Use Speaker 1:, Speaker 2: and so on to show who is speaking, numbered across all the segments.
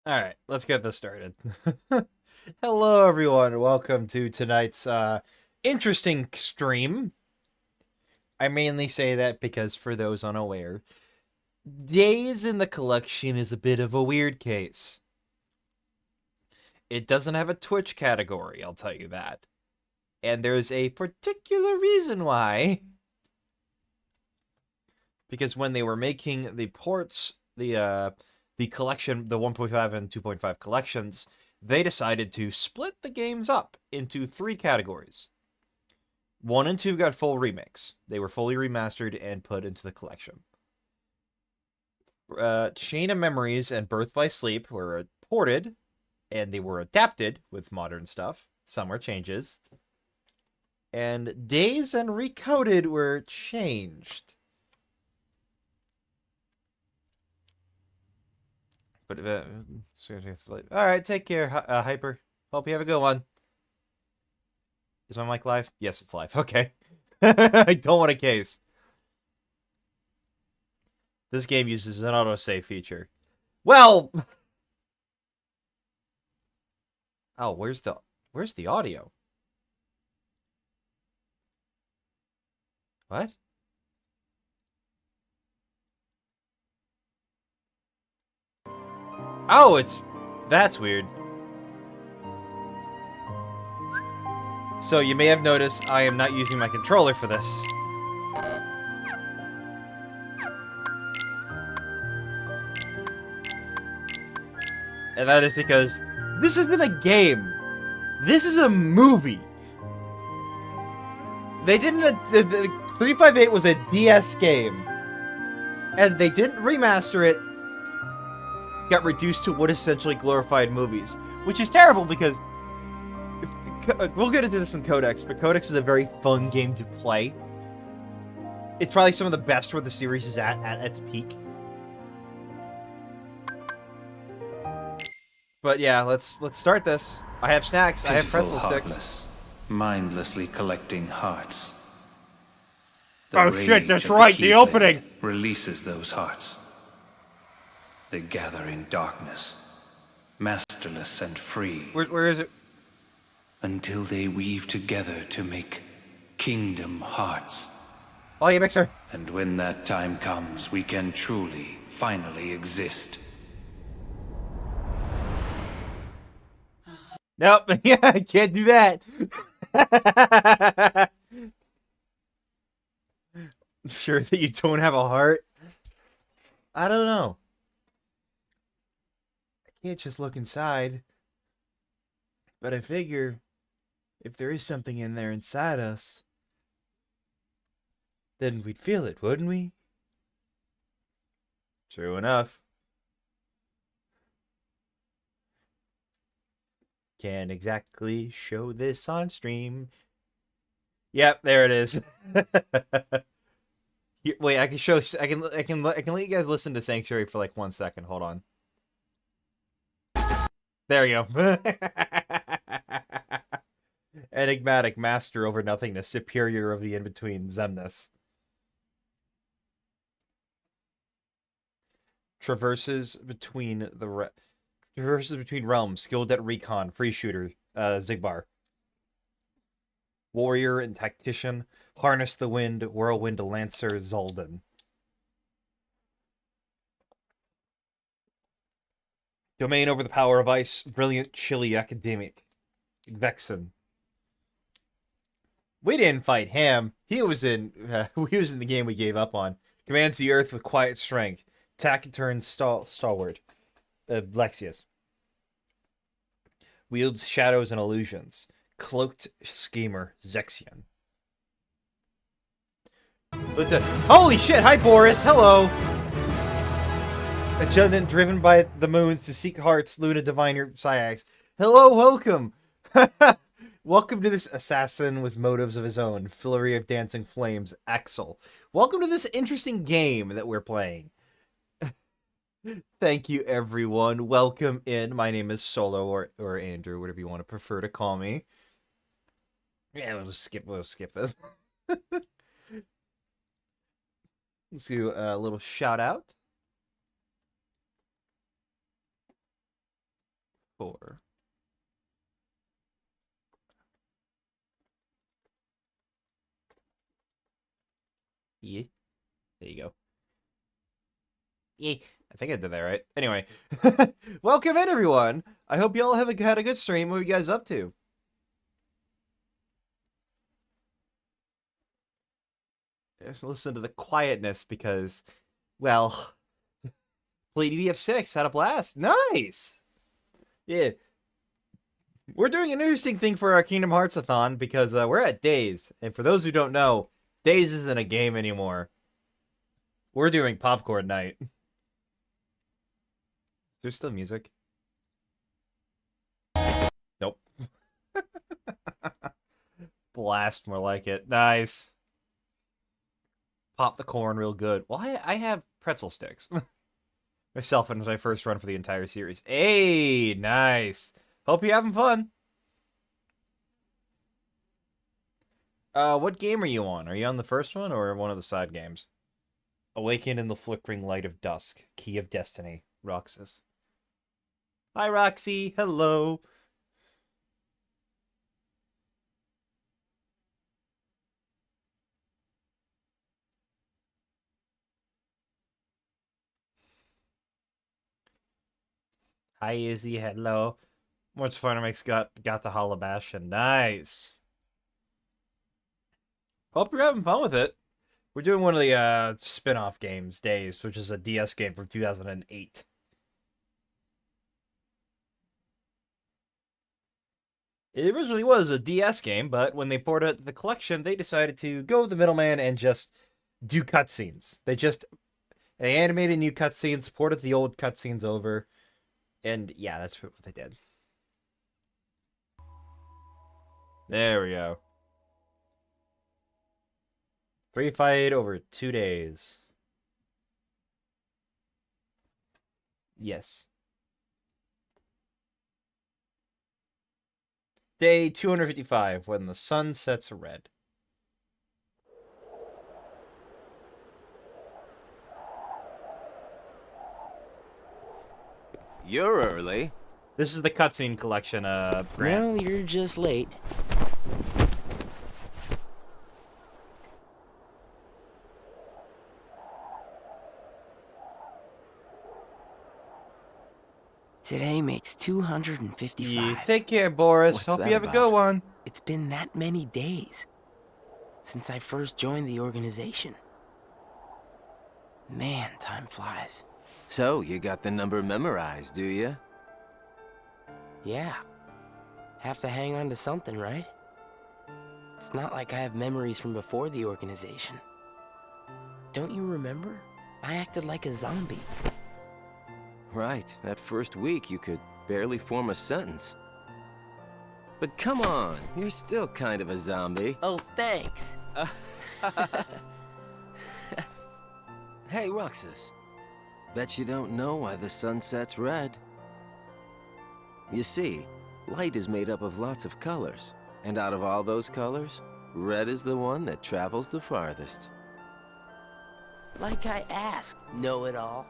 Speaker 1: All right, let's get this started. Hello, everyone. Welcome to tonight's interesting stream. I mainly say that because, for those unaware, Days in the Collection is a bit of a weird case. It doesn't have a Twitch category, I'll tell you that. And there's a particular reason why. Because when they were making the ports, the collection, the 1.5 and 2.5 collections, they decided to split the games up into three categories. 1 and 2 got full remakes. They were fully remastered and put into the collection. Chain of Memories and Birth by Sleep were ported, and they were adapted with modern stuff. Some were changes. And Days and Recoded were changed. But all right, take care, Hyper. Hope you have a good one. Is my mic live? Yes, it's live. Okay. I don't want a case. This game uses an autosave feature. Well, oh, where's the audio? What? Oh, that's weird. So you may have noticed I am not using my controller for this. And that is because this isn't a game. This is a movie. They didn't. The 358 was a DS game, and they didn't remaster it. Got reduced to what essentially glorified movies, which is terrible because we'll get into this in Codex, but Codex is a very fun game to play. It's probably some of the best where the series is at its peak. But yeah, let's start this. I have snacks. I have pretzel sticks.
Speaker 2: Mindlessly collecting hearts.
Speaker 1: Oh shit, that's right, the opening!
Speaker 2: Releases those hearts. They gather in darkness, masterless and free.
Speaker 1: Where is it?
Speaker 2: Until they weave together to make kingdom hearts.
Speaker 1: Oh, yeah, mixer.
Speaker 2: And when that time comes, we can truly, finally exist.
Speaker 1: Nope, yeah, I can't do that. Sure that you don't have a heart? I don't know. I can't just look inside. But I figure if there is something in there inside us, then we'd feel it, wouldn't we? True enough. Can't exactly show this on stream. Yep, there it is. Wait, I can show. I can let you guys listen to Sanctuary for like 1 second. Hold on. There you go. Enigmatic master over nothingness, superior of the in-between, Zemnis. Traverses between realms, skilled at recon, free shooter, Zigbar. Warrior and tactician, harness the wind, whirlwind lancer, Zoldan. Domain over the power of ice, brilliant chilly academic, Vexen. We didn't fight him. He was in the game we gave up on. Commands the earth with quiet strength. Taciturn stalwart. Lexius. Wields shadows and illusions. Cloaked schemer, Zexion. Holy shit! Hi, Boris. Hello. A Judgment driven by the moons to seek hearts, Luna Diviner, Syax. Hello, welcome. Welcome to this assassin with motives of his own, Flurry of Dancing Flames, Axel. Welcome to this interesting game that we're playing. Thank you, everyone. Welcome in. My name is Solo or Andrew, whatever you want to prefer to call me. Yeah, we'll skip this. Let's do a little shout out. 4. Yeah. There you go. Yeah. I think I did that right. Anyway. Welcome in, everyone. I hope you all had a good stream. What are you guys up to? Listen to the quietness because, well, played EDF6, had a blast. Nice! Yeah. We're doing an interesting thing for our Kingdom Hearts-a-thon because we're at Days. And for those who don't know, Days isn't a game anymore. We're doing Popcorn Night. Is there still music? Nope. Blast, more like it. Nice. Pop the corn real good. Well, I have pretzel sticks. Myself and my first run for the entire series. Hey, nice. Hope you're having fun. What game are you on? Are you on the first one or one of the side games? Awaken in the flickering light of dusk. Key of Destiny. Roxas. Hi, Roxy. Hello. Hi, Izzy. Hello. Much fun makes got the Halabash and nice. Hope you're having fun with it. We're doing one of the spin-off games, Days, which is a DS game from 2008. It originally was a DS game, but when they ported it to the collection, they decided to go the middleman and just do cutscenes. They animated new cutscenes, ported the old cutscenes over, and yeah, that's what they did. There we go. Free fight over 2 days. Yes. Day 255, when the sun sets red.
Speaker 3: You're early.
Speaker 1: This is the cutscene collection, Grant.
Speaker 4: Well, you're just late. Today makes 255.
Speaker 1: Yeah, take care, Boris.
Speaker 4: What's
Speaker 1: Hope
Speaker 4: that
Speaker 1: you have a
Speaker 4: about?
Speaker 1: good one.
Speaker 4: It's been that many days since I first joined the organization. Man, time flies.
Speaker 3: So, you got the number memorized, do you?
Speaker 4: Yeah. Have to hang on to something, right? It's not like I have memories from before the organization. Don't you remember? I acted like a zombie.
Speaker 3: Right. That first week, you could barely form a sentence. But come on, you're still kind of a zombie.
Speaker 4: Oh, thanks.
Speaker 3: Hey, Roxas. Bet you don't know why the sun sets red. You see, light is made up of lots of colors. And out of all those colors, red is the one that travels the farthest.
Speaker 4: Like I asked, know-it-all.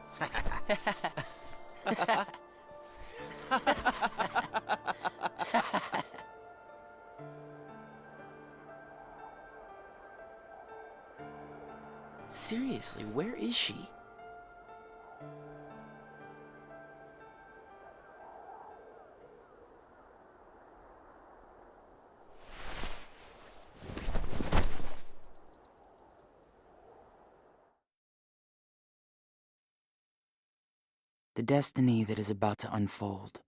Speaker 4: Seriously, where is she?
Speaker 5: The destiny that is about to unfold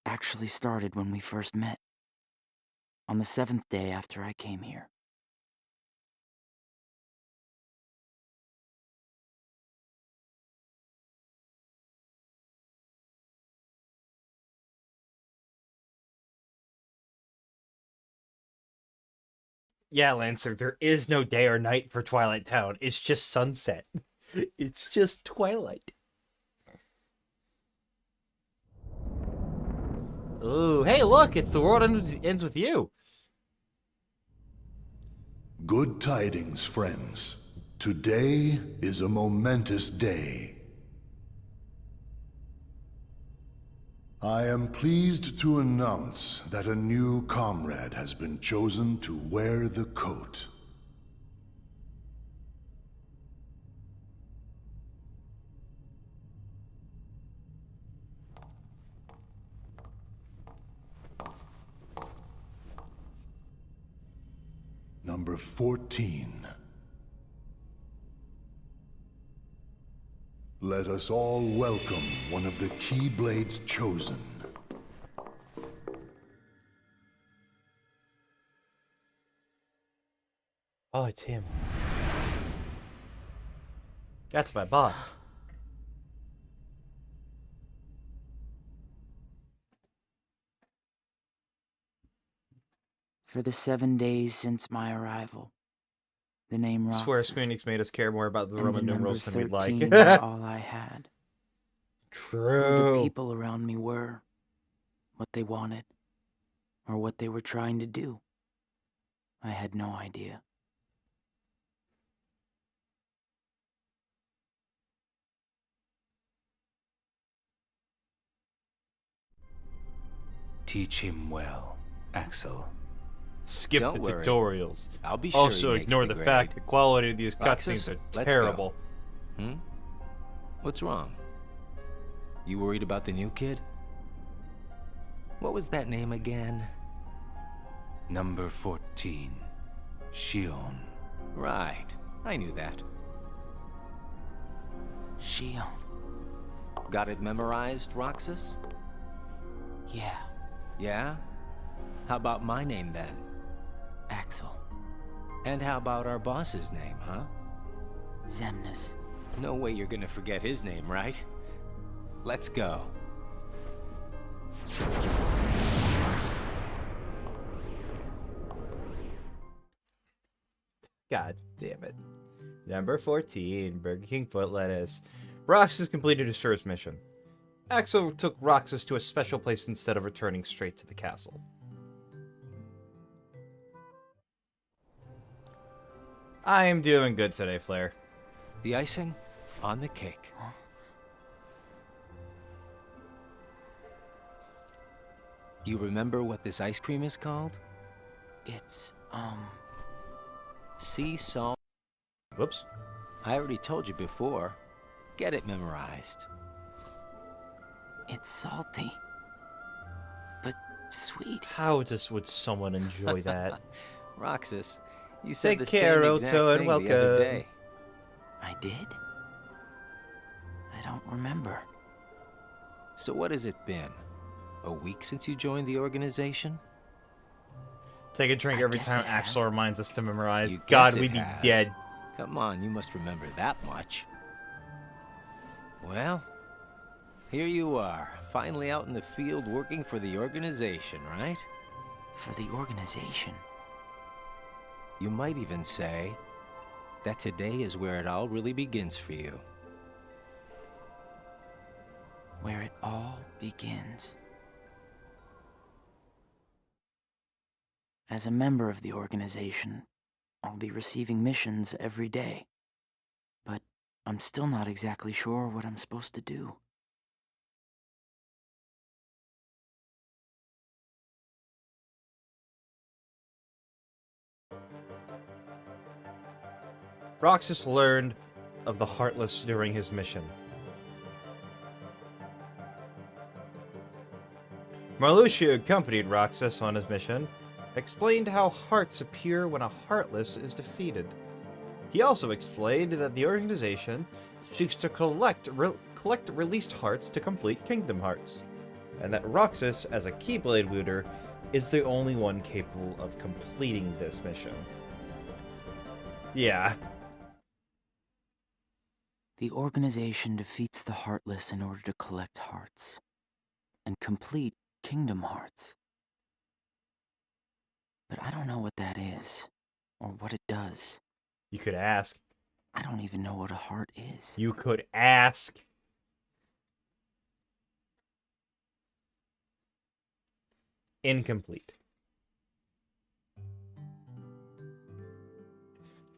Speaker 5: actually started when we first met, on the 7th day after I came here.
Speaker 1: Yeah, Lancer, there is no day or night for Twilight Town. It's just sunset. It's just twilight. Ooh, hey, look, it's The World Ends With You.
Speaker 6: Good tidings, friends. Today is a momentous day. I am pleased to announce that a new comrade has been chosen to wear the coat. Number 14. Let us all welcome one of the Keyblades chosen.
Speaker 1: Oh, it's him. That's my boss.
Speaker 5: For the 7 days since my arrival, the name Roxas
Speaker 1: Square Enix made us care more about the
Speaker 5: and
Speaker 1: Roman
Speaker 5: the number
Speaker 1: numerals than we'd like.
Speaker 5: 13 were all I had. Who the
Speaker 1: True.
Speaker 5: people around me were, what they wanted, or what they were trying to do, I had no idea.
Speaker 2: Teach him well, Axel.
Speaker 1: Skip
Speaker 7: Don't
Speaker 1: the
Speaker 7: worry.
Speaker 1: tutorials.
Speaker 7: I'll be sure
Speaker 1: Also,
Speaker 7: he makes
Speaker 1: ignore the
Speaker 7: grade.
Speaker 1: fact the quality of these
Speaker 7: Roxas,
Speaker 1: cutscenes are
Speaker 7: let's
Speaker 1: terrible.
Speaker 7: go. What's wrong? You worried about the new kid? What was that name again?
Speaker 2: Number 14, Shion.
Speaker 7: Right. I knew that.
Speaker 5: Shion.
Speaker 7: Got it memorized, Roxas?
Speaker 5: Yeah,
Speaker 7: Yeah? How about my name then?
Speaker 5: Axel.
Speaker 7: And how about our boss's name, huh?
Speaker 5: Xemnas.
Speaker 7: No way you're gonna forget his name, right? Let's go.
Speaker 1: God damn it. Number 14, Burger King foot lettuce. Roxas completed his first mission. Axel took Roxas to a special place instead of returning straight to the castle. I am doing good today, Flair.
Speaker 7: The icing on the cake. You remember what this ice cream is called?
Speaker 5: It's,
Speaker 7: Sea salt.
Speaker 1: Whoops.
Speaker 7: I already told you before. Get it memorized.
Speaker 5: it's salty. But sweet.
Speaker 1: How would someone enjoy that?
Speaker 7: Roxas, you said
Speaker 1: Take
Speaker 7: the
Speaker 1: care,
Speaker 7: same exact
Speaker 1: Otto, and
Speaker 7: thing the other
Speaker 1: welcome.
Speaker 7: day.
Speaker 5: I did? I don't remember.
Speaker 7: So what has it been? A week since you joined the organization?
Speaker 1: Take a drink
Speaker 5: I
Speaker 1: every
Speaker 5: guess
Speaker 1: time
Speaker 5: it
Speaker 1: Axel
Speaker 5: has.
Speaker 1: reminds us to memorize.
Speaker 7: You
Speaker 1: God,
Speaker 7: guess it
Speaker 1: we'd be
Speaker 7: has.
Speaker 1: dead.
Speaker 7: Come on, you must remember that much. Well, here you are, finally out in the field working for the organization, right?
Speaker 5: For the organization.
Speaker 7: You might even say that today is where it all really begins for you.
Speaker 5: Where it all begins. As a member of the organization, I'll be receiving missions every day. But I'm still not exactly sure what I'm supposed to do.
Speaker 1: Roxas learned of the Heartless during his mission. Marluxia, who accompanied Roxas on his mission, explained how hearts appear when a Heartless is defeated. He also explained that the organization seeks to collect released hearts to complete Kingdom Hearts, and that Roxas, as a Keyblade wielder, is the only one capable of completing this mission. Yeah.
Speaker 5: The organization defeats the Heartless in order to collect hearts and complete Kingdom Hearts. But I don't know what that is, or what it does.
Speaker 1: You could ask.
Speaker 5: I don't even know what a heart is.
Speaker 1: You could ask. Incomplete.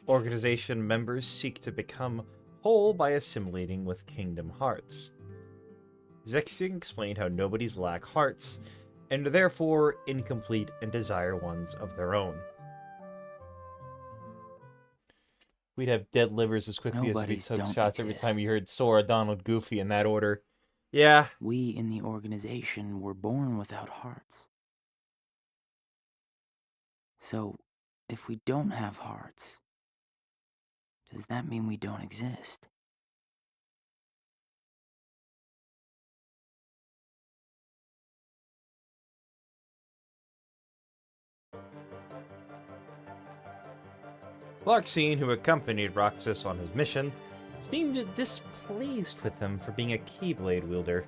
Speaker 1: Organization members seek to become whole by assimilating with Kingdom Hearts. Zexion explained how nobodies lack hearts, and are therefore incomplete and desire ones of their own. We'd have dead livers as quickly as we
Speaker 5: Nobodies
Speaker 1: took
Speaker 5: don't
Speaker 1: shots every time
Speaker 5: exist.
Speaker 1: you heard Sora, Donald, Goofy in that order. Yeah.
Speaker 5: We in the organization were born without hearts. So, if we don't have hearts, does that mean we don't exist?
Speaker 1: Larxene, who accompanied Roxas on his mission, seemed displeased with him for being a Keyblade wielder.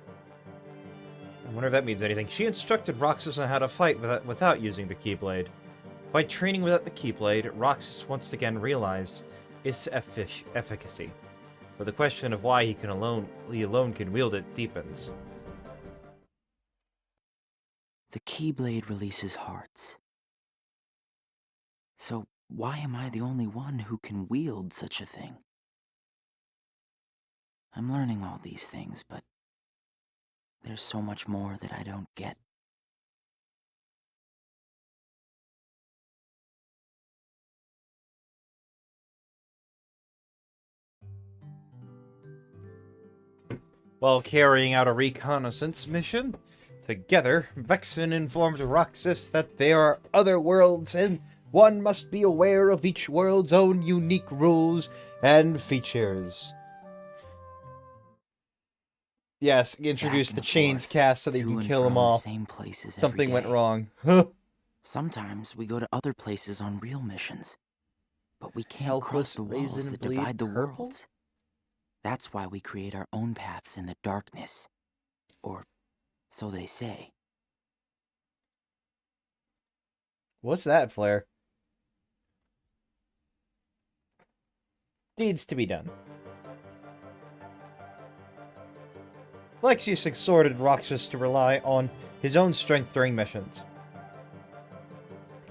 Speaker 1: I wonder if that means anything. She instructed Roxas on how to fight without using the Keyblade. By training without the Keyblade, Roxas once again realized its efficacy, but the question of why he alone can wield it deepens.
Speaker 5: The Keyblade releases hearts. So, why am I the only one who can wield such a thing? I'm learning all these things, but there's so much more that I don't get.
Speaker 1: While carrying out a reconnaissance mission, together, Vexen informed Roxas that there are other worlds and one must be aware of each world's own unique rules and features. Yes, introduce
Speaker 5: Back
Speaker 1: the
Speaker 5: and
Speaker 1: Chains
Speaker 5: forth,
Speaker 1: cast so that you
Speaker 5: to
Speaker 1: can
Speaker 5: and
Speaker 1: kill them
Speaker 5: from the
Speaker 1: all.
Speaker 5: Same places every
Speaker 1: Something went
Speaker 5: day.
Speaker 1: wrong.
Speaker 5: Sometimes we go to other places on real missions, but we can't
Speaker 1: Helpless
Speaker 5: cross the walls
Speaker 1: raisin
Speaker 5: that
Speaker 1: bleed
Speaker 5: divide the
Speaker 1: purple?
Speaker 5: worlds. That's why we create our own paths in the darkness. Or so they say.
Speaker 1: What's that, Flare? Deeds to be done. Lexius exhorted Roxas to rely on his own strength during missions.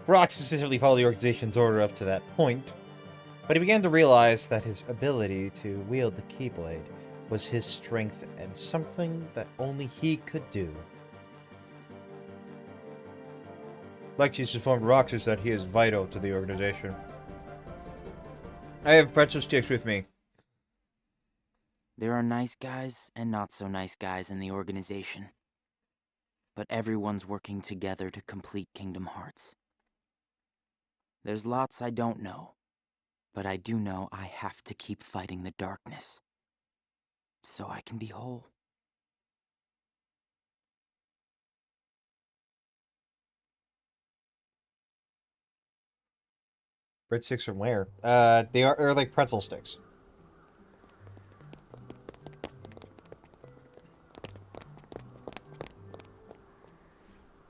Speaker 1: Roxas didn't really follow the organization's order up to that point, but he began to realize that his ability to wield the Keyblade was his strength and something that only he could do. Lexius informed Roxas that he is vital to the organization. I have pretzel sticks with me.
Speaker 5: There are nice guys and not so nice guys in the organization. But everyone's working together to complete Kingdom Hearts. There's lots I don't know, but I do know I have to keep fighting the darkness, so I can be whole.
Speaker 1: Breadsticks from where? They are like pretzel sticks.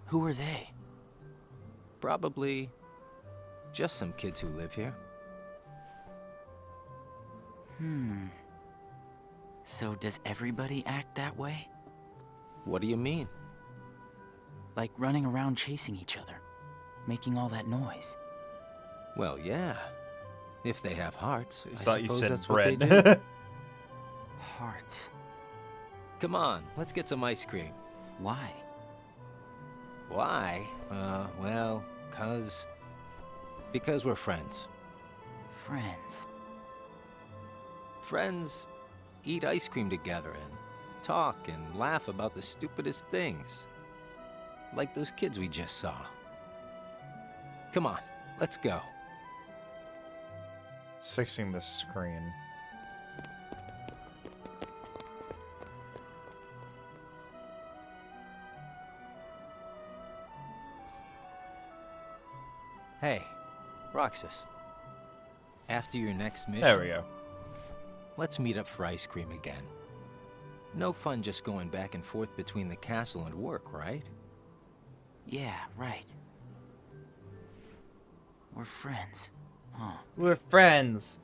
Speaker 5: Who are they?
Speaker 7: Probably just some kids who live here.
Speaker 5: So does everybody act that way?
Speaker 7: What do you mean?
Speaker 5: Like running around chasing each other, making all that noise.
Speaker 7: Well, yeah. If they have hearts, I
Speaker 1: Thought you
Speaker 7: suppose
Speaker 1: said
Speaker 7: that's what they do.
Speaker 1: bread.
Speaker 5: Hearts.
Speaker 7: Come on, let's get some ice cream.
Speaker 5: Why?
Speaker 7: Why? Well, because we're friends.
Speaker 5: Friends.
Speaker 7: Friends eat ice cream together and talk and laugh about the stupidest things. Like those kids we just saw. Come on, let's go.
Speaker 1: Fixing the screen.
Speaker 7: Hey, Roxas. After your next mission,
Speaker 1: There we go.
Speaker 7: let's meet up for ice cream again. No fun just going back and forth between the castle and work, right?
Speaker 5: Yeah, right. We're friends, huh?
Speaker 1: We're friends.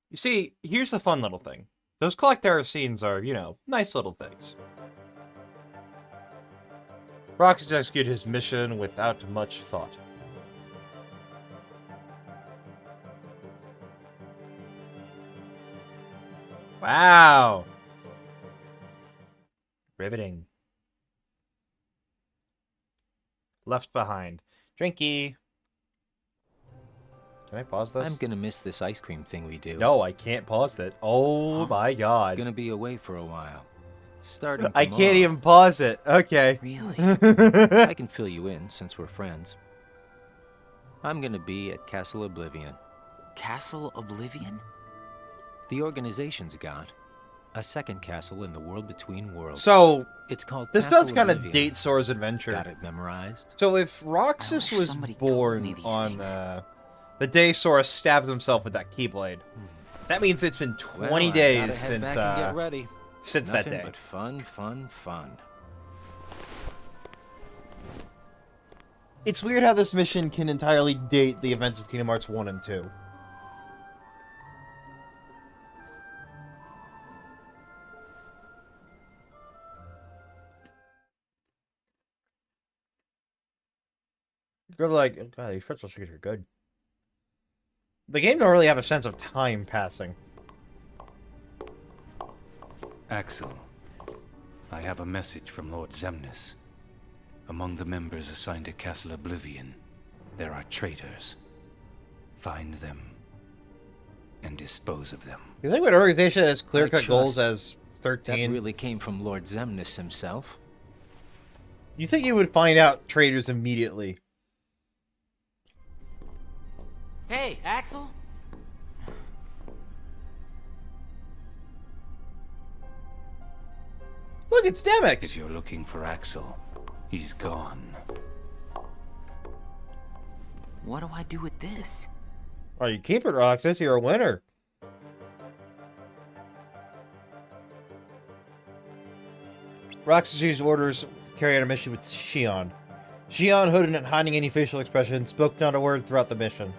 Speaker 1: You see, here's the fun little thing. Those collector scenes are, nice little things. Roxas executed his mission without much thought. Wow. Riveting. Left behind. Drinky. Can I pause this?
Speaker 7: I'm gonna miss this ice cream thing we do.
Speaker 1: No, I can't pause it. Oh my god.
Speaker 7: Gonna be away for a while. Starting
Speaker 1: I
Speaker 7: tomorrow.
Speaker 1: can't even pause it. Okay.
Speaker 4: Really?
Speaker 7: I can fill you in since we're friends. I'm gonna be at Castle Oblivion.
Speaker 5: Castle Oblivion?
Speaker 7: The organization's got a second castle in the world between worlds.
Speaker 1: So,
Speaker 7: It's called
Speaker 1: this
Speaker 7: Castle
Speaker 1: does kind of
Speaker 7: Oblivion.
Speaker 1: date Sora's adventure.
Speaker 7: Got it memorized?
Speaker 1: So if
Speaker 5: I
Speaker 1: Roxas
Speaker 5: wish
Speaker 1: was
Speaker 5: somebody told me
Speaker 1: born
Speaker 5: these
Speaker 1: on
Speaker 5: things.
Speaker 1: the day Sora stabbed himself with that Keyblade, that means it's been 20
Speaker 7: Well, I
Speaker 1: days
Speaker 7: gotta head
Speaker 1: since
Speaker 7: back and get ready.
Speaker 1: since
Speaker 7: Nothing
Speaker 1: that day.
Speaker 7: but fun, fun, fun.
Speaker 1: It's weird how this mission can entirely date the events of Kingdom Hearts 1 and 2. You're like, God, these pretzel sticks are good. The game don't really have a sense of time passing.
Speaker 2: Axel, I have a message from Lord Zemnis. Among the members assigned to Castle Oblivion, there are traitors. Find them and dispose of them.
Speaker 1: You think an organization has clear-cut
Speaker 7: I
Speaker 1: goals
Speaker 7: trust
Speaker 1: as
Speaker 7: That
Speaker 1: 13?
Speaker 7: really came from Lord Zemnis himself.
Speaker 1: You think you would find out traitors immediately?
Speaker 5: Hey, Axel?
Speaker 1: Look, it's Demix!
Speaker 2: If you're looking for Axel, he's gone.
Speaker 5: What do I do with this?
Speaker 1: Oh, you keep it, Roxas. You're a winner. Roxas used orders to carry out a mission with Shion. Shion, hooded and hiding any facial expression, spoke not a word throughout the mission.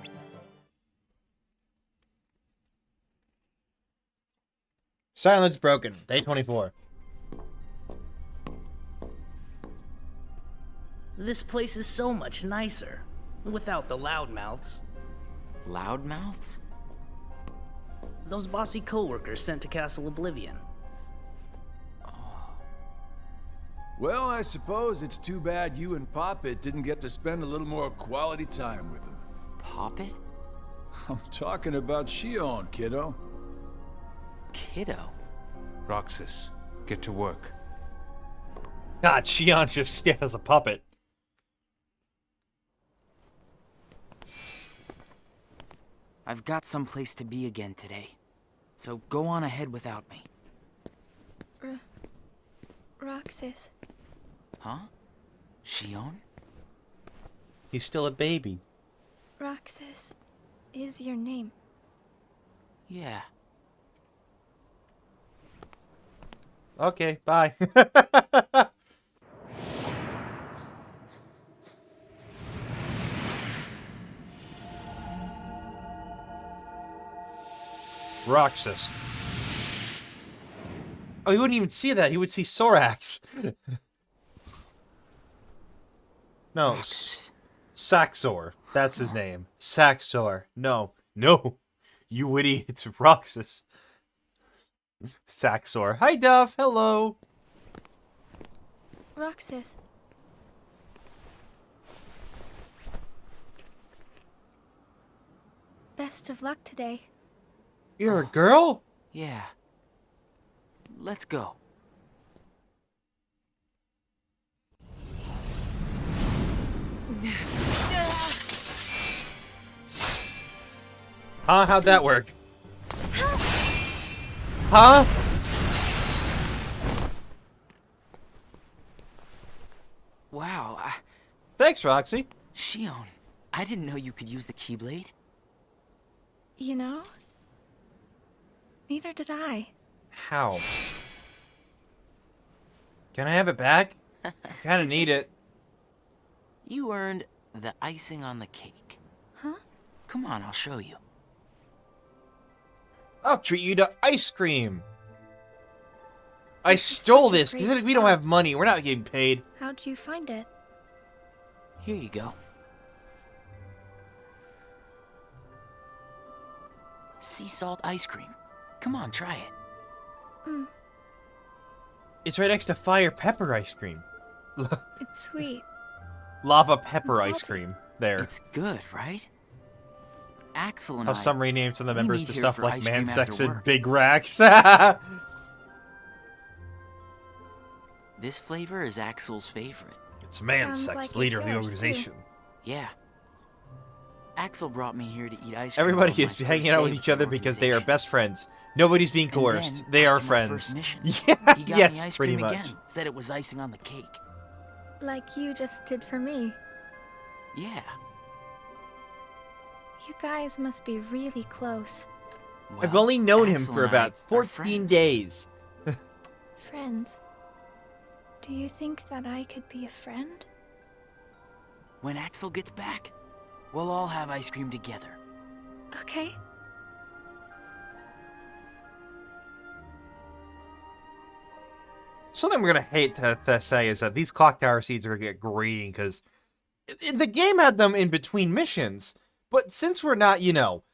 Speaker 1: Silence broken. Day 24.
Speaker 8: This place is so much nicer. Without the loudmouths.
Speaker 5: Loudmouths?
Speaker 8: Those bossy coworkers sent to Castle Oblivion.
Speaker 9: Well, I suppose it's too bad you and Poppet didn't get to spend a little more quality time with him.
Speaker 5: Poppet?
Speaker 9: I'm talking about Shion, kiddo.
Speaker 5: Kiddo?
Speaker 2: Roxas, get to work.
Speaker 1: God, Shion's just stiff as a puppet.
Speaker 5: I've got someplace to be again today. So go on ahead without me.
Speaker 10: Roxas.
Speaker 5: Huh? Shion?
Speaker 1: He's still a baby.
Speaker 10: Roxas is your name.
Speaker 5: Yeah.
Speaker 1: Okay, bye. Roxas. Oh, he wouldn't even see that. He would see Sorax. No,
Speaker 5: Roxas.
Speaker 1: Saxor. That's his name. Saxor. No. No. You idiot. It's Roxas. Saxor. Hi, Duff. Hello.
Speaker 10: Roxas. Best of luck today.
Speaker 1: You're a girl?
Speaker 5: Yeah. Let's go.
Speaker 1: Huh? How'd that work? Huh?
Speaker 5: Wow,
Speaker 1: Thanks, Roxy.
Speaker 5: Shion, I didn't know you could use the Keyblade.
Speaker 10: You know? Neither did I.
Speaker 1: How? Can I have it back? I kind of need it.
Speaker 5: You earned the icing on the cake.
Speaker 10: Huh?
Speaker 5: Come on, I'll show you.
Speaker 1: I'll treat you to ice cream. I
Speaker 10: This is
Speaker 1: stole
Speaker 10: such a
Speaker 1: this.
Speaker 10: great
Speaker 1: We don't
Speaker 10: spot.
Speaker 1: have money. We're not getting paid.
Speaker 10: How'd you find it?
Speaker 5: Here you go. Sea salt ice cream. Come on, try it.
Speaker 1: It's right next to fire pepper ice cream.
Speaker 10: It's sweet.
Speaker 1: Lava pepper
Speaker 10: It's
Speaker 1: ice
Speaker 10: salty.
Speaker 1: cream. There.
Speaker 5: It's good, right? Axel and
Speaker 1: How
Speaker 5: I.
Speaker 1: some rename some of the
Speaker 5: we
Speaker 1: members
Speaker 5: meet
Speaker 1: to
Speaker 5: here
Speaker 1: stuff
Speaker 5: for
Speaker 1: like
Speaker 5: ice cream
Speaker 1: Man
Speaker 5: after
Speaker 1: Sex and
Speaker 5: work.
Speaker 1: Big Racks.
Speaker 5: This flavor is Axel's favorite.
Speaker 1: It's Man
Speaker 10: Sounds
Speaker 1: Sex,
Speaker 10: like
Speaker 1: leader
Speaker 10: it's
Speaker 1: of the
Speaker 10: yours, too.
Speaker 1: organization.
Speaker 5: Yeah. Axel brought me here to eat ice cream.
Speaker 1: Everybody
Speaker 5: on my
Speaker 1: is
Speaker 5: first
Speaker 1: hanging out
Speaker 5: day
Speaker 1: with each other
Speaker 5: the
Speaker 1: because they are
Speaker 5: organization.
Speaker 1: best friends. Nobody's being
Speaker 5: And
Speaker 1: coerced.
Speaker 5: then,
Speaker 1: They are
Speaker 5: after my
Speaker 1: friends.
Speaker 5: first mission,
Speaker 1: Yeah,
Speaker 5: he got
Speaker 1: yes,
Speaker 5: me ice
Speaker 1: pretty
Speaker 5: cream
Speaker 1: much.
Speaker 5: again. Said it was icing on the cake.
Speaker 10: Like you just did for me.
Speaker 5: Yeah.
Speaker 10: You guys must be really close.
Speaker 1: I've
Speaker 5: Well,
Speaker 1: only known him
Speaker 5: Axel
Speaker 1: for
Speaker 5: and I
Speaker 1: about
Speaker 5: are
Speaker 1: 14
Speaker 5: friends.
Speaker 1: days.
Speaker 10: Friends. Do you think that I could be a friend?
Speaker 5: When Axel gets back, we'll all have ice cream together.
Speaker 10: Okay.
Speaker 1: Something we're gonna hate to say is that these clock tower seeds are gonna get green because the game had them in between missions, but since we're not, you know,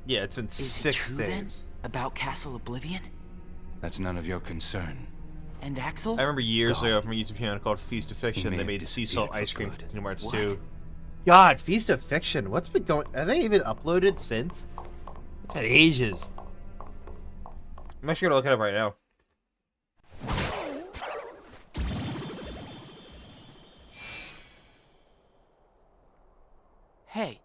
Speaker 1: yeah, it's been
Speaker 5: Is
Speaker 1: 6
Speaker 5: it true, then,
Speaker 1: days.
Speaker 5: about Castle Oblivion?
Speaker 2: That's none of your concern.
Speaker 5: And Axel?
Speaker 1: I remember years
Speaker 2: God.
Speaker 1: ago from a YouTube channel called Feast of Fiction,
Speaker 2: may
Speaker 1: they
Speaker 2: have
Speaker 1: made sea salt
Speaker 2: disappeared
Speaker 1: ice
Speaker 2: for
Speaker 1: cream for
Speaker 2: good.
Speaker 1: Kingdom Hearts
Speaker 5: What?
Speaker 1: 2. God, Feast of Fiction, what's been going? Have they even uploaded since? It's been ages. I'm actually gonna look it up right now.
Speaker 5: Hey,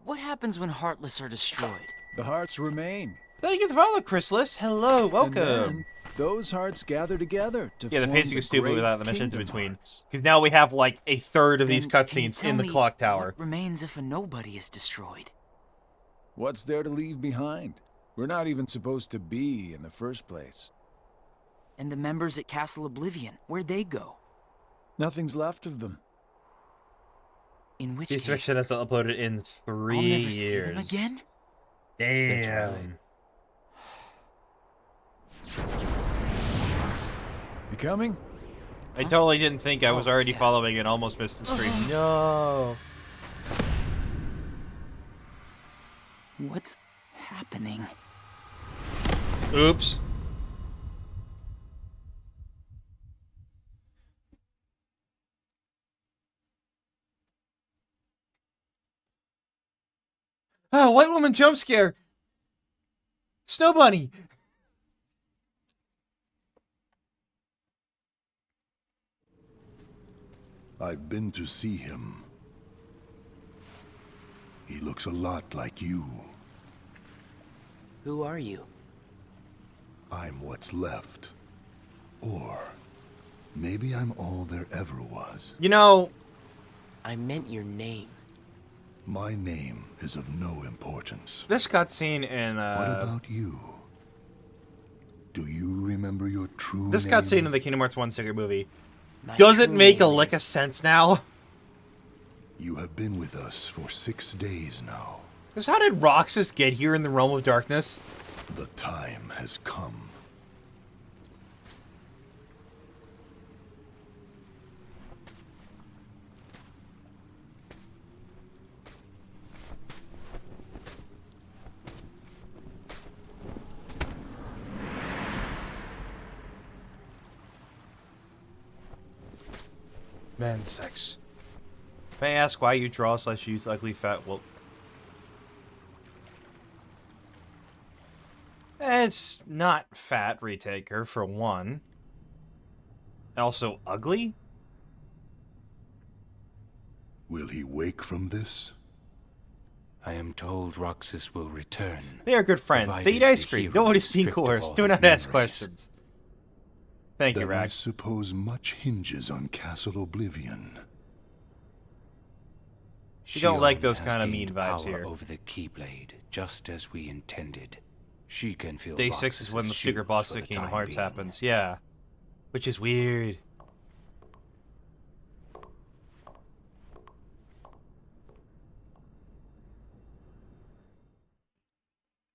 Speaker 5: what happens when Heartless are destroyed?
Speaker 9: The hearts remain.
Speaker 1: Thank you for the follow, Chrysalis. Hello,
Speaker 9: And
Speaker 1: welcome.
Speaker 9: then those hearts gather together to
Speaker 1: Yeah, the
Speaker 9: form
Speaker 1: pacing is stupid
Speaker 9: great
Speaker 1: without the missions in
Speaker 9: Kingdom
Speaker 1: between.
Speaker 9: Hearts.
Speaker 1: Because now we have like a third of these
Speaker 5: Then can you
Speaker 1: cutscenes
Speaker 5: tell
Speaker 1: in the
Speaker 5: me
Speaker 1: clock tower.
Speaker 5: What remains if a nobody is destroyed?
Speaker 9: What's there to leave behind? We're not even supposed to be in the first place.
Speaker 5: And the members at Castle Oblivion, where'd they go?
Speaker 9: Nothing's left of them.
Speaker 5: In which
Speaker 1: Feast of
Speaker 5: case,
Speaker 1: Fiction has uploaded in 3
Speaker 5: I'll never
Speaker 1: years.
Speaker 5: see them again?
Speaker 1: Damn.
Speaker 9: You coming?
Speaker 1: I totally didn't think I was already
Speaker 5: yeah.
Speaker 1: following and almost missed the stream. No.
Speaker 5: What's happening?
Speaker 1: Oops. Oh, white woman jump scare. Snow bunny.
Speaker 6: I've been to see him. He looks a lot like you.
Speaker 5: Who are you?
Speaker 6: I'm what's left. Or maybe I'm all there ever was.
Speaker 1: You know,
Speaker 5: I meant your name.
Speaker 6: My name is of no importance.
Speaker 1: this cutscene in
Speaker 6: What about you? Do you remember your true
Speaker 1: this
Speaker 6: name?
Speaker 1: cutscene in the Kingdom Hearts 1 Secret movie
Speaker 5: My
Speaker 1: doesn't
Speaker 5: true
Speaker 1: make a
Speaker 5: name
Speaker 1: lick of
Speaker 5: is-
Speaker 1: sense now.
Speaker 6: You have been with us for 6 days now.
Speaker 1: Because how did Roxas get here in the Realm of Darkness?
Speaker 6: The time has come.
Speaker 1: Man, sex. May I ask why you draw slash use ugly fat wolf? It's not fat, Retaker, for one. Also ugly?
Speaker 6: Will he wake from this?
Speaker 2: I am told Roxas will return.
Speaker 1: They are good friends. They
Speaker 2: provided
Speaker 1: eat ice
Speaker 2: the
Speaker 1: cream.
Speaker 2: hero
Speaker 1: Nobody's
Speaker 2: is
Speaker 1: being
Speaker 2: stripped of
Speaker 1: coerced.
Speaker 2: all
Speaker 1: Do
Speaker 2: his
Speaker 1: not ask
Speaker 2: memories.
Speaker 1: questions. Thank you,
Speaker 6: Then I
Speaker 1: Rax.
Speaker 6: suppose much hinges on Castle Oblivion.
Speaker 1: don't like
Speaker 2: Shion
Speaker 1: those
Speaker 2: has
Speaker 1: kinda
Speaker 2: gained
Speaker 1: mean vibes
Speaker 2: power
Speaker 1: here.
Speaker 2: over the Keyblade, just as we intended. She can feel
Speaker 1: Day 6 is when the
Speaker 2: Roxas's
Speaker 1: secret boss
Speaker 2: shoes
Speaker 1: of
Speaker 2: for
Speaker 1: Kingdom
Speaker 2: time
Speaker 1: Hearts
Speaker 2: being.
Speaker 1: happens. Yeah. Which is weird.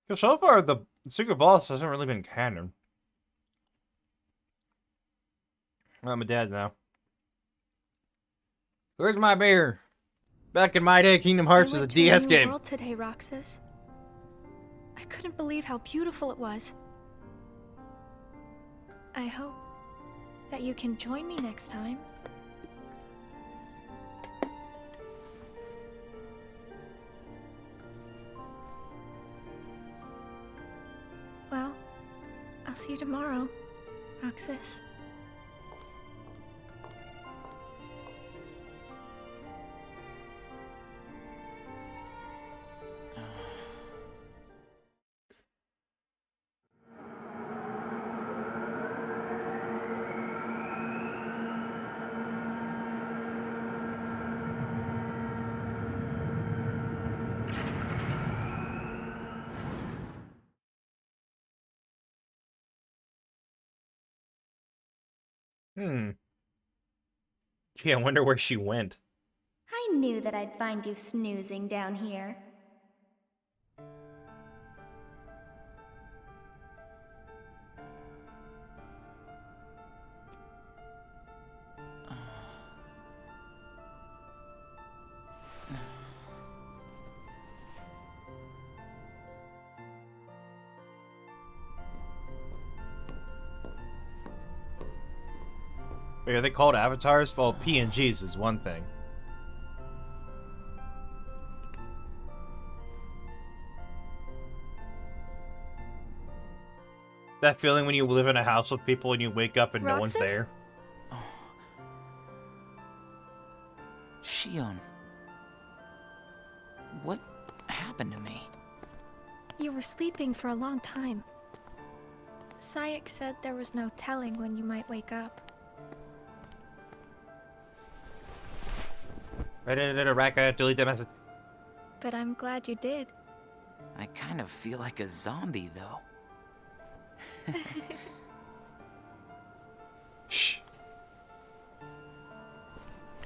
Speaker 1: Because so far, the secret boss hasn't really been canon. I'm a dad now. Where's my beer? Back in my day, Kingdom Hearts
Speaker 10: I
Speaker 1: was a
Speaker 10: went to a
Speaker 1: DS
Speaker 10: new
Speaker 1: game.
Speaker 10: world today, Roxas. I couldn't believe how beautiful it was. I hope that you can join me next time. Well, I'll see you tomorrow, Roxas.
Speaker 1: Gee, I wonder where she went.
Speaker 11: I knew that I'd find you snoozing down here.
Speaker 1: Wait, are they called avatars? Well, PNGs is one thing. That feeling when you live in a house with people and you wake up and no one's
Speaker 10: Roxas?
Speaker 1: there.
Speaker 5: Shion. What happened to me?
Speaker 10: You were sleeping for a long time. Sayek said there was no telling when you might wake up.
Speaker 1: Raka, delete that message.
Speaker 10: But I'm glad you did.
Speaker 5: I kind of feel like a zombie, though.
Speaker 1: Shh.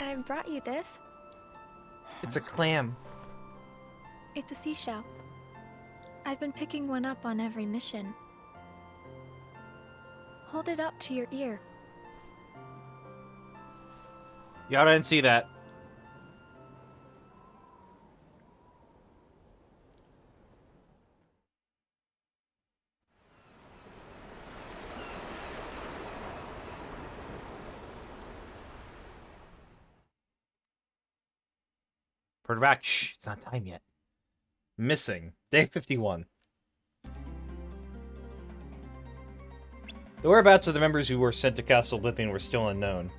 Speaker 10: I brought you this.
Speaker 1: It's a clam.
Speaker 10: It's a seashell. I've been picking one up on every mission. Hold it up to your ear.
Speaker 1: Y'all didn't see that. Put it back. Shh, it's not time yet. Missing. Day 51. The whereabouts of the members who were sent to Castle Oblivion were still unknown.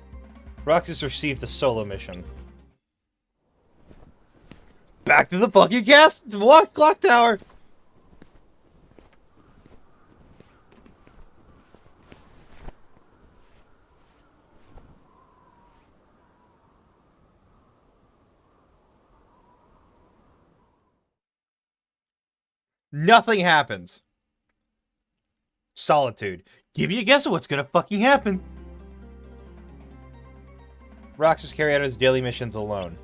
Speaker 1: Roxas received a solo mission. Back to the fucking clock tower! Nothing happens. Solitude. Give you a guess of what's gonna fucking happen. Roxas carried out his daily missions alone.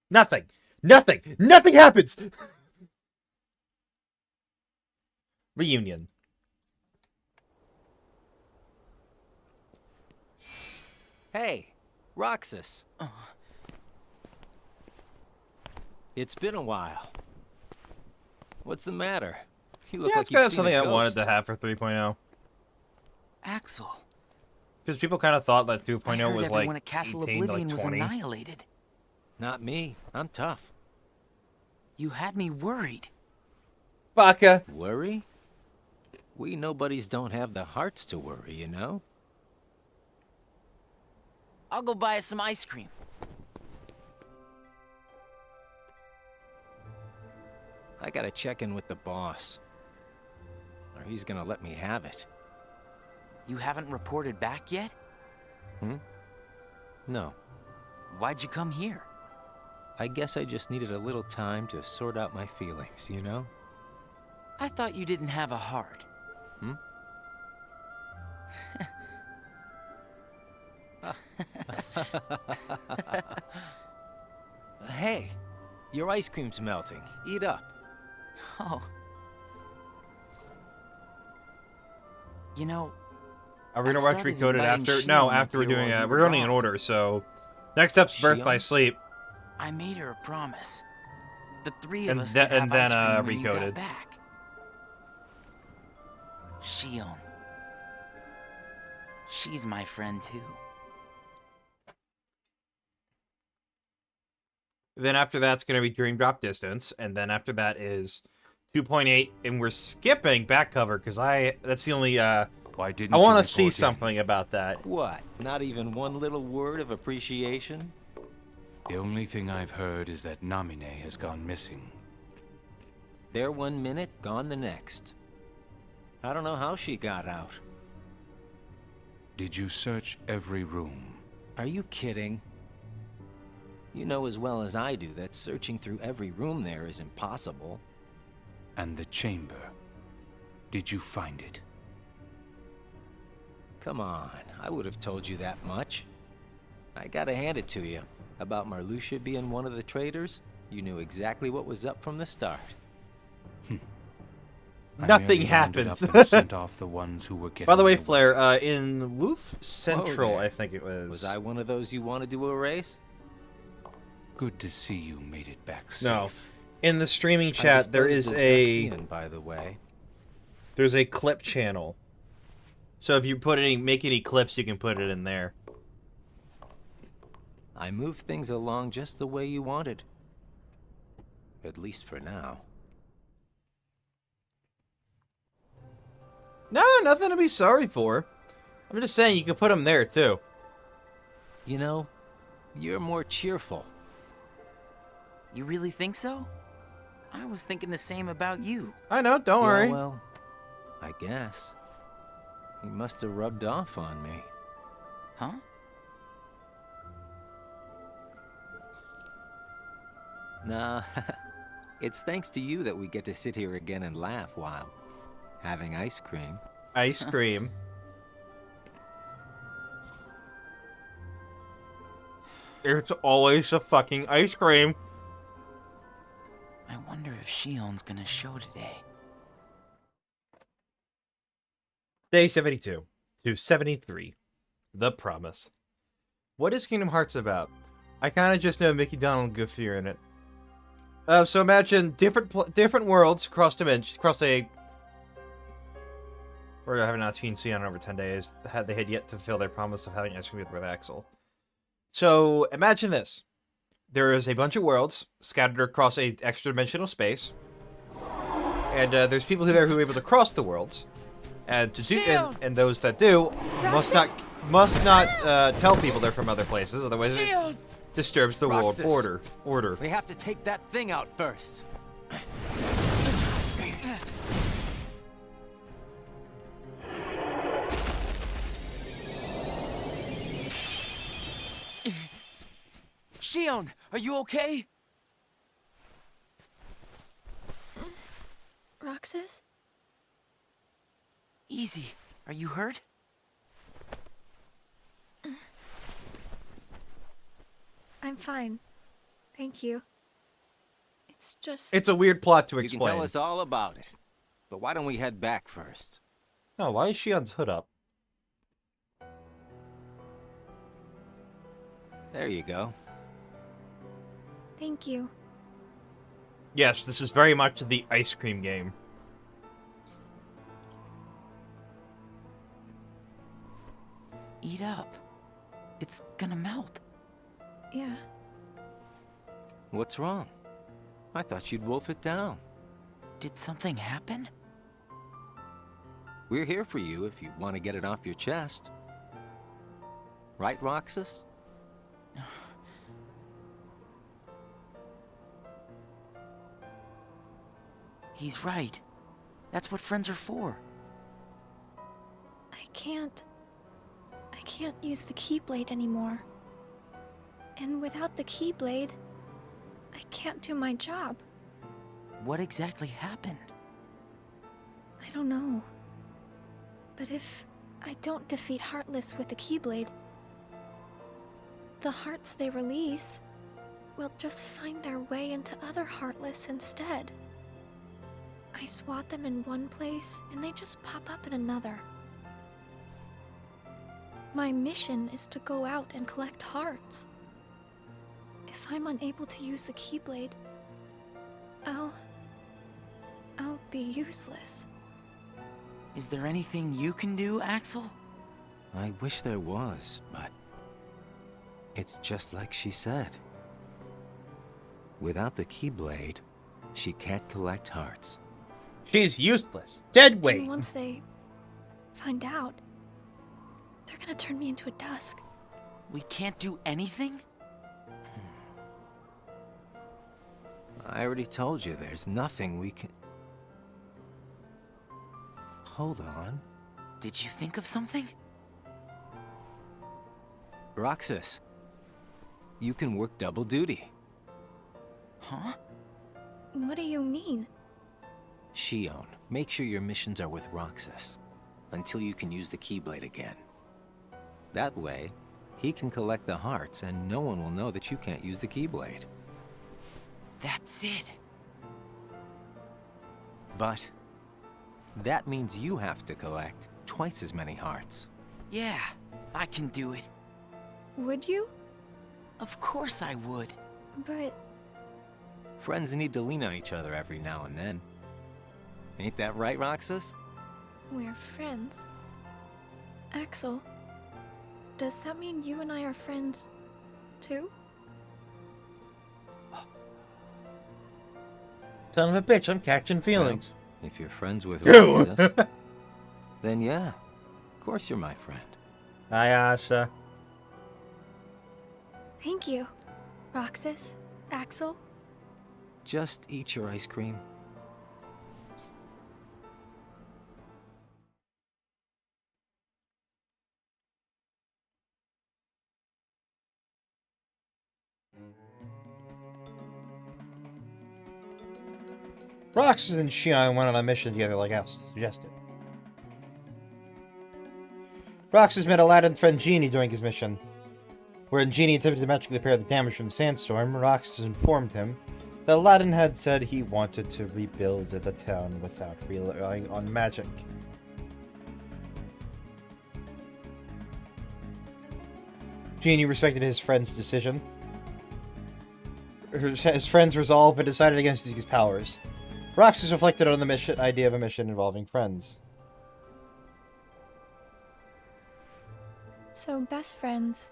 Speaker 1: Nothing. Nothing. Nothing happens. Reunion.
Speaker 7: Hey, Roxas. It's been a while. What's the matter? You look
Speaker 1: Yeah,
Speaker 7: like
Speaker 1: it's
Speaker 7: you've
Speaker 1: kind of
Speaker 7: seen
Speaker 1: something
Speaker 7: a
Speaker 1: I wanted
Speaker 7: ghost.
Speaker 1: to have for 3.0.
Speaker 5: Axel.
Speaker 1: Because people kind of thought that
Speaker 5: I
Speaker 1: 2.0
Speaker 5: heard
Speaker 1: was like
Speaker 5: everyone at Castle
Speaker 1: 18 to
Speaker 5: Oblivion
Speaker 1: like
Speaker 5: was
Speaker 1: 20.
Speaker 5: annihilated.
Speaker 7: Not me. I'm tough.
Speaker 5: You had me worried.
Speaker 1: Baka.
Speaker 7: Worry? We nobodies don't have the hearts to worry, you know?
Speaker 5: I'll go buy us some ice cream.
Speaker 7: I gotta check in with the boss. Or he's gonna let me have it.
Speaker 5: You haven't reported back yet?
Speaker 7: No.
Speaker 5: Why'd you come here?
Speaker 7: I guess I just needed a little time to sort out my feelings, you know?
Speaker 5: I thought you didn't have a heart.
Speaker 7: Hey, your ice cream's melting. Eat up.
Speaker 5: Oh. You know,
Speaker 1: Are we
Speaker 5: I
Speaker 1: gonna watch
Speaker 5: started
Speaker 1: Recoded
Speaker 5: inviting
Speaker 1: after?
Speaker 5: Shion
Speaker 1: No,
Speaker 5: up
Speaker 1: after we're
Speaker 5: here
Speaker 1: doing
Speaker 5: while you
Speaker 1: it.
Speaker 5: were
Speaker 1: We're running in
Speaker 5: gone.
Speaker 1: order, so Next up's Birth
Speaker 7: Shion?
Speaker 1: by Sleep.
Speaker 5: I made her a promise. The three of
Speaker 1: And
Speaker 5: us
Speaker 1: then-
Speaker 5: could have
Speaker 1: and then,
Speaker 5: ice cream when you
Speaker 1: recoded.
Speaker 5: got back. Shion. She's my friend too.
Speaker 1: Then after that's going to be Dream Drop Distance, and then after that is 2.8, and we're skipping back cover because that's the only
Speaker 2: Why didn't
Speaker 1: I
Speaker 2: you
Speaker 1: want to
Speaker 2: report
Speaker 1: see
Speaker 2: in?
Speaker 1: something about that.
Speaker 7: What? Not even one little word of appreciation?
Speaker 2: The only thing I've heard is that Namine has gone missing.
Speaker 7: There 1 minute, gone the next. I don't know how she got out.
Speaker 2: Did you search every room?
Speaker 7: Are you kidding? You know as well as I do that searching through every room there is impossible.
Speaker 2: And the chamber? Did you find it?
Speaker 7: Come on, I would have told you that much. I gotta hand it to you. About Marluxia being one of the traitors, you knew exactly what was up from the start.
Speaker 2: I
Speaker 1: Nothing
Speaker 2: merely rounded
Speaker 1: happens.
Speaker 2: up and sent off the ones who were getting
Speaker 1: By the way,
Speaker 2: away.
Speaker 1: Flair, in Woof Central,
Speaker 7: Whoa there.
Speaker 1: I think it was.
Speaker 7: Was I one of those you wanted to erase?
Speaker 2: Good to see you made it back safe.
Speaker 1: No. In the streaming
Speaker 7: I
Speaker 1: chat, there is
Speaker 7: disposed of Zexion, by the way.
Speaker 1: there's a clip channel. So if you make any clips, you can put it in there.
Speaker 7: I moved things along just the way you wanted. At least for now.
Speaker 1: No, nothing to be sorry for. I'm just saying you can put them there too.
Speaker 7: You know, you're more cheerful.
Speaker 5: You really think so? I was thinking the same about you.
Speaker 1: I know, don't
Speaker 7: Yeah,
Speaker 1: worry.
Speaker 7: well, I guess. He must have rubbed off on me.
Speaker 5: Huh?
Speaker 7: Nah, it's thanks to you that we get to sit here again and laugh while having ice cream.
Speaker 1: Ice cream. It's always a fucking ice cream.
Speaker 5: I wonder if Shion's gonna show today.
Speaker 1: Day 72 to 73. The Promise. What is Kingdom Hearts about? I kind of just know Mickey, Donald, and Goofy are in it. So imagine different worlds across dimensions, across a... Or I have not seen Sion in over 10 days. They had yet to fulfill their promise of having ice cream with Axel. So imagine this. There is a bunch of worlds scattered across a extra-dimensional space. And there's people there who are able to cross the worlds. And to do, and those that do must not tell people they're from other places, otherwise it disturbs the world
Speaker 7: Roxas.
Speaker 1: order.
Speaker 7: We have to take that thing out first.
Speaker 5: Shion, are you okay?
Speaker 10: Roxas?
Speaker 5: Easy. Are you hurt?
Speaker 10: I'm fine. Thank you. It's just...
Speaker 1: It's a weird plot to
Speaker 7: You
Speaker 1: explain.
Speaker 7: can tell us all about it. But why don't we head back first?
Speaker 1: Oh, why is Shion's hood up?
Speaker 7: There you go.
Speaker 10: Thank you.
Speaker 1: Yes, this is very much the ice cream game.
Speaker 5: Eat up. It's gonna melt.
Speaker 10: Yeah.
Speaker 7: What's wrong? I thought you'd wolf it down.
Speaker 5: Did something happen?
Speaker 7: We're here for you if you want to get it off your chest. Right, Roxas?
Speaker 5: He's right. That's what friends are for.
Speaker 10: I can't use the Keyblade anymore. And without the Keyblade, I can't do my job.
Speaker 5: What exactly happened?
Speaker 10: I don't know. But if I don't defeat Heartless with the Keyblade, the hearts they release will just find their way into other Heartless instead. I swat them in one place, and they just pop up in another. My mission is to go out and collect hearts. if I'm unable to use the Keyblade, I'll be useless.
Speaker 5: Is there anything you can do, Axel?
Speaker 3: I wish there was, but it's just like she said. Without the Keyblade, she can't collect hearts.
Speaker 1: She's useless. Dead weight.
Speaker 10: And once they find out, they're gonna turn me into a Dusk.
Speaker 5: We can't do anything?
Speaker 3: I already told you there's nothing we can... Hold on.
Speaker 5: Did you think of something?
Speaker 3: Roxas, you can work double duty.
Speaker 5: Huh?
Speaker 10: What do you mean?
Speaker 3: Shion, make sure your missions are with Roxas until you can use the Keyblade again. That way, he can collect the hearts and no one will know that you can't use the Keyblade.
Speaker 5: That's it.
Speaker 3: But that means you have to collect twice as many hearts.
Speaker 5: Yeah, I can do it.
Speaker 10: Would you?
Speaker 5: Of course I would.
Speaker 10: But
Speaker 3: Friends need to lean on each other every now and then. Ain't that right, Roxas?
Speaker 10: we're friends. Axel, does that mean you and I are friends, too?
Speaker 1: Son of a bitch, I'm catching feelings.
Speaker 3: Well, if you're friends with
Speaker 1: Ew.
Speaker 3: Roxas, then yeah, of course you're my friend.
Speaker 1: Hi, Asha.
Speaker 10: Thank you, Roxas, Axel.
Speaker 3: Just eat your ice cream.
Speaker 1: Roxas and Shion went on a mission together like I suggested. Roxas met Aladdin's friend Genie during his mission. When Genie attempted to magically repair the damage from the sandstorm, Roxas informed him that Aladdin had said he wanted to rebuild the town without relying on magic. Genie respected his friend's decision. His friend's resolve and decided against his powers. Roxas reflected on the idea of a mission involving friends.
Speaker 10: So best friends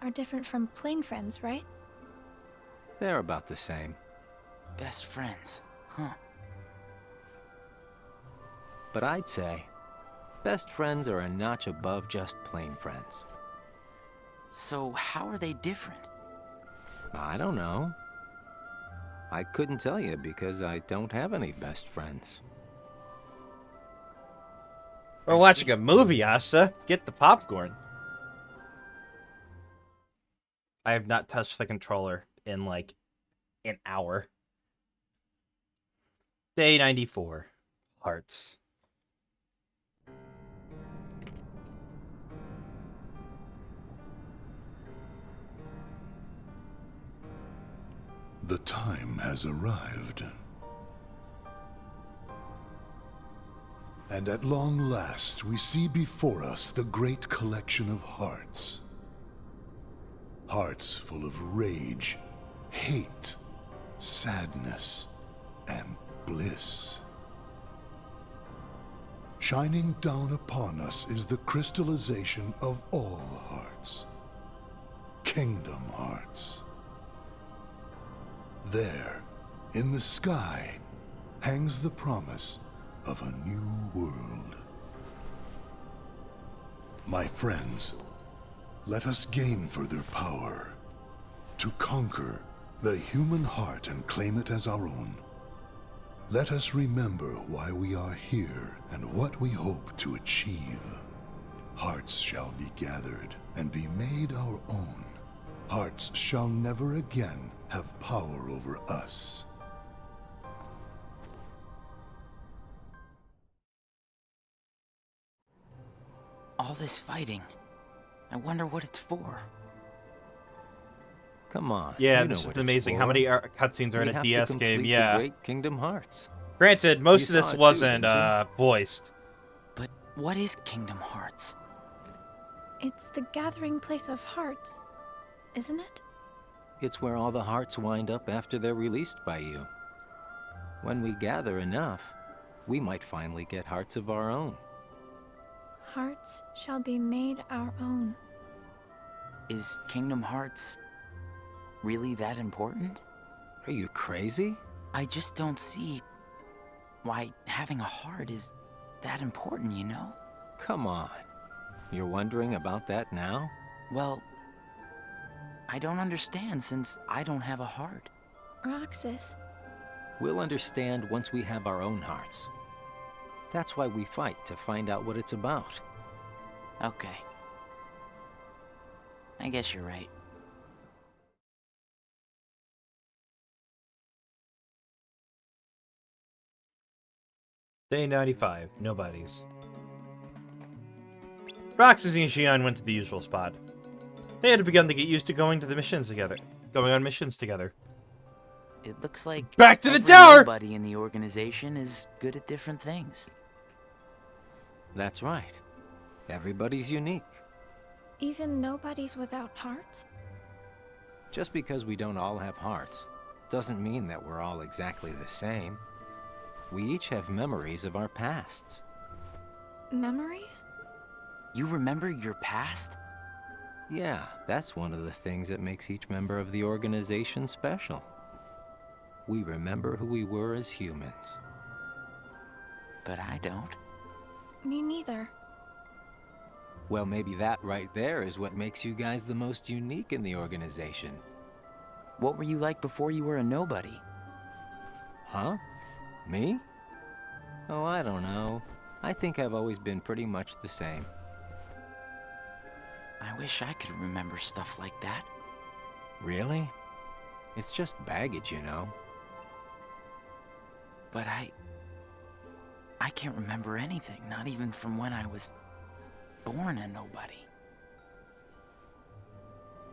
Speaker 10: are different from plain friends, right?
Speaker 3: They're about the same.
Speaker 5: Best friends, huh?
Speaker 3: But I'd say best friends are a notch above just plain friends.
Speaker 5: So how are they different?
Speaker 3: I don't know. I couldn't tell you because I don't have any best friends.
Speaker 1: We're watching a movie, Asa. Get the popcorn. I have not touched the controller in like an hour. Day 94. Hearts.
Speaker 6: The time has arrived. And at long last, we see before us the great collection of hearts. Hearts full of rage, hate, sadness, and bliss. Shining down upon us is the crystallization of all hearts. Kingdom Hearts. There, in the sky, hangs the promise of a new world. My friends, let us gain further power to conquer the human heart and claim it as our own. Let us remember why we are here and what we hope to achieve. Hearts shall be gathered and be made our own. Hearts shall never again have power over us.
Speaker 5: All this fighting. I wonder what it's for.
Speaker 3: Come on.
Speaker 1: Yeah,
Speaker 3: you know
Speaker 1: this is
Speaker 3: what it's
Speaker 1: amazing.
Speaker 3: for.
Speaker 1: How many cutscenes are in
Speaker 3: We
Speaker 1: a
Speaker 3: have
Speaker 1: DS
Speaker 3: to
Speaker 1: game?
Speaker 3: complete
Speaker 1: Yeah.
Speaker 3: the Great Kingdom Hearts.
Speaker 1: Granted, most
Speaker 3: You
Speaker 1: of
Speaker 3: saw
Speaker 1: this
Speaker 3: it too,
Speaker 1: wasn't
Speaker 3: didn't you?
Speaker 1: voiced.
Speaker 5: But what is Kingdom Hearts?
Speaker 10: It's the gathering place of hearts, isn't it?
Speaker 7: It's where all the hearts wind up after they're released by you. When we gather enough, we might finally get hearts of our own.
Speaker 10: Hearts shall be made our own.
Speaker 5: Is Kingdom Hearts really that important?
Speaker 7: Are you crazy?
Speaker 5: I just don't see why having a heart is that important, you know?
Speaker 7: Come on. You're wondering about that now?
Speaker 5: Well, I don't understand since I don't have a heart.
Speaker 10: Roxas,
Speaker 7: We'll understand once we have our own hearts. That's why we fight, to find out what it's about.
Speaker 5: Okay. I guess you're right.
Speaker 1: Day 95. Nobody's. Roxas and Xion went to the usual spot. They had begun to get used to going on missions together.
Speaker 5: It looks like
Speaker 1: Back to the
Speaker 5: every
Speaker 1: tower!
Speaker 5: Nobody in the organization is good at different things.
Speaker 7: That's right. Everybody's unique.
Speaker 10: even nobodies without hearts?
Speaker 7: Just because we don't all have hearts doesn't mean that we're all exactly the same. We each have memories of our pasts.
Speaker 10: Memories?
Speaker 5: You remember your past?
Speaker 7: Yeah, that's one of the things that makes each member of the organization special. We remember who we were as humans.
Speaker 5: But I don't.
Speaker 10: Me neither.
Speaker 7: Well, maybe that right there is what makes you guys the most unique in the organization.
Speaker 5: What were you like before you were a nobody?
Speaker 7: Huh? Me? Oh, I don't know. I think I've always been pretty much the same.
Speaker 5: I wish I could remember stuff like that.
Speaker 7: Really? It's just baggage, you know.
Speaker 5: But I can't remember anything, not even from when I was born a nobody.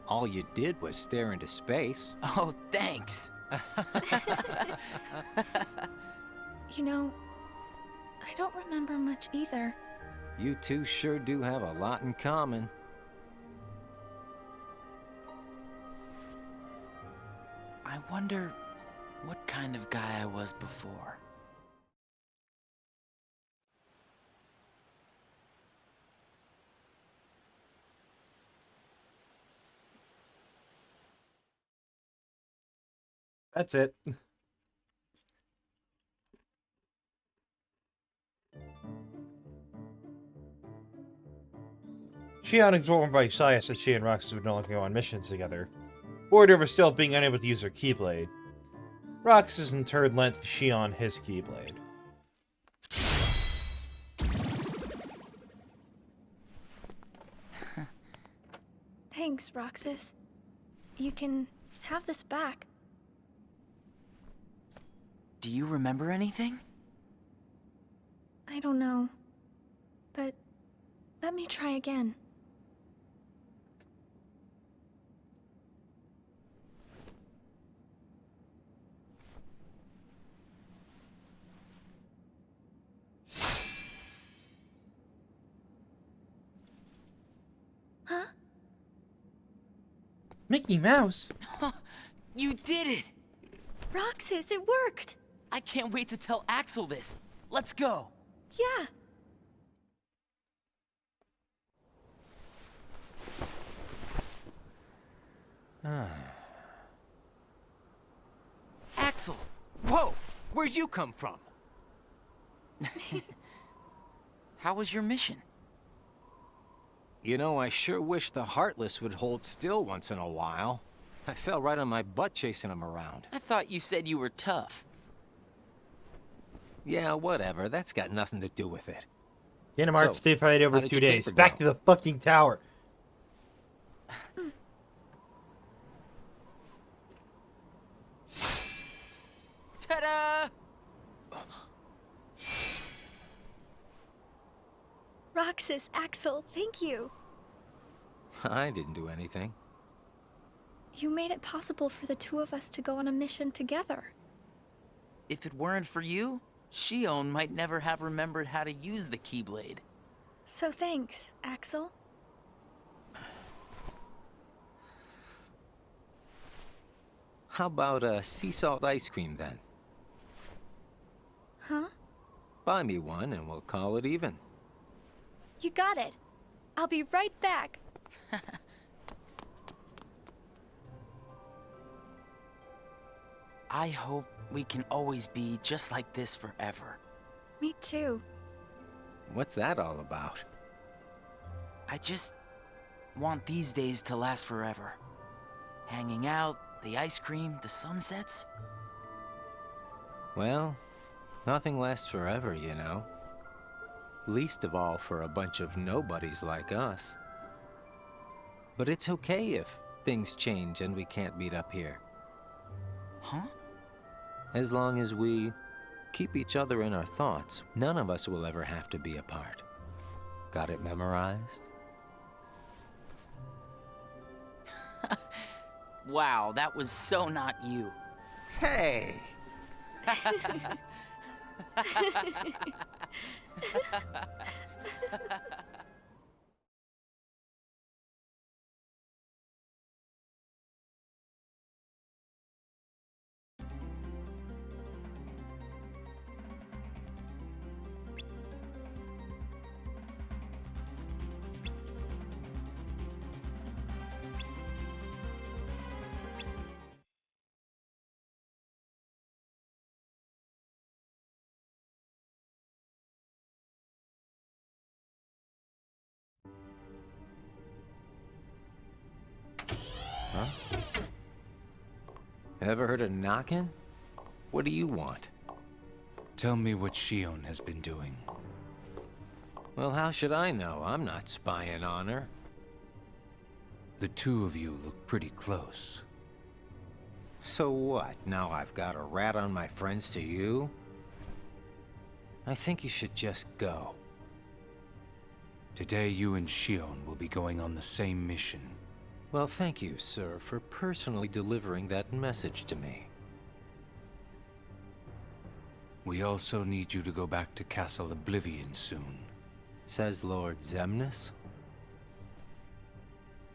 Speaker 7: All you did was stare into space.
Speaker 5: Oh, thanks.
Speaker 10: You know, I don't remember much either.
Speaker 7: You two sure do have a lot in common.
Speaker 5: I wonder what kind of guy I was before.
Speaker 1: That's it. Xion informed by Sias that she and Roxas would no longer go on missions together, bored over still being unable to use her Keyblade. Roxas in turn lent Xion his Keyblade.
Speaker 10: Thanks, Roxas. You can have this back.
Speaker 5: Do you remember anything?
Speaker 10: I don't know. But let me try again. Huh?
Speaker 1: Mickey Mouse?
Speaker 5: You did it!
Speaker 10: Roxas, it worked!
Speaker 5: I can't wait to tell Axel this. Let's go.
Speaker 10: Yeah.
Speaker 5: Axel!
Speaker 7: Whoa! Where'd you come from?
Speaker 5: How was your mission?
Speaker 7: You know, I sure wish the Heartless would hold still once in a while. I fell right on my butt chasing them around.
Speaker 5: I thought you said you were tough.
Speaker 7: Yeah, whatever. That's got nothing to do with it.
Speaker 1: Kingdom Hearts
Speaker 7: So,
Speaker 1: stay fight
Speaker 7: how
Speaker 1: over
Speaker 7: did
Speaker 1: 2
Speaker 7: your
Speaker 1: days.
Speaker 7: caper
Speaker 1: Back
Speaker 7: go?
Speaker 1: to the fucking tower.
Speaker 5: Ta-da!
Speaker 10: Roxas, Axel, thank you.
Speaker 7: I didn't do anything.
Speaker 10: You made it possible for the two of us to go on a mission together.
Speaker 5: If it weren't for you, Xion might never have remembered how to use the Keyblade.
Speaker 10: So thanks, Axel.
Speaker 7: How about sea salt ice cream then?
Speaker 10: Huh?
Speaker 7: Buy me one and we'll call it even.
Speaker 10: You got it. I'll be right back.
Speaker 5: I hope we can always be just like this forever.
Speaker 10: Me too.
Speaker 7: What's that all about?
Speaker 5: I just want these days to last forever. Hanging out, the ice cream, the sunsets.
Speaker 7: Well, nothing lasts forever, you know. Least of all for a bunch of nobodies like us. But it's okay if things change and we can't meet up here.
Speaker 5: Huh?
Speaker 7: As long as we keep each other in our thoughts, none of us will ever have to be apart. Got it memorized?
Speaker 5: Wow, that was so not you.
Speaker 7: Hey! Huh? Ever heard of knocking? What do you want?
Speaker 2: Tell me what Shion has been doing.
Speaker 7: Well, how should I know? I'm not spying on her.
Speaker 2: The two of you look pretty close.
Speaker 7: So what? Now I've got a rat on my friends to you? I think you should just go.
Speaker 2: Today you and Shion will be going on the same mission.
Speaker 7: Well, thank you, sir, for personally delivering that message to me.
Speaker 2: We also need you to go back to Castle Oblivion soon.
Speaker 7: Says Lord Xemnas?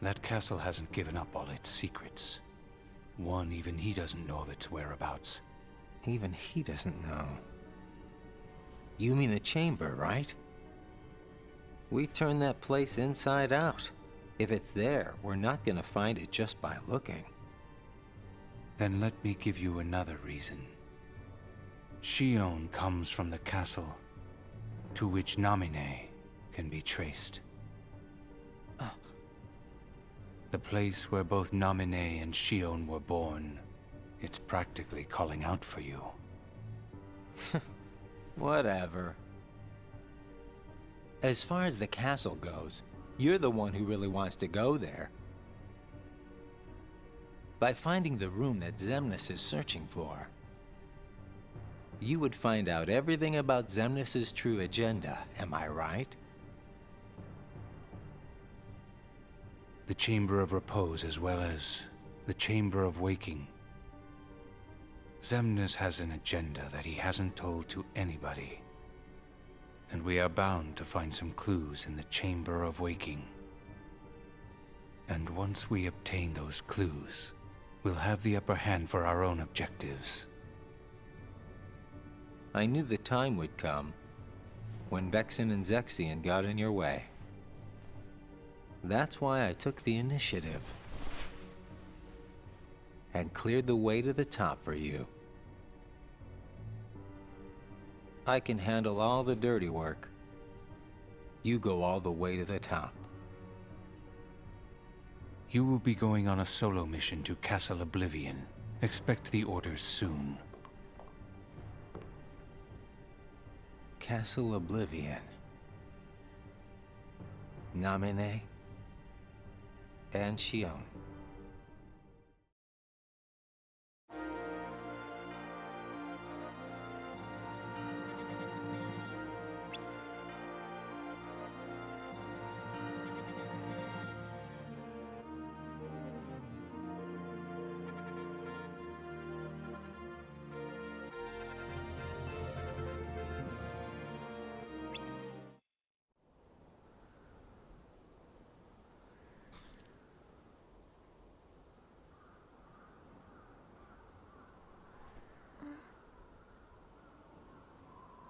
Speaker 2: That castle hasn't given up all its secrets. One, even he doesn't know of its whereabouts.
Speaker 7: Even he doesn't know. You mean the chamber, right? We turned that place inside out. If it's there, we're not gonna find it just by looking.
Speaker 2: Then let me give you another reason. Shion comes from the castle to which Namine can be traced. The place where both Namine and Shion were born. It's practically calling out for you.
Speaker 7: Whatever. As far as the castle goes, you're the one who really wants to go there. By finding the room that Xemnas is searching for, you would find out everything about Xemnas' true agenda, am I right?
Speaker 2: The Chamber of Repose as well as the Chamber of Waking. Xemnas has an agenda that he hasn't told to anybody. And we are bound to find some clues in the Chamber of Waking. And once we obtain those clues, we'll have the upper hand for our own objectives.
Speaker 7: I knew the time would come when Vexen and Zexion got in your way. That's why I took the initiative and cleared the way to the top for you. I can handle all the dirty work. You go all the way to the top.
Speaker 2: You will be going on a solo mission to Castle Oblivion. Expect the orders soon.
Speaker 7: Castle Oblivion. Namine and Shion.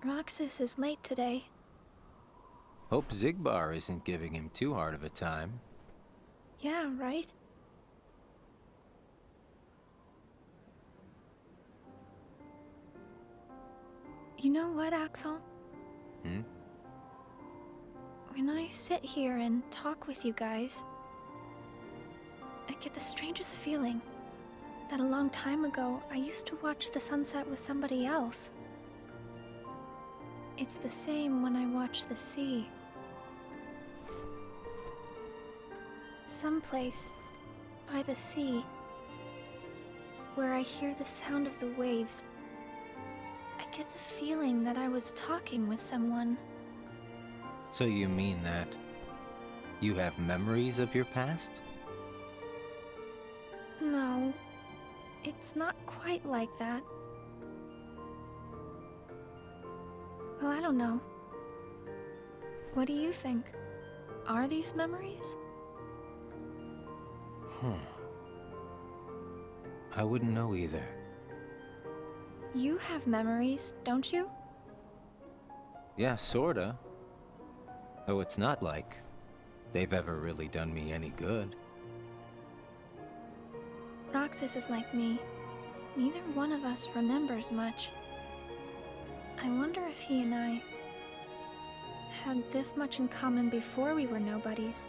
Speaker 10: Roxas is late today.
Speaker 7: Hope Zigbar isn't giving him too hard of a time.
Speaker 10: Yeah, right? You know what, Axel?
Speaker 7: Hmm?
Speaker 10: When I sit here and talk with you guys, I get the strangest feeling that a long time ago I used to watch the sunset with somebody else. It's the same when I watch the sea. Someplace by the sea, where I hear the sound of the waves, I get the feeling that I was talking with someone.
Speaker 7: So you mean that you have memories of your past?
Speaker 10: No, it's not quite like that. Well, I don't know. What do you think? Are these memories?
Speaker 7: I wouldn't know either.
Speaker 10: You have memories, don't you?
Speaker 7: Yeah, sorta. Though it's not like they've ever really done me any good.
Speaker 10: Roxas is like me. Neither one of us remembers much. I wonder if he and I had this much in common before we were nobodies.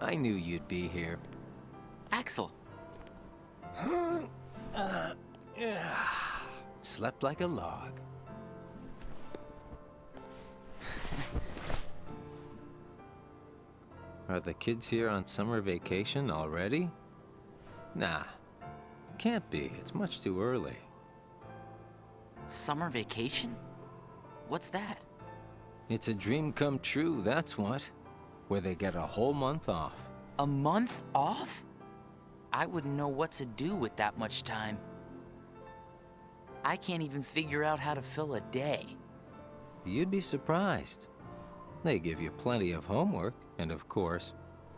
Speaker 7: I knew you'd be here.
Speaker 5: Axel,
Speaker 7: Slept like a log. Are the kids here on summer vacation already? Nah, can't be. It's much too early.
Speaker 5: summer vacation? What's that?
Speaker 7: It's a dream come true, that's what. Where they get a whole month off.
Speaker 5: A month off? I wouldn't know what to do with that much time. I can't even figure out how to fill a day.
Speaker 7: You'd be surprised. They give you plenty of homework, and of course,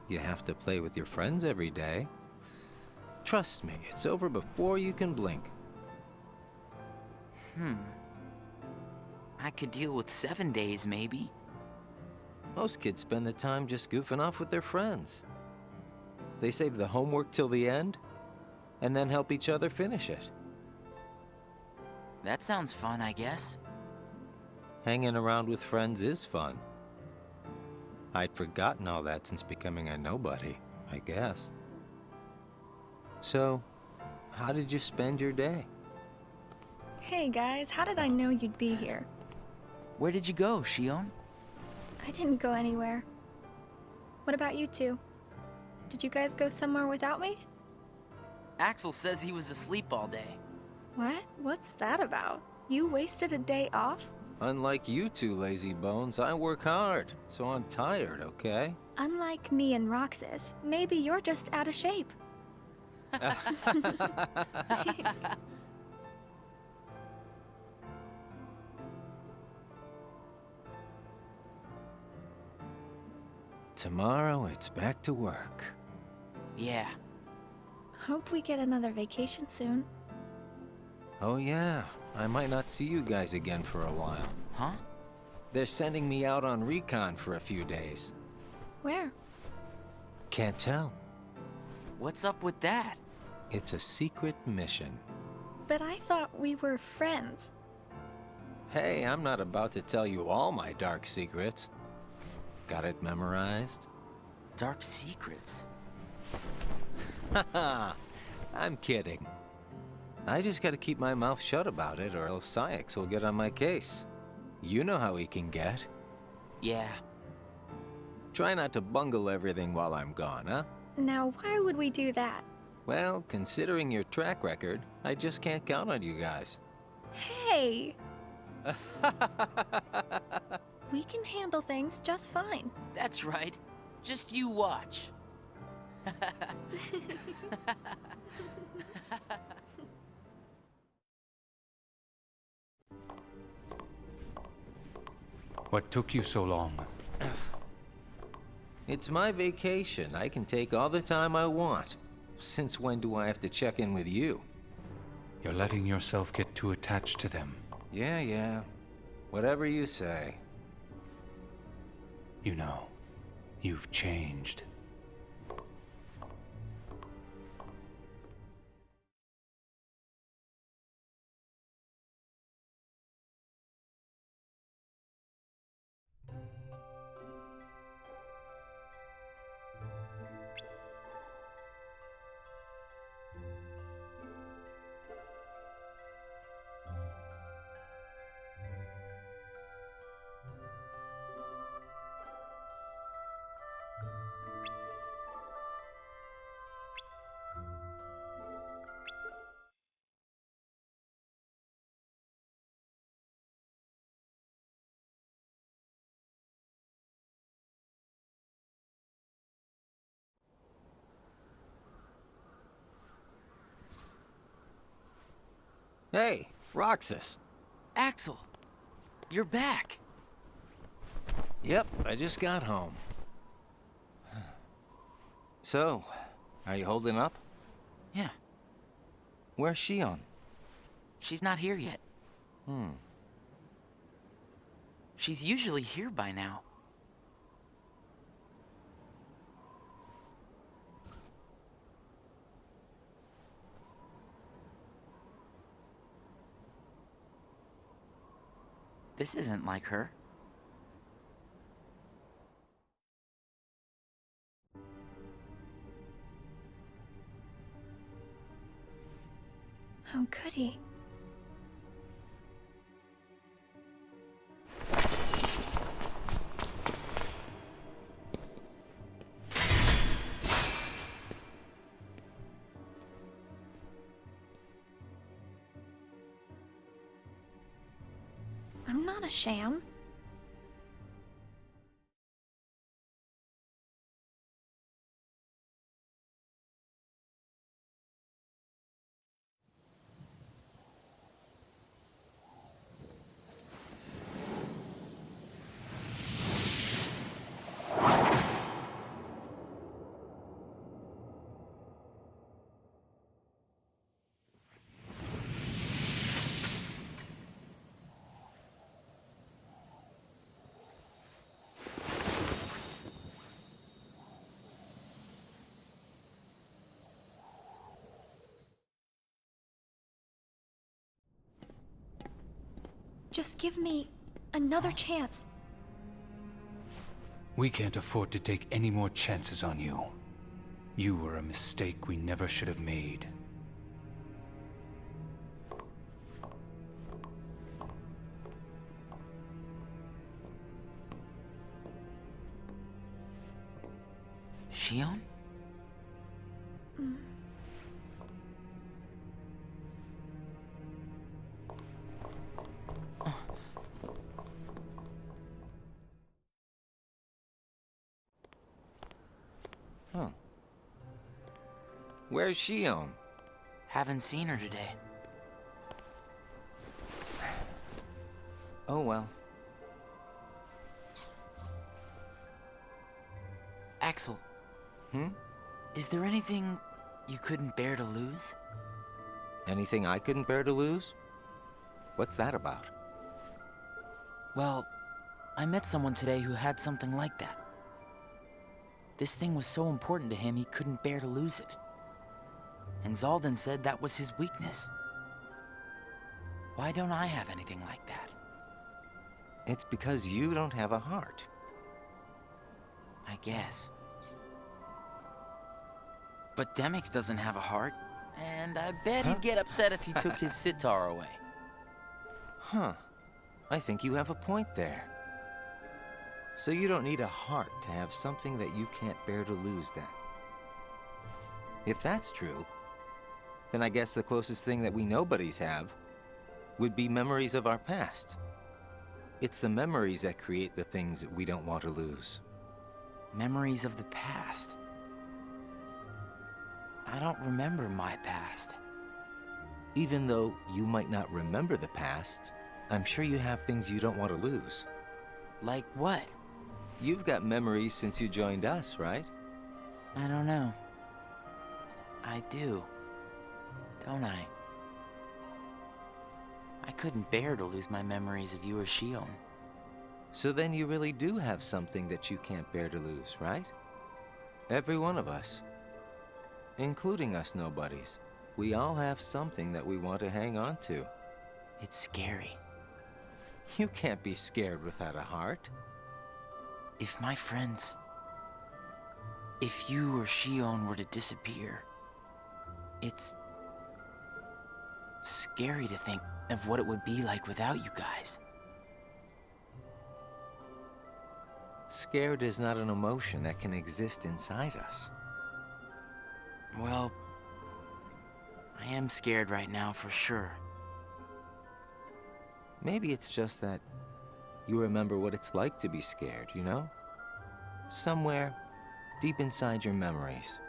Speaker 7: you have to play with your friends every day. Trust me, it's over before you can blink.
Speaker 5: I could deal with 7 days, maybe.
Speaker 7: Most kids spend the time just goofing off with their friends. They save the homework till the end, and then help each other finish it.
Speaker 5: That sounds fun, I guess.
Speaker 7: Hanging around with friends is fun. I'd forgotten all that since becoming a nobody, I guess. So, how did you spend your day?
Speaker 10: Hey guys, how did I know you'd be here?
Speaker 5: Where did you go, Shion?
Speaker 10: I didn't go anywhere. What about you two? Did you guys go somewhere without me?
Speaker 5: Axel says he was asleep all day.
Speaker 10: What? What's that about? You wasted a day off?
Speaker 7: Unlike you two lazy bones, I work hard, so I'm tired, okay?
Speaker 10: Unlike me and Roxas, maybe you're just out of shape.
Speaker 7: Tomorrow, it's back to work.
Speaker 5: Yeah.
Speaker 10: Hope we get another vacation soon.
Speaker 7: Oh yeah, I might not see you guys again for a while.
Speaker 5: Huh?
Speaker 7: They're sending me out on recon for a few days.
Speaker 10: Where?
Speaker 7: Can't tell.
Speaker 5: What's up with that?
Speaker 7: It's a secret mission.
Speaker 10: But I thought we were friends.
Speaker 7: Hey, I'm not about to tell you all my dark secrets. Got it memorized?
Speaker 5: Dark secrets?
Speaker 7: Haha, I'm kidding. I just gotta keep my mouth shut about it, or else Syx will get on my case. You know how he can get.
Speaker 5: Yeah.
Speaker 7: Try not to bungle everything while I'm gone, huh?
Speaker 10: Now, why would we do that?
Speaker 7: Well, considering your track record, I just can't count on you guys.
Speaker 10: Hey! We can handle things just fine.
Speaker 5: That's right. Just you watch.
Speaker 2: What took you so long?
Speaker 7: It's my vacation. I can take all the time I want. Since when do I have to check in with you?
Speaker 2: You're letting yourself get too attached to them.
Speaker 7: Yeah. Whatever you say.
Speaker 2: You know, you've changed.
Speaker 7: Hey, Roxas.
Speaker 5: Axel, you're back.
Speaker 7: Yep, I just got home. So, are you holding up?
Speaker 5: Yeah,
Speaker 7: Where's Shion?
Speaker 5: she's not here yet. She's usually here by now. This isn't like her.
Speaker 10: How could he? I'm not a sham. Just give me another chance.
Speaker 2: We can't afford to take any more chances on you. You were a mistake we never should have made.
Speaker 5: Shion?
Speaker 7: Huh. Where's Shion?
Speaker 5: Haven't seen her today.
Speaker 7: Oh well.
Speaker 5: Axel. Is there anything you couldn't bear to lose?
Speaker 7: Anything I couldn't bear to lose? What's that about?
Speaker 5: Well, I met someone today who had something like that. This thing was so important to him he couldn't bear to lose it. And Zaldan said that was his weakness. Why don't I have anything like that?
Speaker 7: It's because you don't have a heart.
Speaker 5: I guess. But Demyx doesn't have a heart. And I bet he'd get upset if you took his sitar away.
Speaker 7: Huh. I think you have a point there. So you don't need a heart to have something that you can't bear to lose, then? If that's true, then I guess the closest thing that we nobodies have would be memories of our past. It's the memories that create the things that we don't want to lose.
Speaker 5: Memories of the past. I don't remember my past.
Speaker 7: Even though you might not remember the past, I'm sure you have things you don't want to lose.
Speaker 5: Like what?
Speaker 7: You've got memories since you joined us, right?
Speaker 5: I don't know. I do. Don't I? I couldn't bear to lose my memories of you or Shion.
Speaker 7: So then you really do have something that you can't bear to lose, right? Every one of us. Including us nobodies. We all have something that we want to hang on to.
Speaker 5: It's scary.
Speaker 7: You can't be scared without a heart.
Speaker 5: If my friends... If you or Shion were to disappear... It's... scary to think of what it would be like without you guys.
Speaker 7: Scared is not an emotion that can exist inside us.
Speaker 5: Well... I am scared right now for sure.
Speaker 7: Maybe it's just that you remember what it's like to be scared, you know? Somewhere deep inside your memories.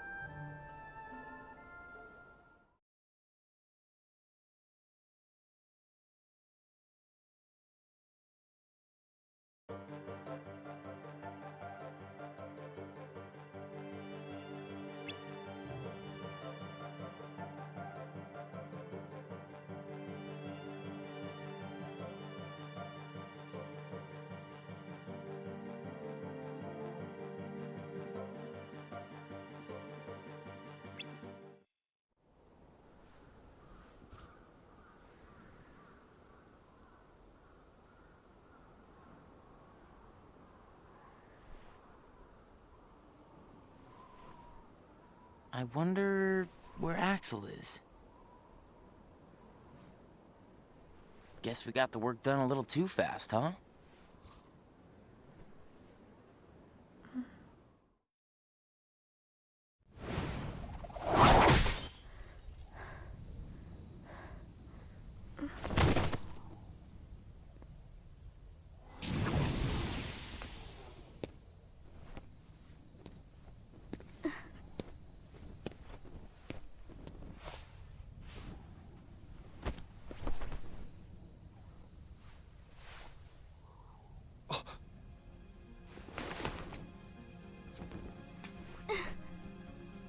Speaker 5: I wonder where Axel is. Guess we got the work done a little too fast, huh?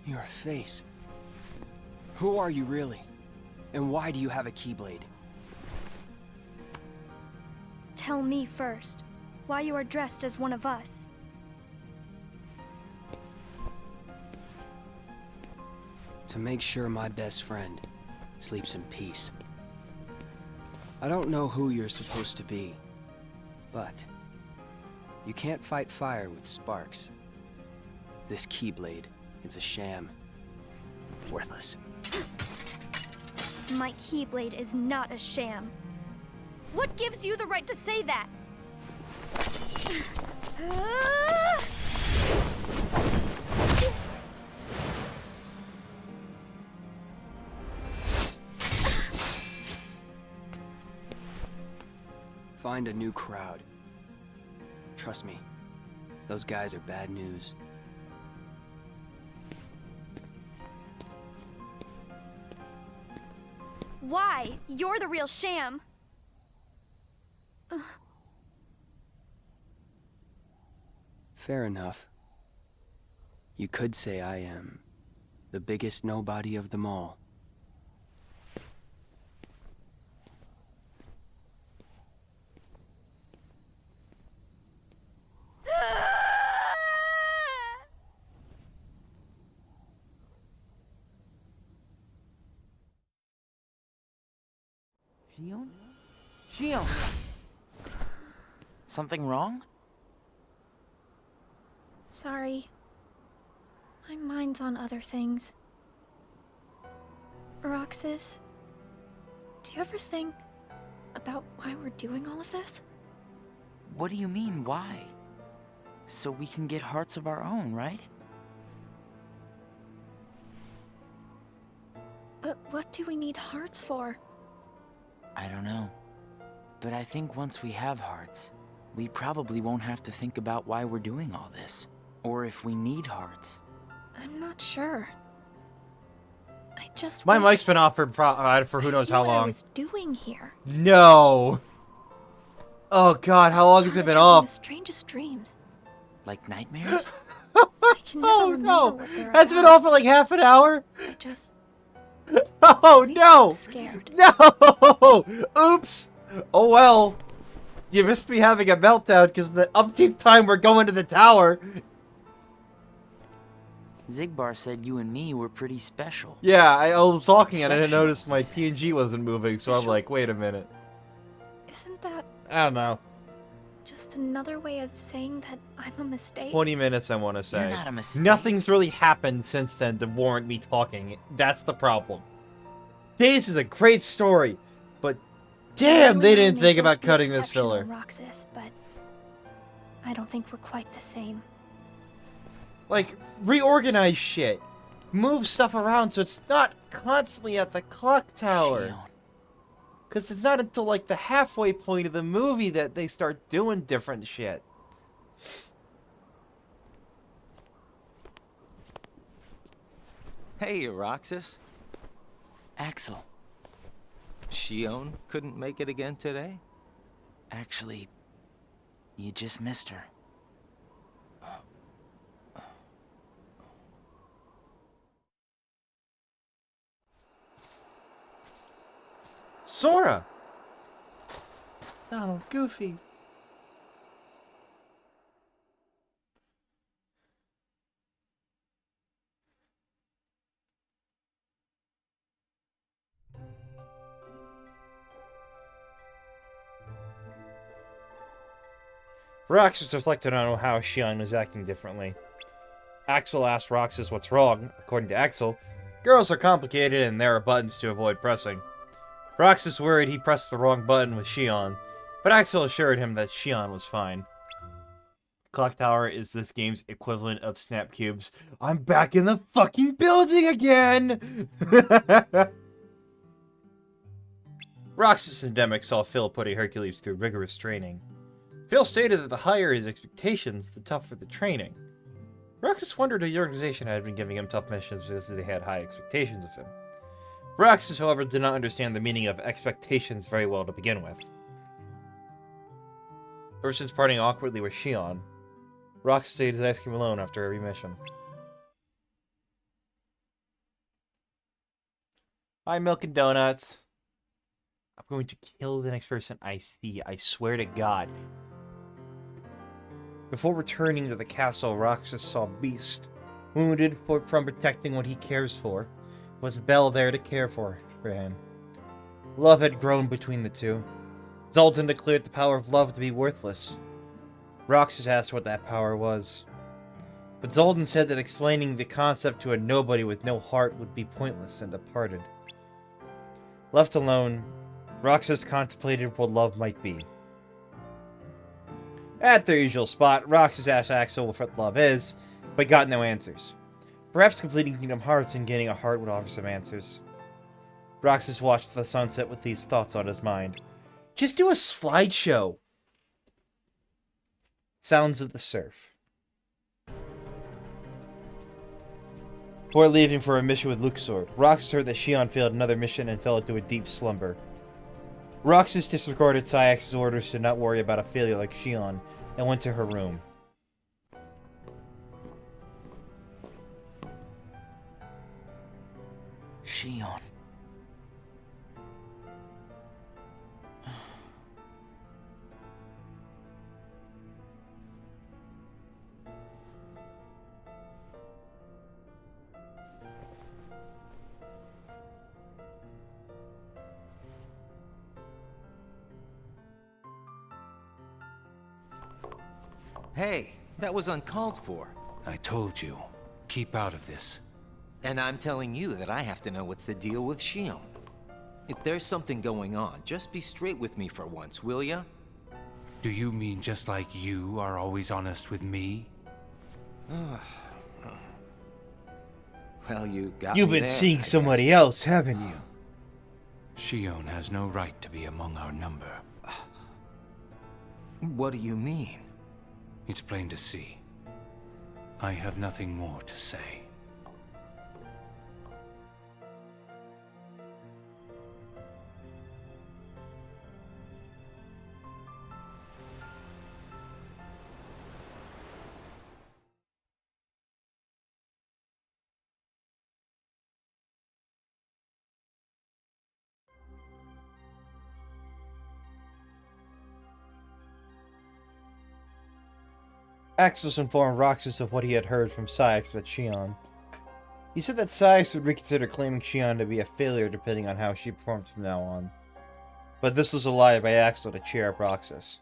Speaker 12: Your face. Who are you really? And why do you have a Keyblade?
Speaker 10: Tell me first, why you are dressed as one of us.
Speaker 12: To make sure my best friend sleeps in peace. I don't know who you're supposed to be, but you can't fight fire with sparks. This Keyblade, it's a sham. Worthless.
Speaker 10: My Keyblade is not a sham. What gives you the right to say that?
Speaker 12: Find a new crowd. Trust me, those guys are bad news.
Speaker 10: Why? You're the real sham.
Speaker 12: Fair enough. You could say I am the biggest nobody of them all.
Speaker 5: Shion? Shion! Something wrong?
Speaker 10: Sorry. My mind's on other things. Roxas, do you ever think about why we're doing all of this?
Speaker 5: What do you mean, why? So we can get hearts of our own, right?
Speaker 10: But what do we need hearts for?
Speaker 5: I don't know. But I think once we have hearts, we probably won't have to think about why we're doing all this. Or if we need hearts.
Speaker 10: I'm not sure. I just
Speaker 1: My
Speaker 10: wish
Speaker 1: mic's been off for who knows how
Speaker 10: I knew what I
Speaker 1: long.
Speaker 10: was doing here.
Speaker 1: No. Oh god, how long has it been
Speaker 10: Started having
Speaker 1: off?
Speaker 10: the strangest dreams.
Speaker 5: Like nightmares?
Speaker 10: I can never
Speaker 1: Oh
Speaker 10: remember
Speaker 1: no!
Speaker 10: what they're
Speaker 1: Has it been
Speaker 10: about.
Speaker 1: off for like half an hour?
Speaker 10: I just
Speaker 1: Oh no!
Speaker 10: scared.
Speaker 1: No! Oops! Oh well. You missed me having a meltdown because the umpteenth time we're going to the tower.
Speaker 5: Zigbar said you and me were pretty special.
Speaker 1: Yeah, I was talking and I didn't
Speaker 5: Exceptional,
Speaker 1: notice my
Speaker 5: he said.
Speaker 1: PNG wasn't moving, so I'm
Speaker 10: Special?
Speaker 1: like, wait a minute.
Speaker 10: Isn't that
Speaker 1: I don't know.
Speaker 10: just another way of saying that I'm a mistake?
Speaker 1: 20 minutes, I want to say.
Speaker 5: You're not a mistake.
Speaker 1: Nothing's really happened since then to warrant me talking. That's the problem. Days is a great story, but damn,
Speaker 10: You
Speaker 1: they
Speaker 10: and I
Speaker 1: didn't
Speaker 10: may
Speaker 1: think
Speaker 10: both
Speaker 1: about
Speaker 10: be
Speaker 1: cutting this
Speaker 10: exceptional,
Speaker 1: filler.
Speaker 10: Roxas, but I don't think we're quite the same.
Speaker 1: Like, reorganize shit. Move stuff around so it's not constantly at the clock tower.
Speaker 5: Shion.
Speaker 1: Because it's not until, like, the halfway point of the movie that they start doing different shit.
Speaker 7: Hey, Roxas.
Speaker 5: Axel,
Speaker 7: Shion couldn't make it again today?
Speaker 5: actually, you just missed her.
Speaker 1: Sora! Donald Goofy. Roxas reflected on how Shion was acting differently. Axel asked Roxas what's wrong. According to Axel, girls are complicated and there are buttons to avoid pressing. Roxas worried he pressed the wrong button with Shion, but Axel assured him that Shion was fine. Clock Tower is this game's equivalent of Snap Cubes. I'm back in the fucking building again! Roxas and Demick saw Phil putting Hercules through rigorous training. Phil stated that the higher his expectations, the tougher the training. Roxas wondered if the organization had been giving him tough missions because they had high expectations of him. Roxas, however, did not understand the meaning of expectations very well to begin with. Ever since parting awkwardly with Shion, Roxas ate his ice cream alone after every mission. Hi, Milk and Donuts. I'm going to kill the next person I see, I swear to God. Before returning to the castle, Roxas saw Beast, wounded from protecting what he cares for, with Belle there to care for him. Love had grown between the two. Zoltan declared the power of love to be worthless. Roxas asked what that power was. But Zoltan said that explaining the concept to a nobody with no heart would be pointless and departed. Left alone, Roxas contemplated what love might be. At their usual spot, Roxas asked Axel what love is, but got no answers. Perhaps completing Kingdom Hearts and gaining a heart would offer some answers. Roxas watched the sunset with these thoughts on his mind. Just do a slideshow! Sounds of the surf. Before leaving for a mission with Luxord, Roxas heard that Shion failed another mission and fell into a deep slumber. Roxas disregarded Saïx's orders to not worry about a failure like Shion and went to her room.
Speaker 5: Shion.
Speaker 7: Hey, that was uncalled for.
Speaker 2: I told you. Keep out of this.
Speaker 7: And I'm telling you that I have to know what's the deal with Xion. If there's something going on, just be straight with me for once, will ya?
Speaker 2: Do you mean just like you are always honest with me?
Speaker 7: Well, you got
Speaker 1: You've
Speaker 7: me
Speaker 1: been
Speaker 7: there,
Speaker 1: seeing
Speaker 7: I
Speaker 1: somebody
Speaker 7: guess.
Speaker 1: else, haven't you?
Speaker 2: Xion has no right to be among our number.
Speaker 7: What do you mean?
Speaker 2: It's plain to see. I have nothing more to say.
Speaker 1: Axos informed Roxas of what he had heard from Cyax about Xion. He said that Cyax would reconsider claiming Xion to be a failure depending on how she performed from now on. But this was a lie by Axel to cheer up Roxas.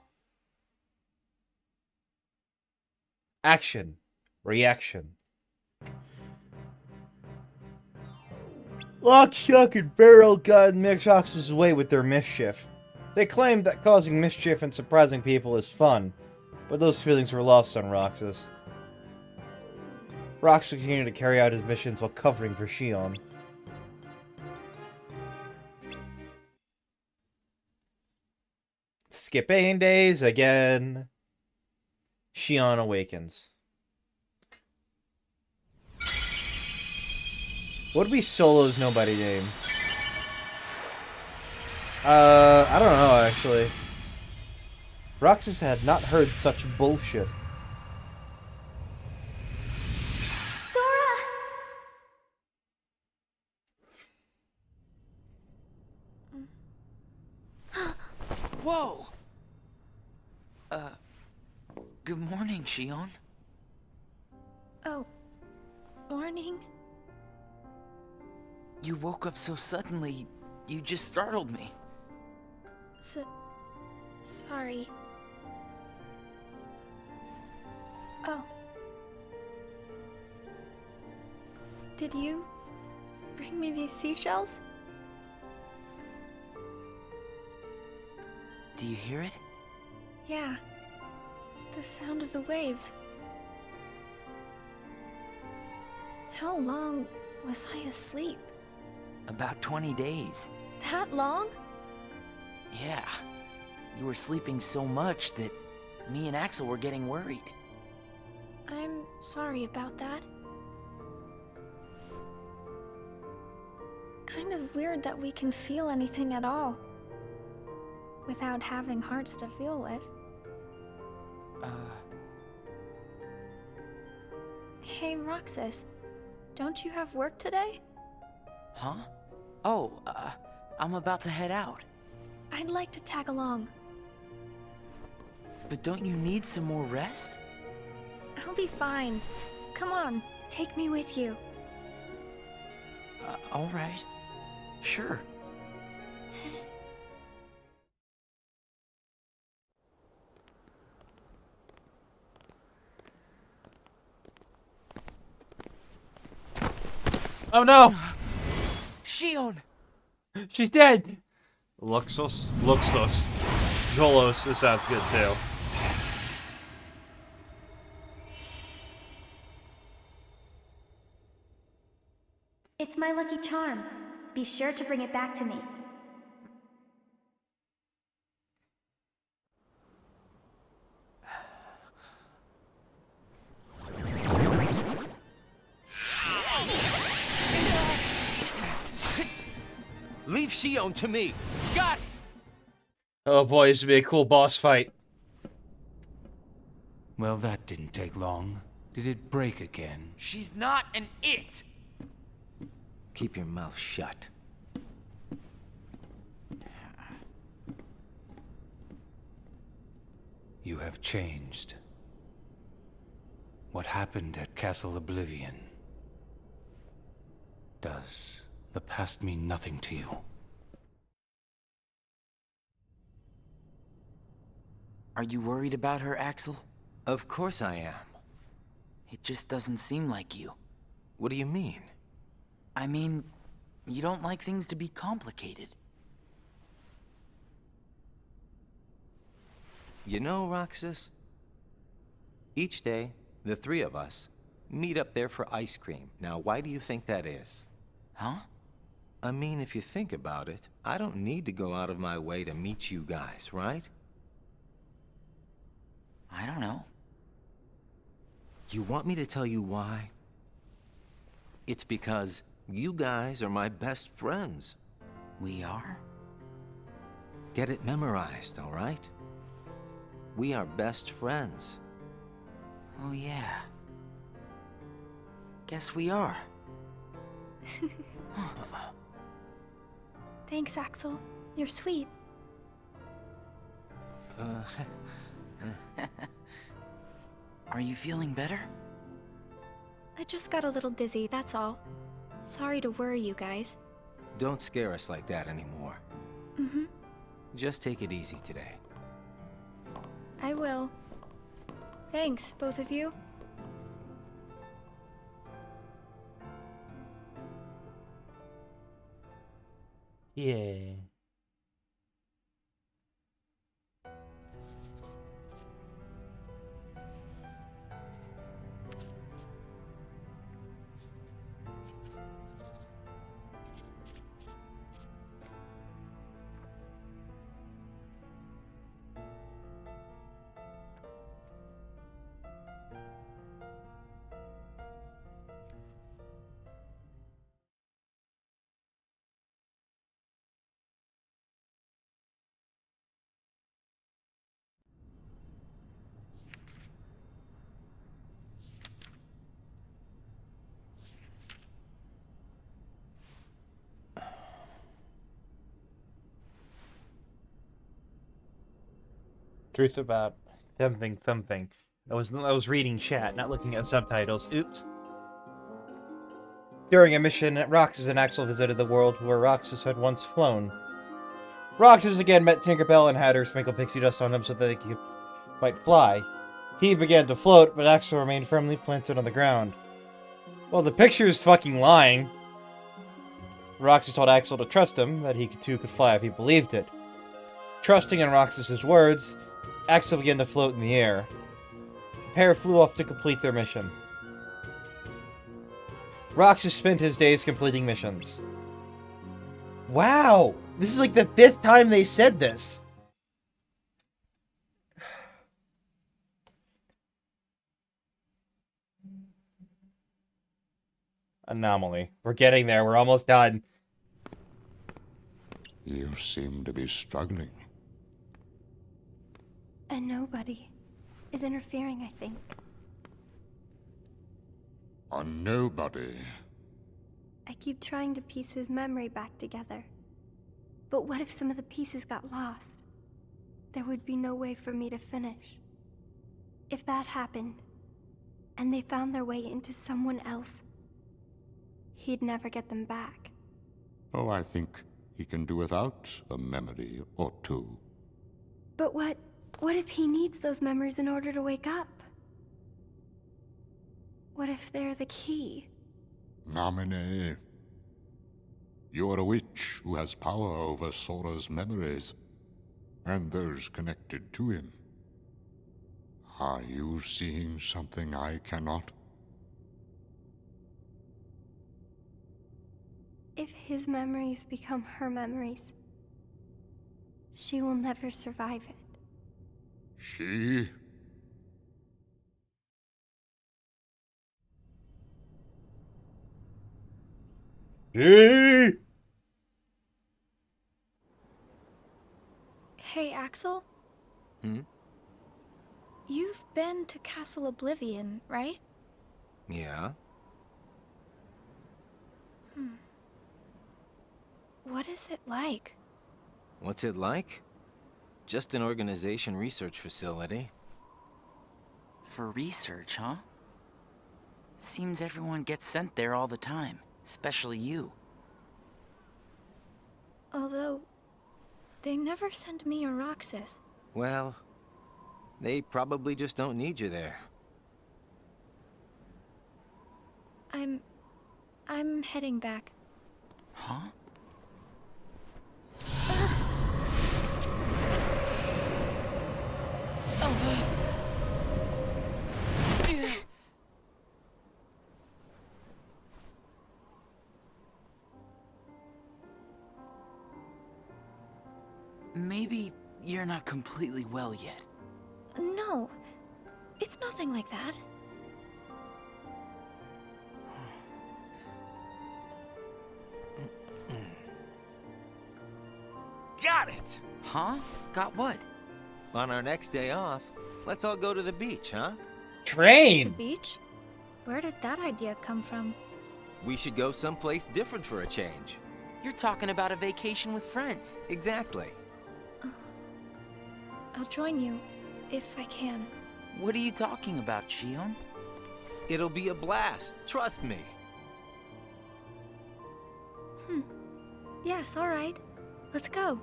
Speaker 1: Action. Reaction. Lock, Chuck, and Barrel got in Roxas' way with their mischief. They claimed that causing mischief and surprising people is fun, but those feelings were lost on Roxas. Roxas continued to carry out his missions while covering for Xion. Skipping days again. Xion awakens. What would be Solo's nobody name? I don't know, actually. Roxas had not heard such bullshit.
Speaker 11: Sora!
Speaker 5: Whoa! Good morning, Xion.
Speaker 10: Oh, morning?
Speaker 5: You woke up so suddenly, you just startled me.
Speaker 10: Sorry. Oh. Did you bring me these seashells?
Speaker 5: Do you hear it?
Speaker 10: Yeah. The sound of the waves. How long was I asleep?
Speaker 5: About 20 days.
Speaker 10: That long?
Speaker 5: Yeah. You were sleeping so much that me and Axel were getting worried.
Speaker 10: I'm sorry about that. Kind of weird that we can feel anything at all without having hearts to feel with. Hey, Roxas, don't you have work today?
Speaker 5: Huh? Oh, I'm about to head out.
Speaker 10: I'd like to tag along.
Speaker 5: But don't you need some more rest?
Speaker 10: I'll be fine. Come on, take me with you.
Speaker 5: All right. Sure.
Speaker 1: Oh no!
Speaker 5: Xion!
Speaker 1: She's dead! Luxus? Luxus. Zolos, this sounds good too.
Speaker 11: It's my lucky charm. Be sure to bring it back to me.
Speaker 7: Leave Xion to me! Got it!
Speaker 1: Oh boy, this would be a cool boss fight.
Speaker 2: Well, that didn't take long. Did it break again?
Speaker 5: She's not an it!
Speaker 7: Keep your mouth shut.
Speaker 2: You have changed. What happened at Castle Oblivion? Does the past mean nothing to you?
Speaker 5: Are you worried about her, Axel?
Speaker 7: Of course I am.
Speaker 5: It just doesn't seem like you.
Speaker 7: What do you mean?
Speaker 5: I mean, you don't like things to be complicated.
Speaker 7: You know, Roxas, each day, the three of us meet up there for ice cream. Now, why do you think that is?
Speaker 5: Huh?
Speaker 7: I mean, if you think about it, I don't need to go out of my way to meet you guys, right?
Speaker 5: I don't know.
Speaker 7: You want me to tell you why? It's because you guys are my best friends.
Speaker 5: We are?
Speaker 7: Get it memorized, all right? We are best friends.
Speaker 5: Oh, yeah. Guess we are.
Speaker 10: Thanks, Axel. You're sweet.
Speaker 5: Are you feeling better?
Speaker 10: I just got a little dizzy, that's all. Sorry to worry you guys.
Speaker 7: Don't scare us like that anymore.
Speaker 10: Mm-hmm.
Speaker 7: Just take it easy today.
Speaker 10: I will. Thanks, both of you.
Speaker 1: Yeah. Truth about thumping. I was reading chat, not looking at subtitles. Oops. During a mission, Roxas and Axel visited the world where Roxas had once flown. Roxas again met Tinkerbell and had her sprinkle pixie dust on him so that they might fly. He began to float, but Axel remained firmly planted on the ground. Well, the picture is fucking lying. Roxas told Axel to trust him, that he too could fly if he believed it. Trusting in Roxas's words, Axel began to float in the air. The pair flew off to complete their mission. Roxas spent his days completing missions. Wow! This is like the 5th time they said this! Anomaly. We're getting there. We're almost done.
Speaker 13: You seem to be struggling.
Speaker 11: And nobody is interfering, I think.
Speaker 13: A nobody.
Speaker 11: I keep trying to piece his memory back together. But what if some of the pieces got lost? There would be no way for me to finish. If that happened, and they found their way into someone else, he'd never get them back.
Speaker 13: Oh, I think he can do without a memory or two.
Speaker 11: But what if he needs those memories in order to wake up? What if they're the key?
Speaker 13: Namine. You're a witch who has power over Sora's memories, and those connected to him. Are you seeing something I cannot?
Speaker 11: If his memories become her memories, she will never survive it.
Speaker 13: She?
Speaker 1: Hey,
Speaker 10: Axel?
Speaker 7: Hmm?
Speaker 10: You've been to Castle Oblivion, right?
Speaker 7: Yeah?
Speaker 10: What is it like?
Speaker 7: What's it like? Just an organization research facility.
Speaker 5: For research, huh? Seems everyone gets sent there all the time, especially you.
Speaker 10: Although, they never send me or Roxas.
Speaker 7: Well, they probably just don't need you there.
Speaker 10: I'm heading back.
Speaker 5: Huh? Maybe you're not completely well yet.
Speaker 10: No, it's nothing like that.
Speaker 3: Got it!
Speaker 5: Huh? Got what?
Speaker 7: On our next day off, let's all go to the beach, huh?
Speaker 10: The
Speaker 1: Train!
Speaker 10: beach? Where did that idea come from?
Speaker 7: We should go someplace different for a change.
Speaker 5: You're talking about a vacation with friends.
Speaker 7: Exactly.
Speaker 10: I'll join you, if I can.
Speaker 5: What are you talking about, Shion?
Speaker 7: It'll be a blast, trust me.
Speaker 10: Yes, alright. Let's go.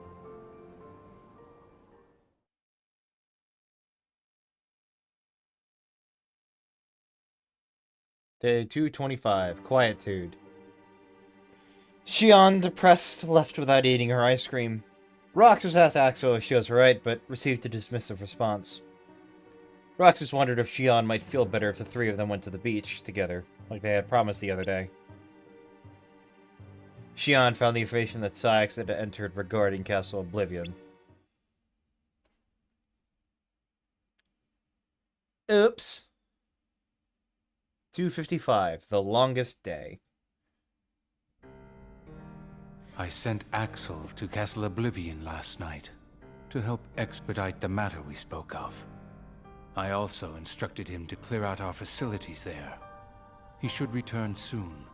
Speaker 1: Day 225, Quietude. Shion, depressed, left without eating her ice cream. Roxas asked Axel if she was alright, but received a dismissive response. Roxas wondered if Shion might feel better if the three of them went to the beach together, like they had promised the other day. Shion found the information that Saïx had entered regarding Castle Oblivion. Oops. 255, the longest day.
Speaker 2: I sent Axel to Castle Oblivion last night to help expedite the matter we spoke of. I also instructed him to clear out our facilities there. He should return soon.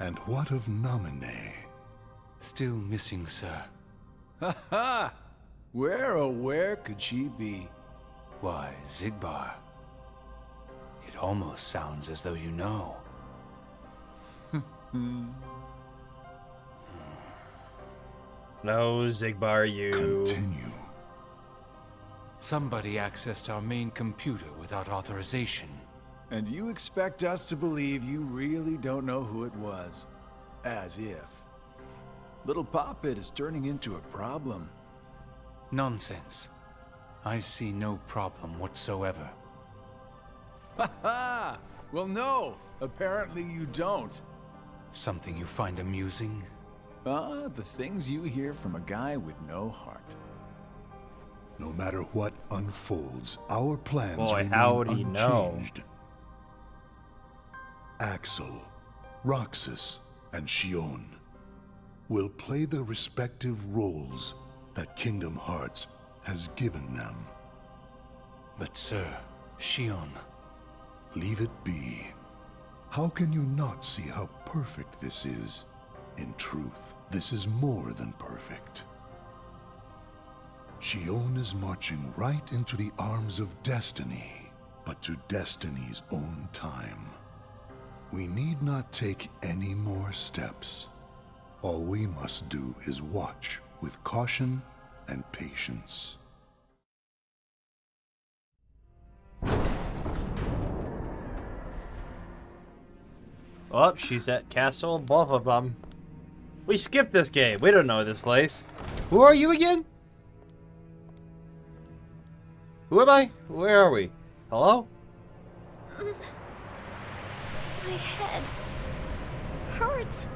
Speaker 6: And what of Naminé?
Speaker 2: Still missing, sir.
Speaker 9: Ha ha! Where, oh where could she be?
Speaker 2: Why, Xigbar. It almost sounds as though you know.
Speaker 1: No, Xigbar, you.
Speaker 6: Continue.
Speaker 2: Somebody accessed our main computer without authorization.
Speaker 9: And you expect us to believe you really don't know who it was? As if. Little Poppet is turning into a problem.
Speaker 2: Nonsense. I see no problem whatsoever.
Speaker 9: Ha ha! Well, no, apparently you don't.
Speaker 2: Something you find amusing?
Speaker 9: The things you hear from a guy with no heart.
Speaker 6: No matter what unfolds, our plans
Speaker 1: Boy,
Speaker 6: remain
Speaker 1: how would he know?
Speaker 6: unchanged. Axel, Roxas, and Shion will play the respective roles that Kingdom Hearts has given them.
Speaker 2: But sir, Shion...
Speaker 6: Leave it be. How can you not see how perfect this is? In truth, this is more than perfect. Shion is marching right into the arms of destiny, but to destiny's own time. We need not take any more steps. All we must do is watch with caution and patience.
Speaker 1: Oh, she's at Castle both of them. We skipped this game. We don't know this place. Who are you again? Who am I? Where are we? Hello?
Speaker 10: My head hurts.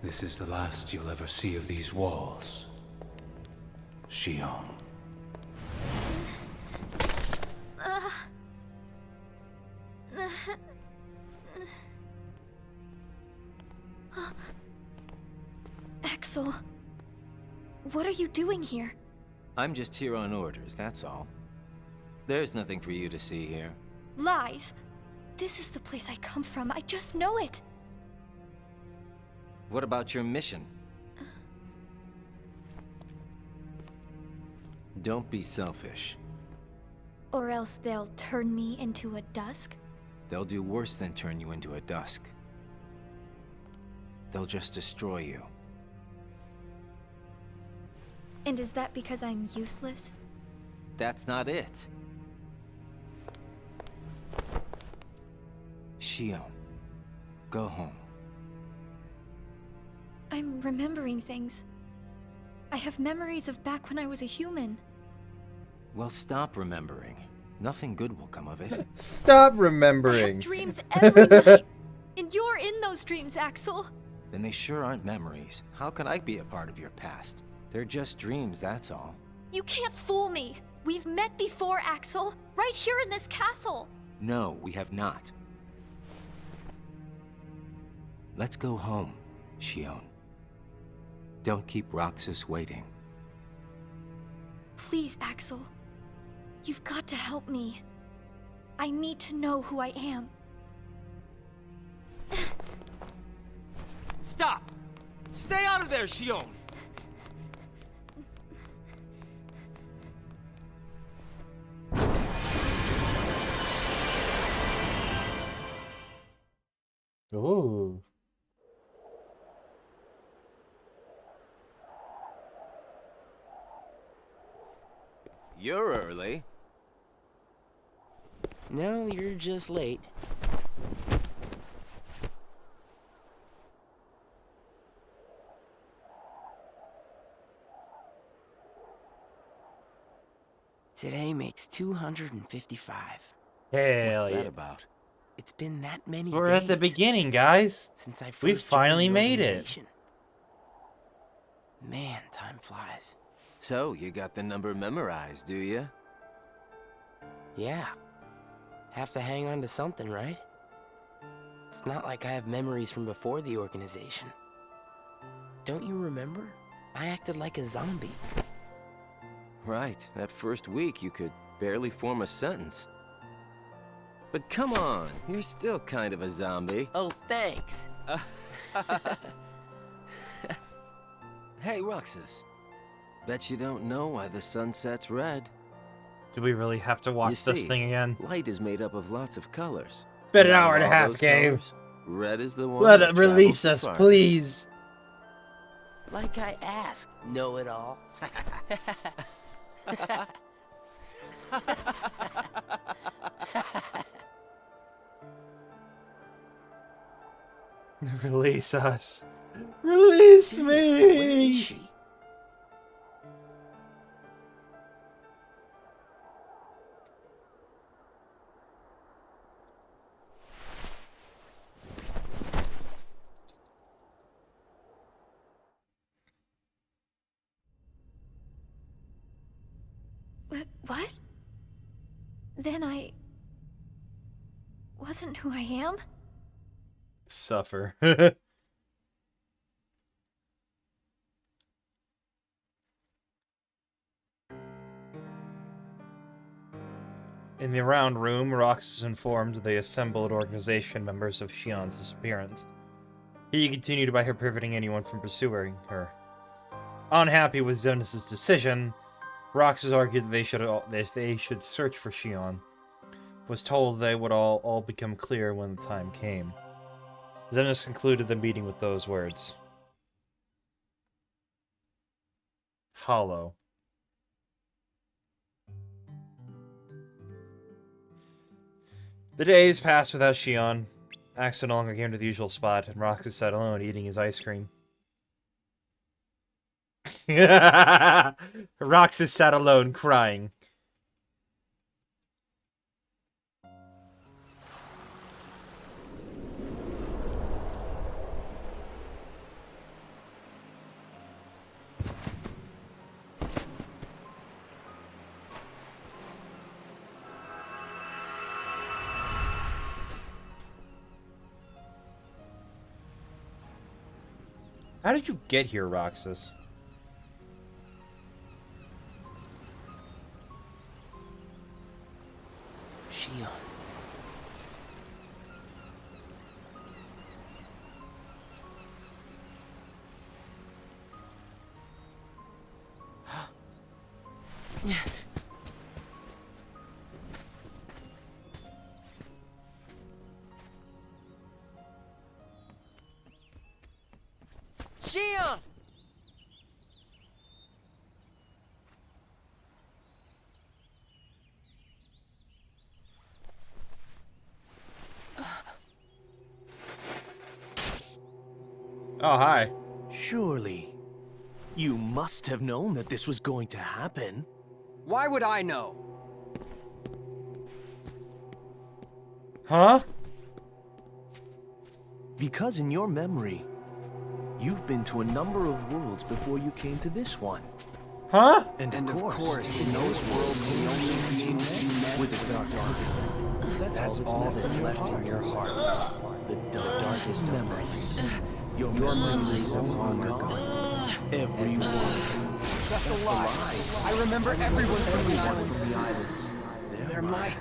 Speaker 2: This is the last you'll ever see of these walls. Shion.
Speaker 10: Axel, what are you doing here?
Speaker 7: I'm just here on orders, that's all. There's nothing for you to see here.
Speaker 10: Lies. This is the place I come from. I just know it.
Speaker 7: What about your mission? Don't be selfish.
Speaker 10: Or else they'll turn me into a dusk?
Speaker 7: They'll do worse than turn you into a dusk. They'll just destroy you.
Speaker 10: And is that because I'm useless?
Speaker 7: That's not it. Shion, go home.
Speaker 10: I'm remembering things. I have memories of back when I was a human.
Speaker 7: Well, stop remembering. Nothing good will come of it.
Speaker 1: Stop
Speaker 10: I
Speaker 1: remembering.
Speaker 10: have dreams every night. And you're in those dreams, Axel.
Speaker 7: Then they sure aren't memories. How can I be a part of your past? They're just dreams, that's all.
Speaker 10: You can't fool me. We've met before, Axel. Right here in this castle.
Speaker 7: No, we have not. Let's go home, Shion. Don't keep Roxas waiting.
Speaker 10: Please, Axel. You've got to help me. I need to know who I am.
Speaker 3: Stop! Stay out of there, Shion!
Speaker 1: Ooh.
Speaker 3: You're early.
Speaker 4: No, you're just late. Today makes 255.
Speaker 1: Hell
Speaker 3: What's
Speaker 1: yeah.
Speaker 3: that about?
Speaker 4: It's been that many
Speaker 1: We're
Speaker 4: days
Speaker 1: at the beginning, guys.
Speaker 4: since I first
Speaker 1: We
Speaker 4: joined
Speaker 1: finally
Speaker 4: the
Speaker 1: made it.
Speaker 4: organization. Man, time flies.
Speaker 3: So, you got the number memorized, do you?
Speaker 4: Yeah. Have to hang on to something, right? It's not like I have memories from before the organization. Don't you remember? I acted like a zombie.
Speaker 3: Right. That first week, you could barely form a sentence. But come on, you're still kind of a zombie.
Speaker 4: Oh, thanks.
Speaker 3: Hey, Roxas. Bet you don't know why the sun sets red.
Speaker 1: Do we really have to watch
Speaker 3: You
Speaker 1: this
Speaker 3: see,
Speaker 1: thing again?
Speaker 3: Light is made up of lots of colors.
Speaker 1: It's been an
Speaker 3: And out
Speaker 1: hour
Speaker 3: of
Speaker 1: and a
Speaker 3: all
Speaker 1: half,
Speaker 3: those
Speaker 1: Gabe.
Speaker 3: colors, red is the one
Speaker 1: Let
Speaker 3: that
Speaker 1: it release
Speaker 3: travels
Speaker 1: us,
Speaker 3: the farthest.
Speaker 1: please.
Speaker 4: Like I asked, know-it-all.
Speaker 1: Release us. Release
Speaker 4: Seriously, where is
Speaker 1: me.
Speaker 4: she?
Speaker 10: What? Then I wasn't who I am?
Speaker 1: Suffer. In the round room, Roxas informed the assembled organization members of Shion's disappearance. He continued by prohibiting anyone from pursuing her. Unhappy with Xemnas' decision, Roxas argued that they should search for Shion. Was told they would all become clear when the time came. Xemnas concluded the meeting with those words. Hollow. The days passed without Shion. Axel no longer came to the usual spot, and Roxas sat alone eating his ice cream. Roxas sat alone crying. How did you get here, Roxas?
Speaker 4: Shion. Shion!
Speaker 1: Oh, hi.
Speaker 14: Surely, you must have known that this was going to happen.
Speaker 12: Why would I know?
Speaker 1: Huh?
Speaker 14: Because in your memory, you've been to a number of worlds before you came to this one.
Speaker 1: Huh?
Speaker 14: And of course, in those worlds, the only beings you met with the Dark Brotherhood. That's all that's left in your heart. The darkest memories. Your memories of long gone. Everyone.
Speaker 12: That's a lie. I remember everyone from the islands. They're my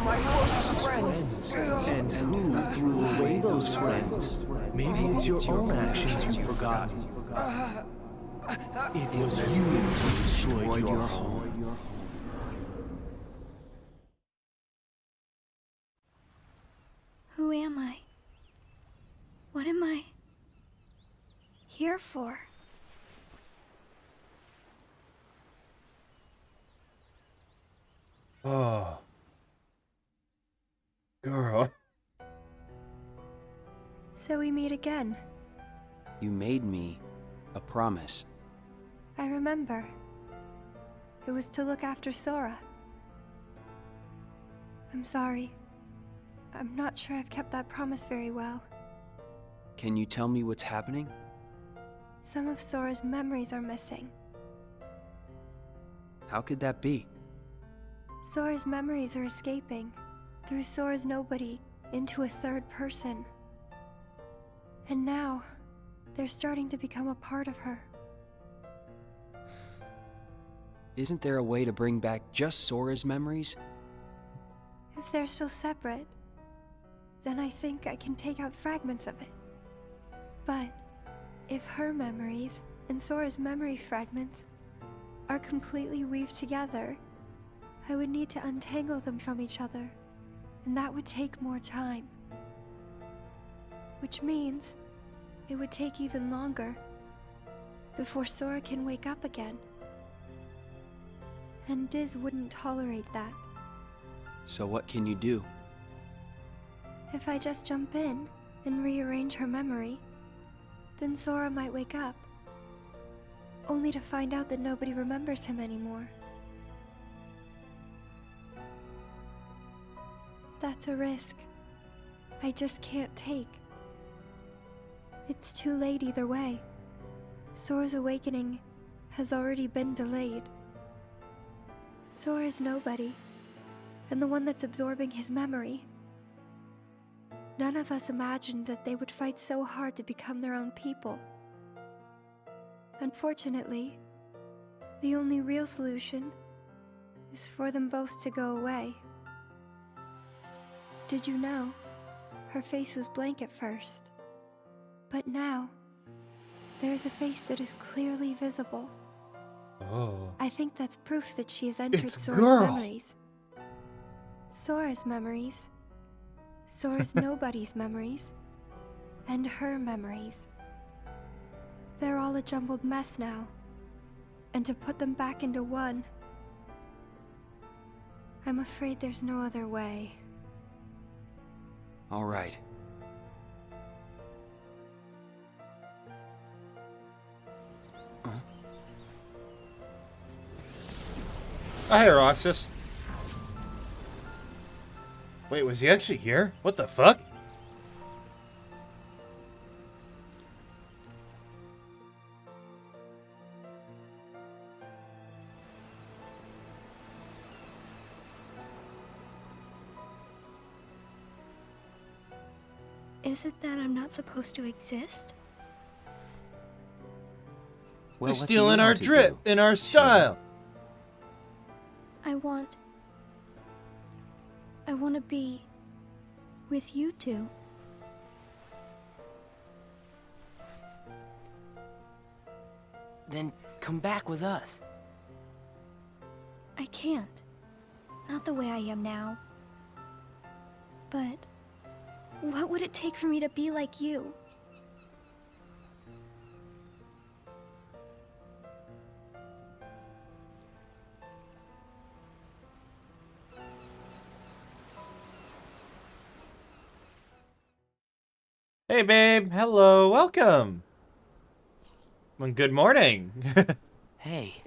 Speaker 12: closest friends.
Speaker 14: And who threw away those friends? Maybe it's your own actions you've forgotten. It was you who destroyed your home.
Speaker 10: Who am I? What am I here for?
Speaker 1: Oh. Girl.
Speaker 11: So we meet again.
Speaker 12: You made me a promise.
Speaker 11: I remember. It was to look after Sora. I'm sorry. I'm not sure I've kept that promise very well.
Speaker 12: Can you tell me what's happening?
Speaker 11: Some of Sora's memories are missing.
Speaker 12: How could that be?
Speaker 11: Sora's memories are escaping through Sora's nobody into a third person. And now, they're starting to become a part of her.
Speaker 12: Isn't there a way to bring back just Sora's memories?
Speaker 11: If they're still separate, then I think I can take out fragments of it. But if her memories and Sora's memory fragments are completely weaved together, I would need to untangle them from each other, and that would take more time. Which means it would take even longer before Sora can wake up again. And Diz wouldn't tolerate that.
Speaker 12: So what can you do?
Speaker 11: If I just jump in and rearrange her memory, then Sora might wake up, only to find out that nobody remembers him anymore. That's a risk I just can't take. It's too late either way. Sora's awakening has already been delayed. Sora's nobody, and the one that's absorbing his memory. None of us imagined that they would fight so hard to become their own people. Unfortunately, the only real solution is for them both to go away. Did you know? Her face was blank at first. But now, there is a face that is clearly visible.
Speaker 1: Oh.
Speaker 11: I think that's proof that she has entered
Speaker 1: It's
Speaker 11: Sora's
Speaker 1: girl.
Speaker 11: memories. Sora's memories. Sora's nobody's memories. And her memories. They're all a jumbled mess now. And to put them back into one, I'm afraid there's no other way.
Speaker 12: All right.
Speaker 1: Oh, hey, Roxas. Wait, was he actually here? What the fuck?
Speaker 10: Is it that I'm not supposed to exist?
Speaker 1: We're
Speaker 12: what do
Speaker 1: stealing
Speaker 12: you
Speaker 1: our
Speaker 12: want to
Speaker 1: drip
Speaker 12: do?
Speaker 1: and our style.
Speaker 10: I want to be with you two.
Speaker 4: Then come back with us.
Speaker 10: I can't. Not the way I am now. But what would it take for me to be like you?
Speaker 1: Hey, babe. Hello. Welcome. Well, good morning.
Speaker 5: Hey,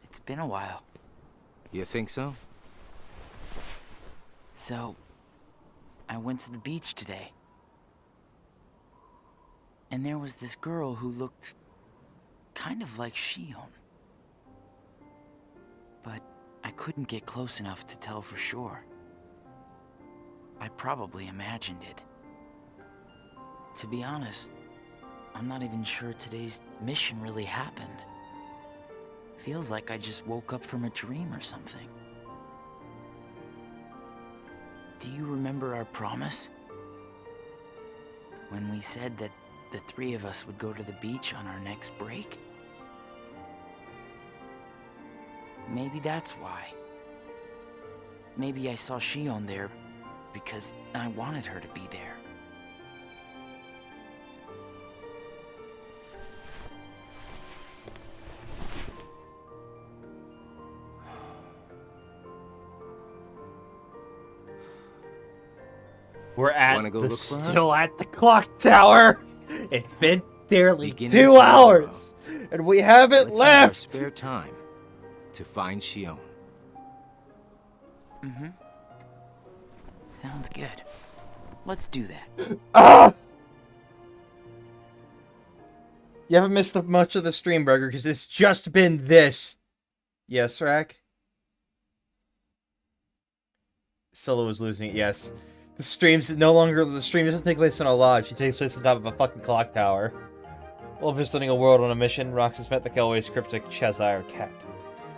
Speaker 5: it's been a while.
Speaker 7: You think so?
Speaker 5: So, I went to the beach today. And there was this girl who looked kind of like Shion. But I couldn't get close enough to tell for sure. I probably imagined it. To be honest, I'm not even sure today's mission really happened. Feels like I just woke up from a dream or something. Do you remember our promise? When we said that the three of us would go to the beach on our next break? Maybe that's why. Maybe I saw Shion there because I wanted her to be there.
Speaker 1: We're at
Speaker 7: Wanna go
Speaker 1: the
Speaker 7: look for her?
Speaker 1: still at the clock tower. It's been nearly
Speaker 7: Beginning
Speaker 1: 2
Speaker 7: tomorrow.
Speaker 1: hours, and we haven't
Speaker 7: Let's
Speaker 1: left.
Speaker 7: use our spare time to find Shion.
Speaker 5: Mm-hmm. Sounds good. Let's do that.
Speaker 1: Ah! You haven't missed much of the stream, Burger, because it's just been this. Yes, Rack? Solo is losing it, yes. The stream doesn't take place on a lodge, it takes place on top of a fucking clock tower. While visiting a world on a mission, Roxas met the always cryptic Cheshire Cat.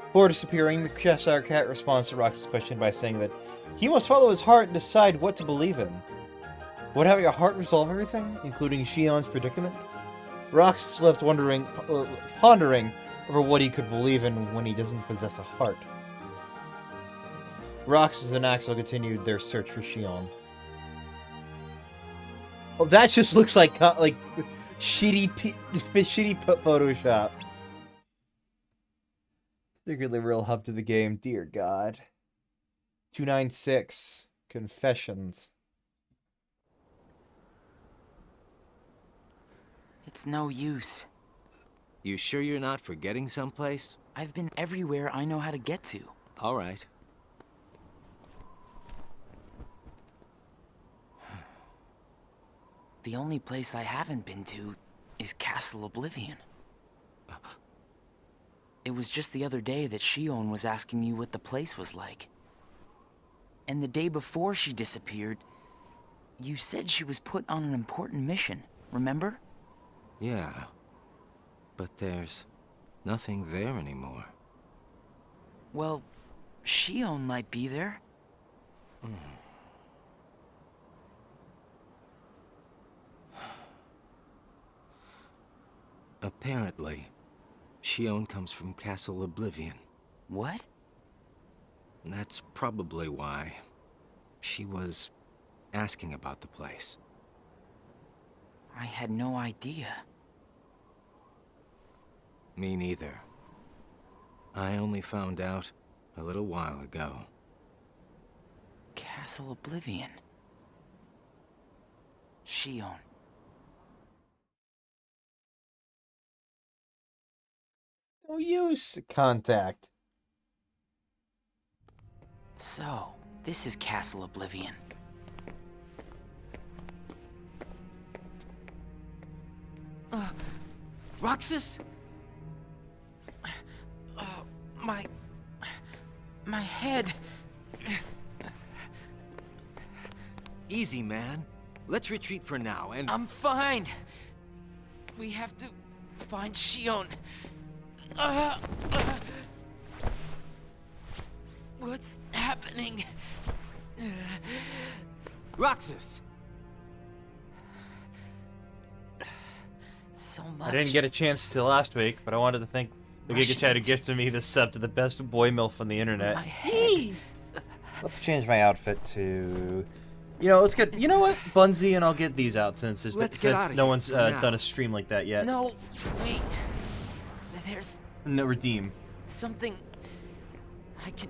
Speaker 1: Before disappearing, the Cheshire Cat responds to Roxas' question by saying that he must follow his heart and decide what to believe in. Would having a heart resolve everything, including Shion's predicament? Roxas is left pondering over what he could believe in when he doesn't possess a heart. Roxas and Axel continued their search for Shion. Oh, that just looks like shitty Photoshop. Secretly real hub to the game, dear God. 296 Confessions.
Speaker 5: It's no use.
Speaker 7: You sure you're not forgetting someplace?
Speaker 5: I've been everywhere I know how to get to.
Speaker 7: All right.
Speaker 5: The only place I haven't been to is Castle Oblivion. It was just the other day that Shion was asking you what the place was like. And the day before she disappeared, you said she was put on an important mission, remember?
Speaker 7: Yeah. But there's nothing there anymore.
Speaker 5: Well, Shion might be there.
Speaker 7: Apparently, Shion comes from Castle Oblivion.
Speaker 5: What?
Speaker 7: That's probably why she was asking about the place.
Speaker 5: I had no idea.
Speaker 7: Me neither. I only found out a little while ago.
Speaker 5: Castle Oblivion. Shion.
Speaker 1: No use. Contact.
Speaker 5: So, this is Castle Oblivion.
Speaker 4: Roxas?
Speaker 5: My head.
Speaker 7: Easy, man. Let's retreat for now, and...
Speaker 5: I'm fine. We have to find Shion. What's happening?
Speaker 7: Roxas!
Speaker 5: So much.
Speaker 1: I didn't get a chance to last week, but I wanted to thank the Giga Chat who gifted me the sub to the best boy MILF on the internet.
Speaker 5: My head.
Speaker 1: Let's change my outfit to... let's get... You know what? Bunsy, and I'll get these out since no one's done a stream like that yet.
Speaker 5: No, wait. There's...
Speaker 1: No, redeem.
Speaker 5: something... I can...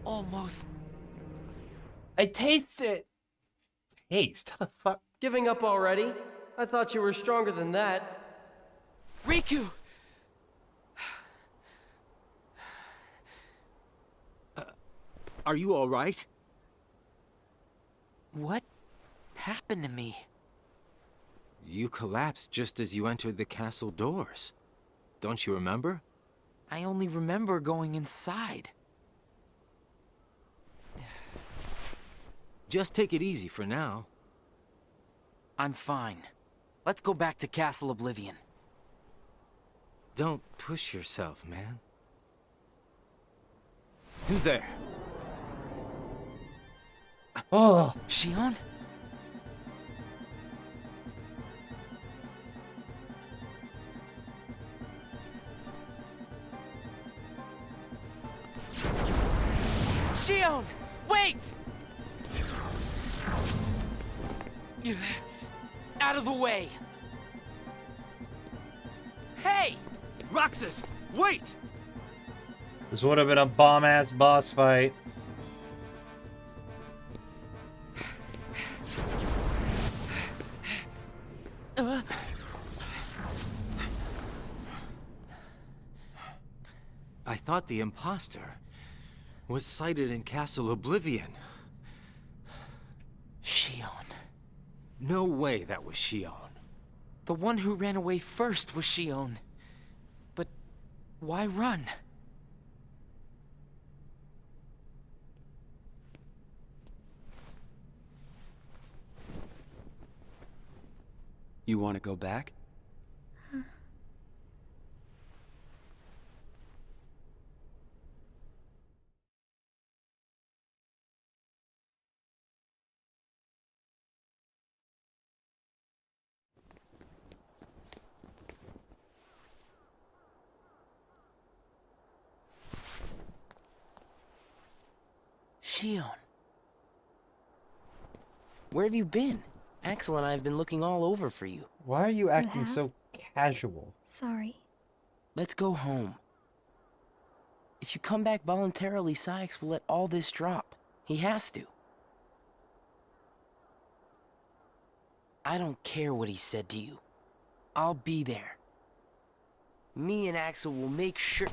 Speaker 5: almost...
Speaker 1: I taste it! Taste? How the fuck?
Speaker 14: Giving up already? I thought you were stronger than that.
Speaker 4: Riku!
Speaker 7: Are you all right?
Speaker 5: What happened to me?
Speaker 7: You collapsed just as you entered the castle doors. Don't you remember?
Speaker 5: I only remember going inside.
Speaker 7: Just take it easy for now.
Speaker 5: I'm fine. Let's go back to Castle Oblivion.
Speaker 7: Don't push yourself, man. Who's there?
Speaker 1: Oh,
Speaker 5: Shion? Shion! Wait! Out of the way! Hey!
Speaker 7: Roxas, wait!
Speaker 1: this would have been a bomb-ass boss fight.
Speaker 7: I thought the imposter was sighted in Castle Oblivion.
Speaker 5: Shion.
Speaker 7: No way that was Shion.
Speaker 5: The one who ran away first was Shion. But why run?
Speaker 12: You want to go back?
Speaker 4: Shion. Where have you been? Axel and I have been looking all over for you.
Speaker 1: Why are you acting
Speaker 10: have?
Speaker 1: so casual?
Speaker 10: Sorry.
Speaker 4: Let's go home. If you come back voluntarily, Sykes will let all this drop. He has to. I don't care what he said to you. I'll be there. Me and Axel will make sure...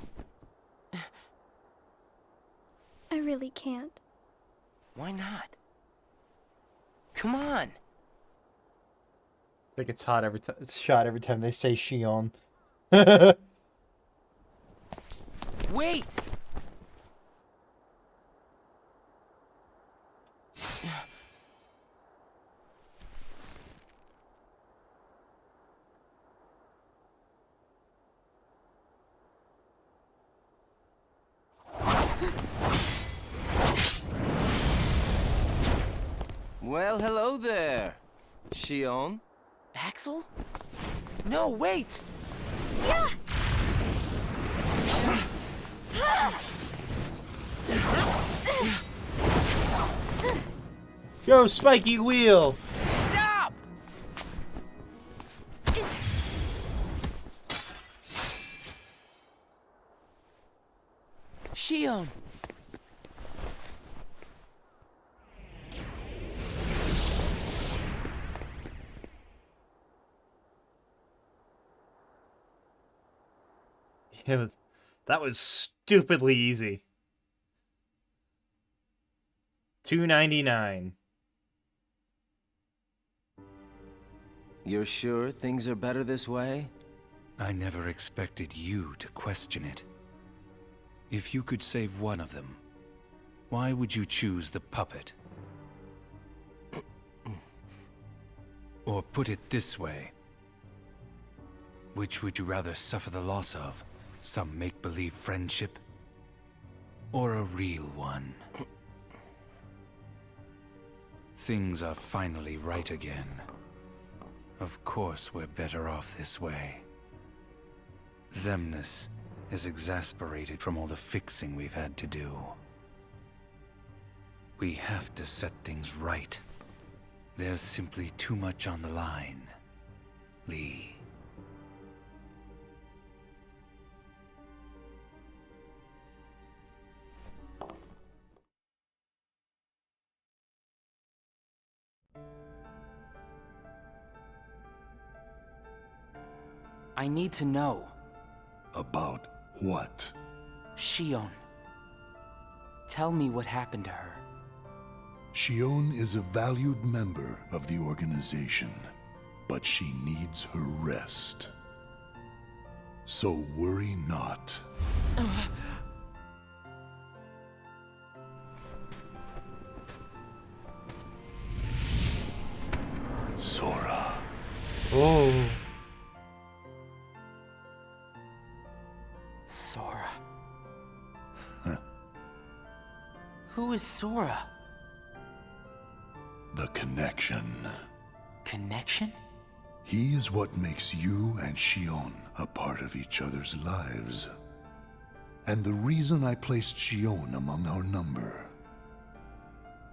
Speaker 10: I really can't.
Speaker 4: Why not? Come on.
Speaker 1: Like it's hot every time. It's shot every time they say Shion.
Speaker 4: Wait!
Speaker 3: Well, hello there, Shion.
Speaker 4: Axel? No, wait!
Speaker 1: Yo, spiky wheel!
Speaker 4: Stop! Shion!
Speaker 1: Yeah, that was stupidly easy. $2.99.
Speaker 3: You're sure things are better this way?
Speaker 2: I never expected you to question it. If you could save one of them, why would you choose the puppet? Or put it this way, which would you rather suffer the loss of? Some make-believe friendship? Or a real one? Things are finally right again. Of course we're better off this way. Xemnas is exasperated from all the fixing we've had to do. We have to set things right. There's simply too much on the line, Lee.
Speaker 5: I need to know.
Speaker 6: About what?
Speaker 5: Xion. Tell me what happened to her.
Speaker 6: Xion is a valued member of the organization, but she needs her rest. So worry not. Sora.
Speaker 1: Oh.
Speaker 5: Sora. Who is Sora?
Speaker 6: The connection.
Speaker 5: Connection?
Speaker 6: He is what makes you and Xion a part of each other's lives. And the reason I placed Xion among our number.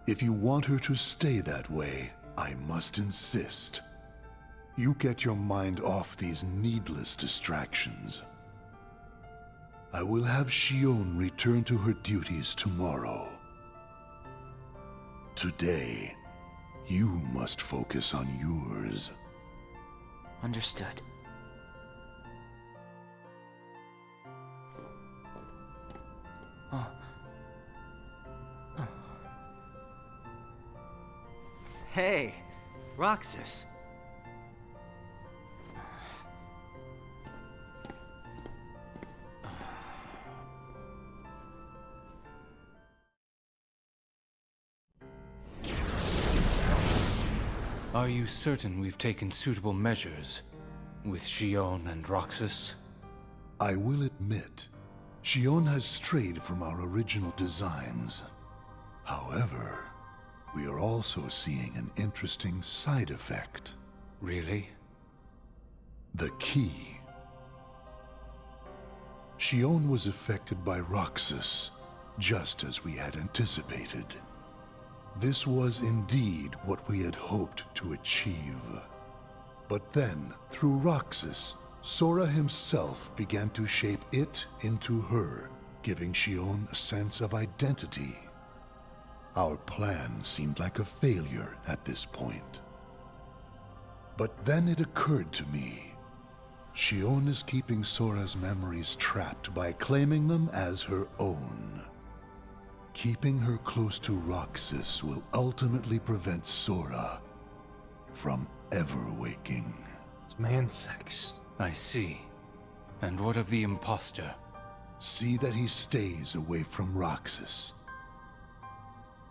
Speaker 6: If you want her to stay that way, I must insist. You get your mind off these needless distractions. I will have Xion return to her duties tomorrow. Today, you must focus on yours.
Speaker 5: Understood.
Speaker 7: Hey, Roxas.
Speaker 2: Are you certain we've taken suitable measures with Xion and Roxas?
Speaker 6: I will admit, Xion has strayed from our original designs. However, we are also seeing an interesting side effect.
Speaker 2: Really?
Speaker 6: The key. Xion was affected by Roxas, just as we had anticipated. This was indeed what we had hoped to achieve. But then, through Roxas, Sora himself began to shape it into her, giving Xion a sense of identity. Our plan seemed like a failure at this point. But then it occurred to me, Xion is keeping Sora's memories trapped by claiming them as her own. Keeping her close to Roxas will ultimately prevent Sora from ever waking.
Speaker 1: It's man sex.
Speaker 2: I see. And what of the imposter?
Speaker 6: See that he stays away from Roxas.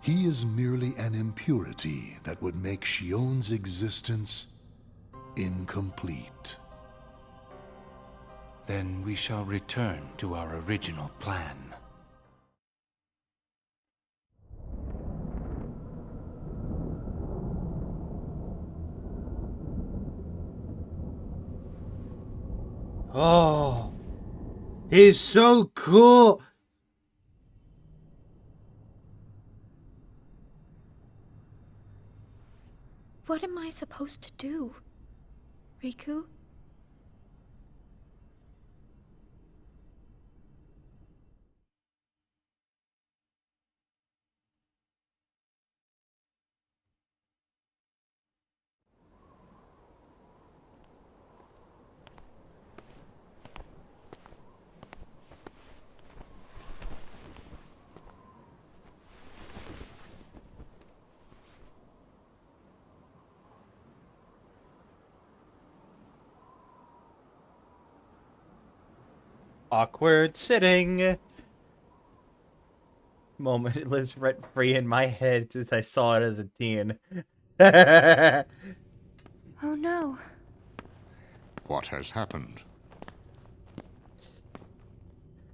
Speaker 6: He is merely an impurity that would make Xion's existence incomplete.
Speaker 2: Then we shall return to our original plan.
Speaker 1: Oh, he's so cool.
Speaker 10: What am I supposed to do, Riku?
Speaker 1: Awkward sitting. Moment it lives rent free in my head since I saw it as a teen.
Speaker 11: Oh no.
Speaker 13: What has happened?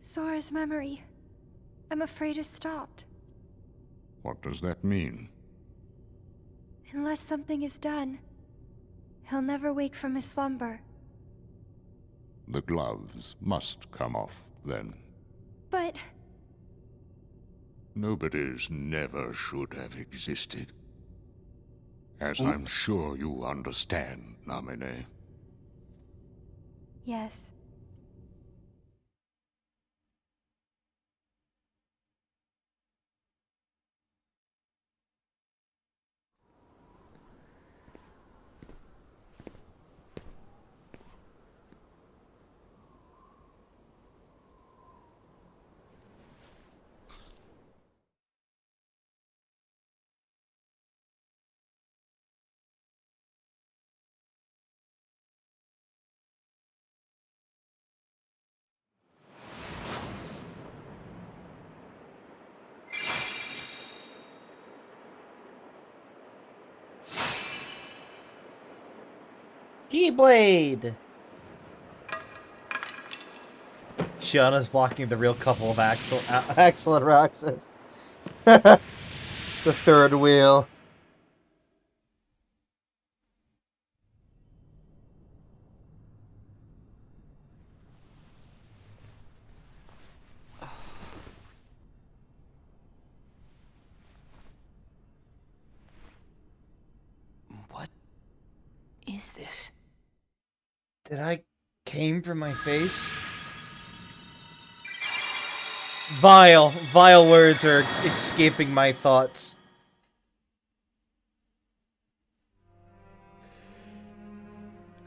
Speaker 11: Sora's memory. I'm afraid it stopped.
Speaker 13: What does that mean?
Speaker 11: Unless something is done, he'll never wake from his slumber.
Speaker 13: The gloves must come off, then.
Speaker 11: But...
Speaker 13: Nobody's never should have existed. As
Speaker 6: Oops.
Speaker 13: I'm sure you understand, Namine.
Speaker 11: yes.
Speaker 1: Keyblade! Shauna's blocking the real couple of Axel and Roxas. The third wheel.
Speaker 4: What is this?
Speaker 1: Did I came from my face? Vile words are escaping my thoughts.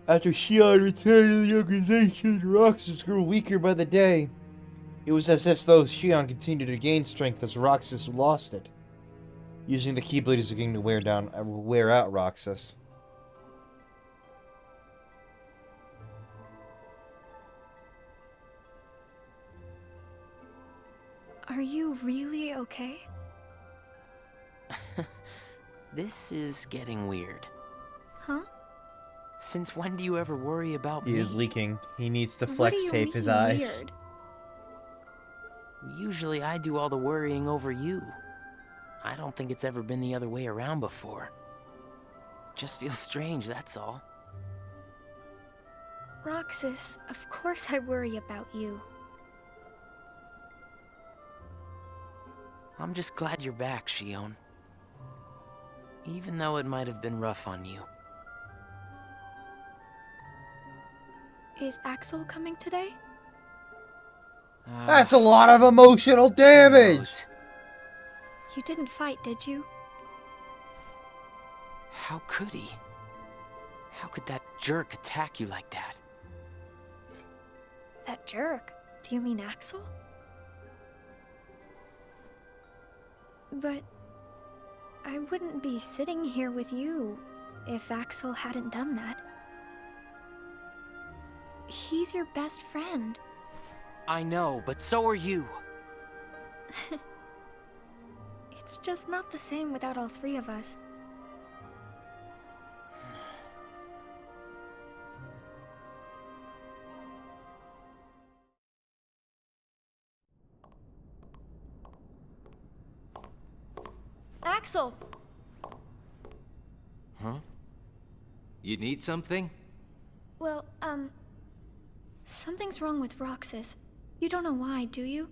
Speaker 1: After Shion returned to the organization, Roxas grew weaker by the day. It was as if though Shion continued to gain strength as Roxas lost it. Using the Keyblade is beginning to wear out Roxas.
Speaker 10: Are you really okay?
Speaker 4: This is getting weird.
Speaker 10: Huh?
Speaker 4: Since when do you ever worry about me?
Speaker 1: He is leaking. He needs to
Speaker 10: What
Speaker 1: flex
Speaker 10: do you
Speaker 1: tape his
Speaker 10: mean
Speaker 1: eyes.
Speaker 10: weird?
Speaker 4: Usually I do all the worrying over you. I don't think it's ever been the other way around before. Just feels strange, that's all.
Speaker 10: Roxas, of course I worry about you.
Speaker 4: I'm just glad you're back, Shion. Even though it might have been rough on you.
Speaker 10: Is Axel coming today?
Speaker 1: That's a lot of emotional damage!
Speaker 10: You didn't fight, did you?
Speaker 4: How could he? How could that jerk attack you like that?
Speaker 10: That jerk? Do you mean Axel? But I wouldn't be sitting here with you if Axel hadn't done that. He's your best friend.
Speaker 4: I know, but so are you.
Speaker 10: It's just not the same without all three of us. Axel!
Speaker 7: Huh? You need something?
Speaker 10: Well, something's wrong with Roxas. You don't know why, do you?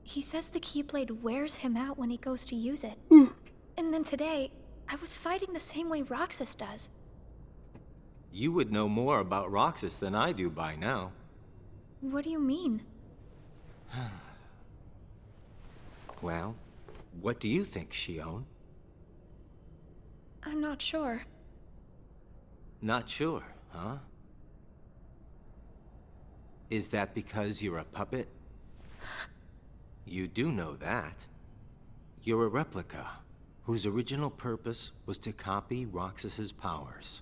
Speaker 10: He says the Keyblade wears him out when he goes to use it. And then today, I was fighting the same way Roxas does.
Speaker 7: You would know more about Roxas than I do by now.
Speaker 10: What do you mean?
Speaker 7: Well, what do you think, Shion?
Speaker 10: I'm not sure.
Speaker 7: Not sure, huh? Is that because you're a puppet? You do know that. You're a replica, whose original purpose was to copy Roxas's powers.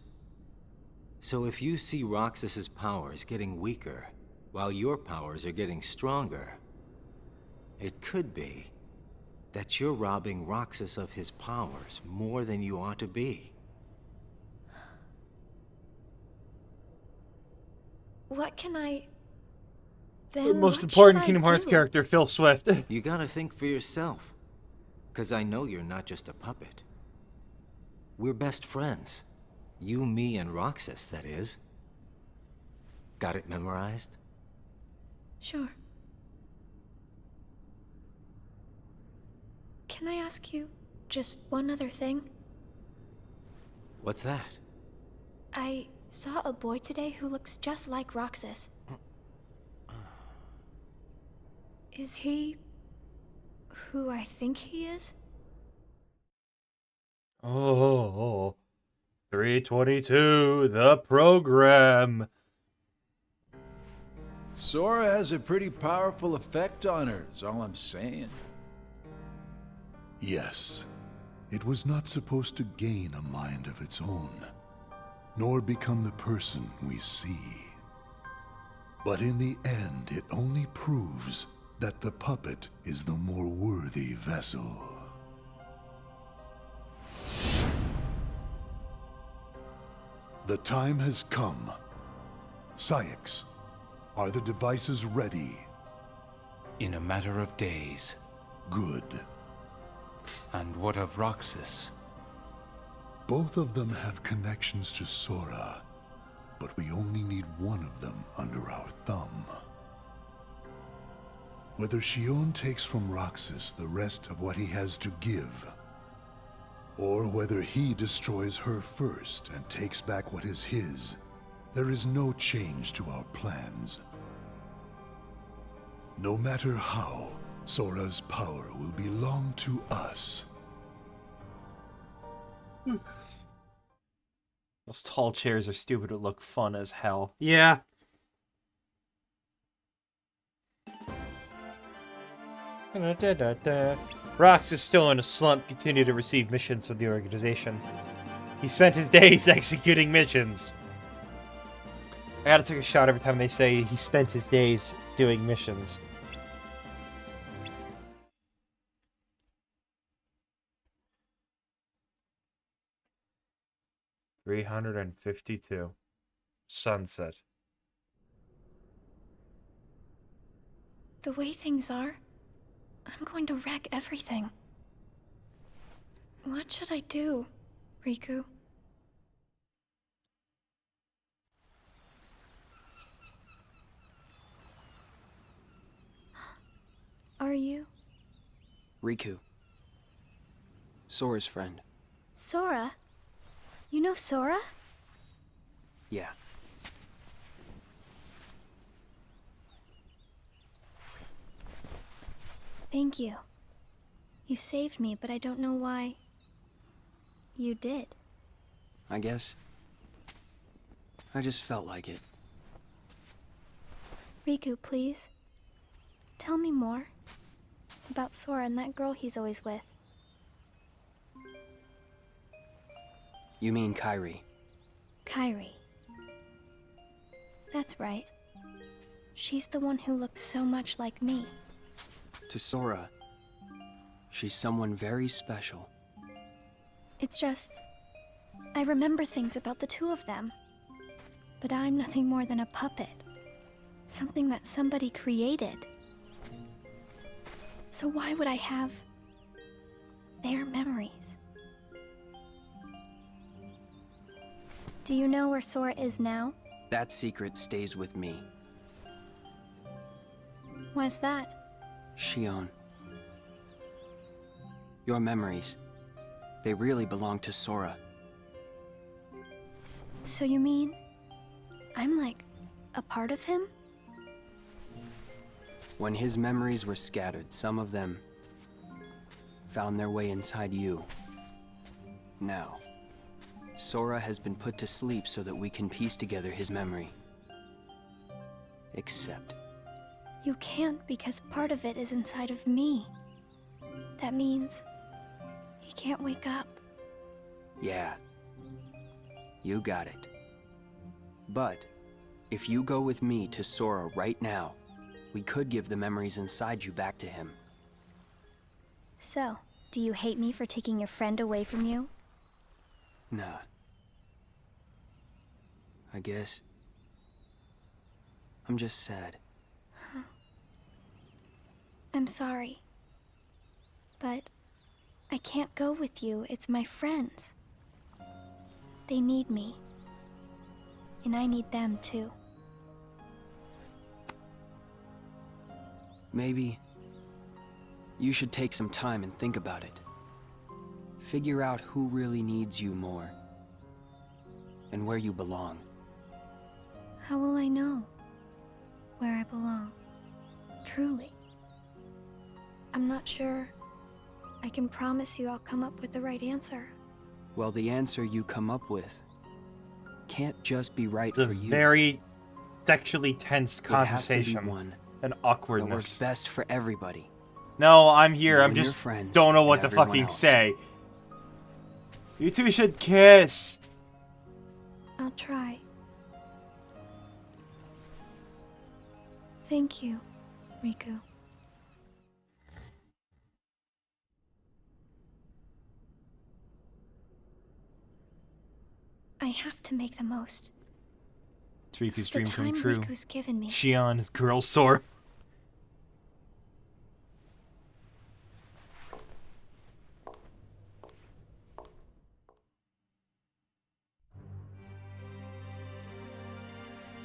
Speaker 7: So if you see Roxas's powers getting weaker, while your powers are getting stronger, it could be that you're robbing Roxas of his powers more than you ought to be.
Speaker 10: What can I...
Speaker 1: The
Speaker 10: Then
Speaker 1: most
Speaker 10: what
Speaker 1: important
Speaker 10: should I
Speaker 1: Kingdom Hearts
Speaker 10: do?
Speaker 1: character, Phil Swift.
Speaker 7: You gotta think for yourself. 'Cause I know you're not just a puppet. We're best friends. You, me, and Roxas, that is. Got it memorized?
Speaker 10: Sure. Can I ask you just one other thing?
Speaker 7: What's that?
Speaker 10: I saw a boy today who looks just like Roxas. Is he who I think he is?
Speaker 1: Oh, 322, the program.
Speaker 9: Sora has a pretty powerful effect on her, is all I'm saying.
Speaker 6: Yes, it was not supposed to gain a mind of its own, nor become the person we see. But in the end, it only proves that the puppet is the more worthy vessel. The time has come. Syx, are the devices ready?
Speaker 2: In a matter of days.
Speaker 6: Good.
Speaker 2: And what of Roxas?
Speaker 6: Both of them have connections to Sora, but we only need one of them under our thumb. Whether Xion takes from Roxas the rest of what he has to give, or whether he destroys her first and takes back what is his, there is no change to our plans. No matter how, Sora's power will belong to us.
Speaker 1: Those tall chairs are stupid but look fun as hell. Yeah. Rox is still in a slump, continue to receive missions from the organization. He spent his days executing missions. I gotta take a shot every time they say he spent his days doing missions. $352. Sunset.
Speaker 10: The way things are, I'm going to wreck everything. What should I do, Riku? Are you?
Speaker 12: Riku. Sora's friend.
Speaker 10: Sora? You know Sora?
Speaker 12: Yeah.
Speaker 10: Thank you. You saved me, but I don't know why you did.
Speaker 12: I guess I just felt like it.
Speaker 10: Riku, please. Tell me more about Sora and that girl he's always with.
Speaker 12: You mean Kairi?
Speaker 10: Kairi. That's right. She's the one who looks so much like me.
Speaker 12: To Sora, she's someone very special.
Speaker 10: It's just, I remember things about the two of them. But I'm nothing more than a puppet. Something that somebody created. So why would I have their memories? Do you know where Sora is now?
Speaker 12: That secret stays with me.
Speaker 10: Why's that?
Speaker 12: Xion. Your memories, they really belong to Sora.
Speaker 10: So you mean I'm like a part of him?
Speaker 12: When his memories were scattered, some of them found their way inside you. Now, Sora has been put to sleep so that we can piece together his memory. Except...
Speaker 10: You can't because part of it is inside of me. That means he can't wake up.
Speaker 12: Yeah. You got it. But if you go with me to Sora right now, we could give the memories inside you back to him.
Speaker 10: So, do you hate me for taking your friend away from you?
Speaker 12: Nah. I guess... I'm just sad.
Speaker 10: I'm sorry. But I can't go with you. It's my friends. They need me. And I need them too.
Speaker 12: Maybe you should take some time and think about it. Figure out who really needs you more. And where you belong.
Speaker 10: How will I know where I belong? Truly. I'm not sure I can promise you I'll come up with the right answer.
Speaker 12: Well, the answer you come up with can't just be right
Speaker 1: The
Speaker 12: for you.
Speaker 1: very sexually tense
Speaker 12: It has to be
Speaker 1: conversation
Speaker 12: one
Speaker 1: and
Speaker 12: that works
Speaker 1: awkwardness.
Speaker 12: best for everybody.
Speaker 1: No, I'm here.
Speaker 12: You
Speaker 1: I'm
Speaker 12: and your
Speaker 1: just
Speaker 12: friends
Speaker 1: don't know what
Speaker 12: and
Speaker 1: to
Speaker 12: everyone
Speaker 1: fucking
Speaker 12: else.
Speaker 1: say. You two should kiss.
Speaker 10: I'll try. Thank you, Riku. I have to make the most.
Speaker 1: It's Riku's
Speaker 10: The
Speaker 1: dream coming
Speaker 10: time
Speaker 1: true.
Speaker 10: Riku's given me.
Speaker 1: Shion is girl sore.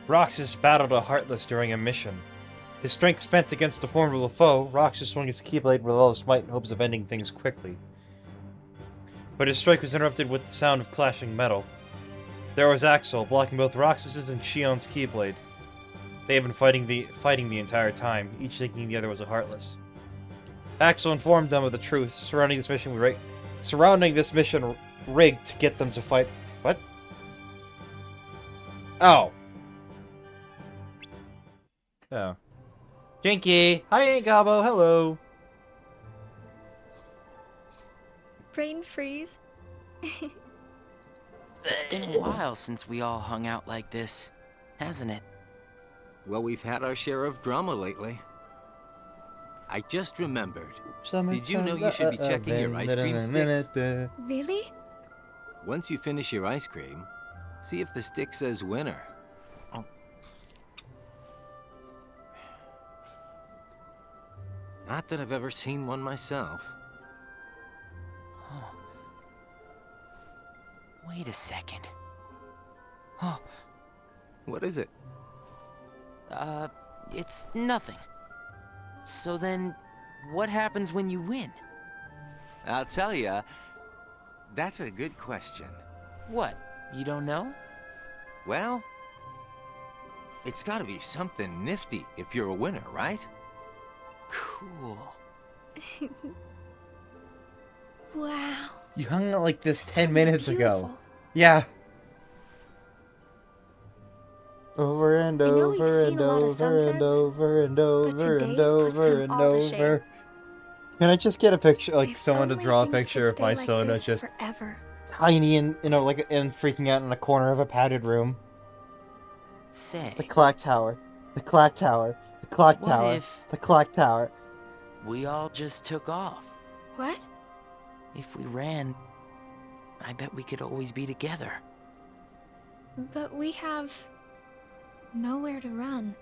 Speaker 1: Roxas battled a Heartless during a mission. His strength spent against a formidable foe, Roxas swung his Keyblade with all his might in hopes of ending things quickly. But his strike was interrupted with the sound of clashing metal. There was Axel, blocking both Roxas's and Shion's Keyblade. They had been fighting the entire time, each thinking the other was a Heartless. Axel informed them of the truth, surrounding this mission rigged to get them to fight. What? Oh. Oh. Jinky! Hi, Aunt Gabo, hello!
Speaker 10: Brain freeze.
Speaker 5: It's been a while since we all hung out like this, hasn't it?
Speaker 7: Well, we've had our share of drama lately. I just remembered. Did you know you should be checking your ice cream sticks?
Speaker 10: Really?
Speaker 7: Once you finish your ice cream, see if the stick says winner. Not that I've ever seen one myself.
Speaker 5: Oh. Wait a second. Oh.
Speaker 7: What is it?
Speaker 5: It's nothing. So then, what happens when you win?
Speaker 7: I'll tell ya. That's a good question.
Speaker 5: What? You don't know?
Speaker 7: Well, it's gotta be something nifty if you're a winner, right?
Speaker 5: Cool.
Speaker 10: Wow.
Speaker 1: You hung out like this 10
Speaker 10: Sounds
Speaker 1: minutes ago.
Speaker 10: beautiful.
Speaker 1: Yeah. Over and
Speaker 10: I know we've
Speaker 1: over
Speaker 10: seen
Speaker 1: and
Speaker 10: a lot of
Speaker 1: over and
Speaker 10: sunsets,
Speaker 1: over and
Speaker 10: but
Speaker 1: over and
Speaker 10: today's puts
Speaker 1: over
Speaker 10: them
Speaker 1: and
Speaker 10: all to shame.
Speaker 1: over. Can I just get a picture, like
Speaker 10: If
Speaker 1: someone to
Speaker 10: only
Speaker 1: draw a
Speaker 10: things could
Speaker 1: picture of
Speaker 10: stay
Speaker 1: my
Speaker 10: like
Speaker 1: Sona
Speaker 10: this
Speaker 1: just
Speaker 10: forever.
Speaker 1: tiny and and freaking out in a corner of a padded room?
Speaker 5: Say,
Speaker 1: The clock tower. The clock tower. The clock
Speaker 5: What
Speaker 1: tower.
Speaker 5: if-
Speaker 1: The clock tower.
Speaker 5: we all just took off.
Speaker 10: What?
Speaker 5: If we ran, I bet we could always be together.
Speaker 10: But we have nowhere to run.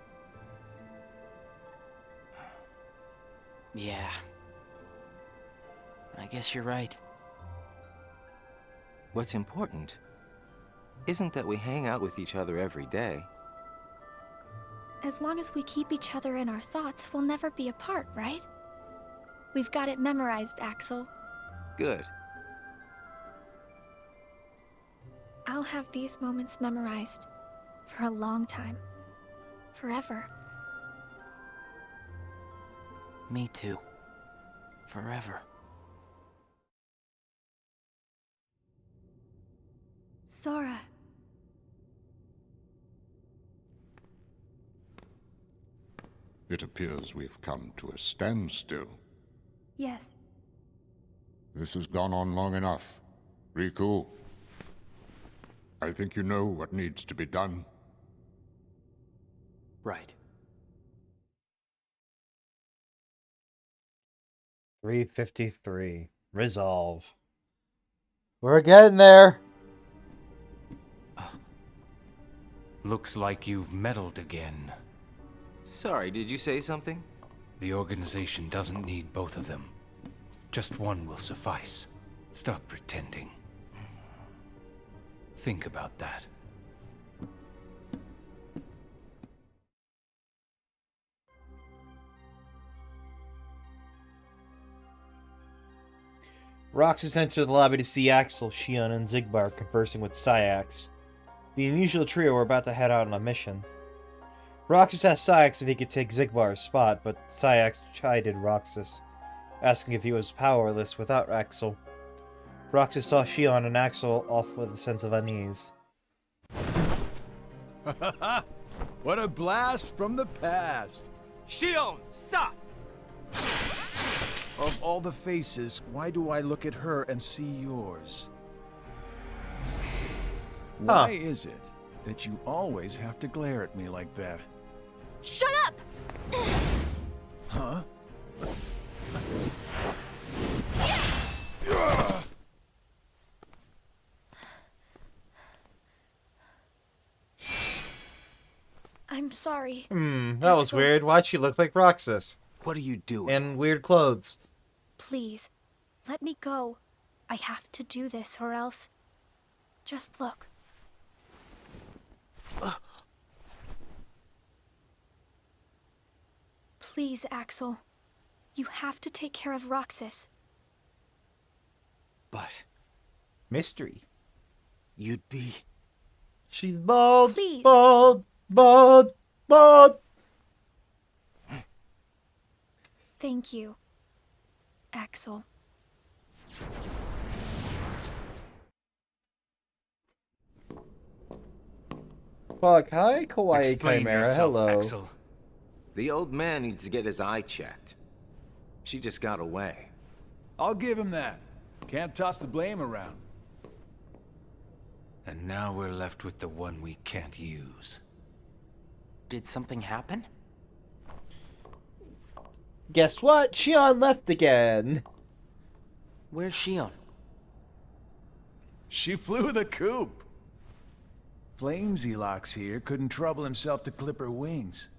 Speaker 5: Yeah. I guess you're right.
Speaker 7: What's important isn't that we hang out with each other every day.
Speaker 10: As long as we keep each other in our thoughts, we'll never be apart, right? We've got it memorized, Axel.
Speaker 7: Good.
Speaker 10: I'll have these moments memorized for a long time. Forever.
Speaker 5: Me too. Forever.
Speaker 11: Sora.
Speaker 13: It appears we've come to a standstill.
Speaker 11: Yes.
Speaker 13: This has gone on long enough. Riku, I think you know what needs to be done.
Speaker 12: Right.
Speaker 1: 353. Resolve. We're getting there.
Speaker 2: Looks like you've meddled again.
Speaker 7: Sorry, did you say something?
Speaker 2: The organization doesn't need both of them. Just one will suffice. Stop pretending. Think about that.
Speaker 1: Roxas entered the lobby to see Axel, Shion, and Xigbar conversing with Sayax. The unusual trio were about to head out on a mission. Roxas asked Sayax if he could take Xigbar's spot, but Sayax chided Roxas, asking if he was powerless without Axel. Roxas saw Shion and Axel off with a sense of unease.
Speaker 9: What a blast from the past!
Speaker 3: Shion, stop!
Speaker 9: Of all the faces, why do I look at her and see yours? Why is it that you always have to glare at me like that?
Speaker 10: Shut up!
Speaker 9: Huh?
Speaker 10: I'm sorry.
Speaker 1: That was
Speaker 10: Axel.
Speaker 1: weird. Why'd she look like Roxas?
Speaker 7: What are you doing?
Speaker 1: In weird clothes.
Speaker 10: Please, let me go. I have to do this or else... Just look. Please, Axel. You have to take care of Roxas.
Speaker 7: But
Speaker 1: Mystery.
Speaker 7: you'd be...
Speaker 1: She's bald.
Speaker 10: Please.
Speaker 1: Bald. Bald. Bald.
Speaker 10: Thank you, Axel.
Speaker 1: Fuck. Hi, Kawaii
Speaker 2: Explain
Speaker 1: Chimera.
Speaker 2: yourself,
Speaker 1: Hello.
Speaker 2: Axel.
Speaker 3: The old man needs to get his eye checked. She just got away.
Speaker 9: I'll give him that. Can't toss the blame around.
Speaker 2: And now we're left with the one we can't use.
Speaker 5: Did something happen?
Speaker 1: Guess what? Shion left again.
Speaker 5: Where's Shion?
Speaker 9: She flew the coop. Flamesy Locks here couldn't trouble himself to clip her wings.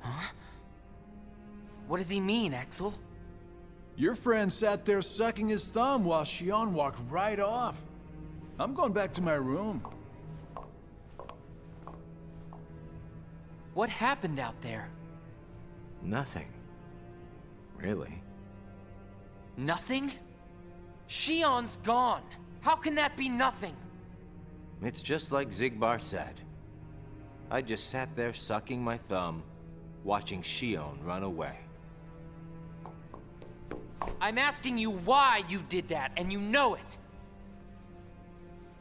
Speaker 5: Huh? What does he mean, Axel?
Speaker 9: Your friend sat there sucking his thumb while Shion walked right off. I'm going back to my room.
Speaker 5: What happened out there?
Speaker 3: Nothing. Really.
Speaker 5: Nothing? Shion's gone. How can that be nothing?
Speaker 3: It's just like Zigbar said. I just sat there sucking my thumb, watching Shion run away.
Speaker 5: I'm asking you why you did that, and you know it.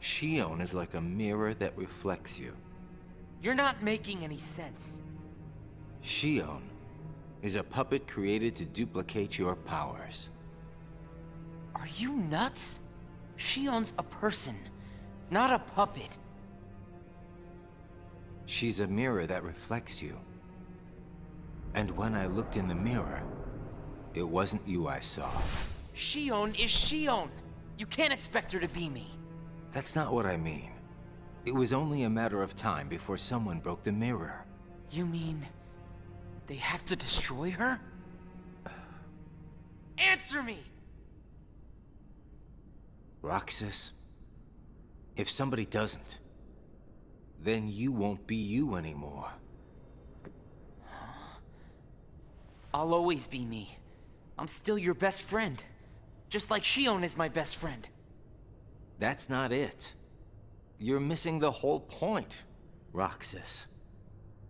Speaker 3: Shion is like a mirror that reflects you.
Speaker 5: You're not making any sense.
Speaker 3: Shion is a puppet created to duplicate your powers.
Speaker 5: Are you nuts? Shion's a person, not a puppet.
Speaker 3: She's a mirror that reflects you. And when I looked in the mirror, it wasn't you I saw.
Speaker 5: Shion is Shion. You can't expect her to be me.
Speaker 3: That's not what I mean. It was only a matter of time before someone broke the mirror.
Speaker 5: You mean they have to destroy her? Answer me!
Speaker 3: Roxas, if somebody doesn't, then you won't be you anymore.
Speaker 5: I'll always be me. I'm still your best friend. Just like Shion is my best friend.
Speaker 3: That's not it. You're missing the whole point, Roxas.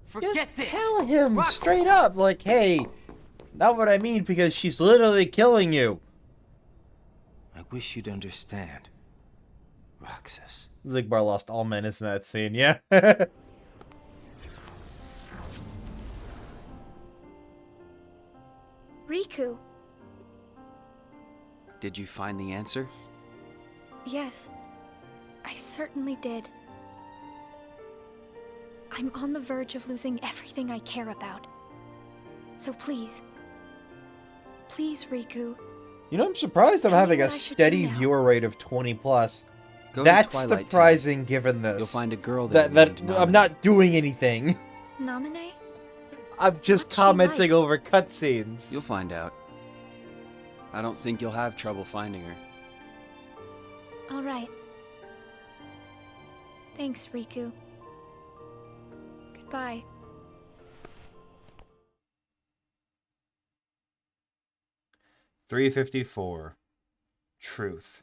Speaker 5: Forget this!
Speaker 1: Tell him
Speaker 5: Roxas!
Speaker 1: straight up, like, hey, not what I mean, because she's literally killing you.
Speaker 3: I wish you'd understand, Roxas.
Speaker 1: Zigbar lost all menace in that scene, yeah.
Speaker 10: Riku.
Speaker 12: Did you find the answer?
Speaker 10: Yes, I certainly did. I'm on the verge of losing everything I care about. So please, Riku.
Speaker 1: You know, I'm surprised I'm
Speaker 10: Tell me
Speaker 1: having a
Speaker 10: what I should
Speaker 1: steady
Speaker 10: do now.
Speaker 1: viewer rate of 20+.
Speaker 12: Go to
Speaker 1: That's
Speaker 12: Twilight
Speaker 1: surprising given this.
Speaker 12: You'll find a girl there
Speaker 1: that
Speaker 12: named
Speaker 1: I'm
Speaker 12: Nami.
Speaker 1: not doing anything.
Speaker 10: Namine?
Speaker 1: I'm just
Speaker 10: What's she
Speaker 1: commenting
Speaker 10: like?
Speaker 1: over cutscenes.
Speaker 12: You'll find out. I don't think you'll have trouble finding her.
Speaker 10: All right. Thanks, Riku. Goodbye.
Speaker 1: $354. Truth.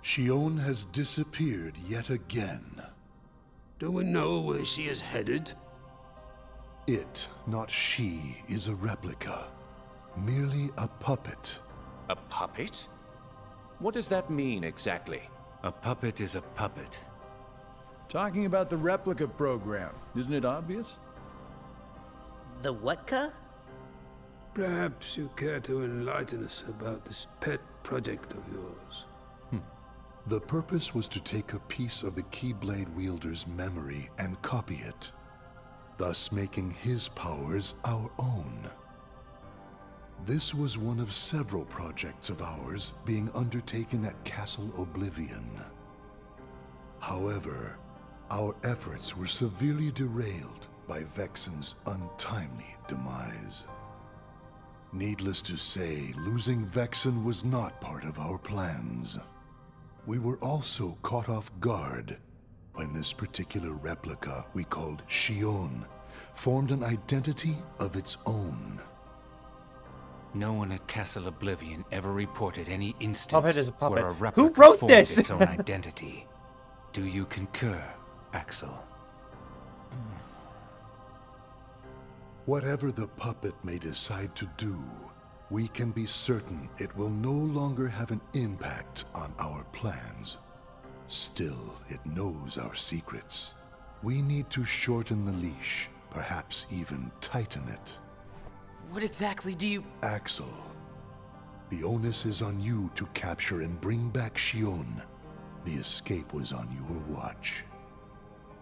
Speaker 6: Shion has disappeared yet again.
Speaker 15: Do we know where she is headed?
Speaker 6: It, not she, is a replica. Merely a puppet.
Speaker 16: A puppet? What does that mean exactly?
Speaker 2: A puppet is a puppet.
Speaker 9: Talking about the replica program, isn't it obvious?
Speaker 8: The what-ca?
Speaker 15: Perhaps you care to enlighten us about this pet project of yours.
Speaker 6: The purpose was to take a piece of the Keyblade wielder's memory and copy it, thus making his powers our own. This was one of several projects of ours being undertaken at Castle Oblivion. However, our efforts were severely derailed by Vexen's untimely demise. Needless to say, losing Vexen was not part of our plans. We were also caught off guard when this particular replica we called Xion formed an identity of its own.
Speaker 2: No one at Castle Oblivion ever reported any
Speaker 1: Puppet
Speaker 2: instance
Speaker 1: is a puppet.
Speaker 2: where a
Speaker 1: Who
Speaker 2: replica
Speaker 1: wrote
Speaker 2: formed
Speaker 1: this?
Speaker 2: its own identity. Do you concur, Axel?
Speaker 6: Whatever the puppet may decide to do, we can be certain it will no longer have an impact on our plans. Still, it knows our secrets. We need to shorten the leash, perhaps even tighten it.
Speaker 5: What exactly do you...
Speaker 6: Axel, the onus is on you to capture and bring back Xion. The escape was on your watch.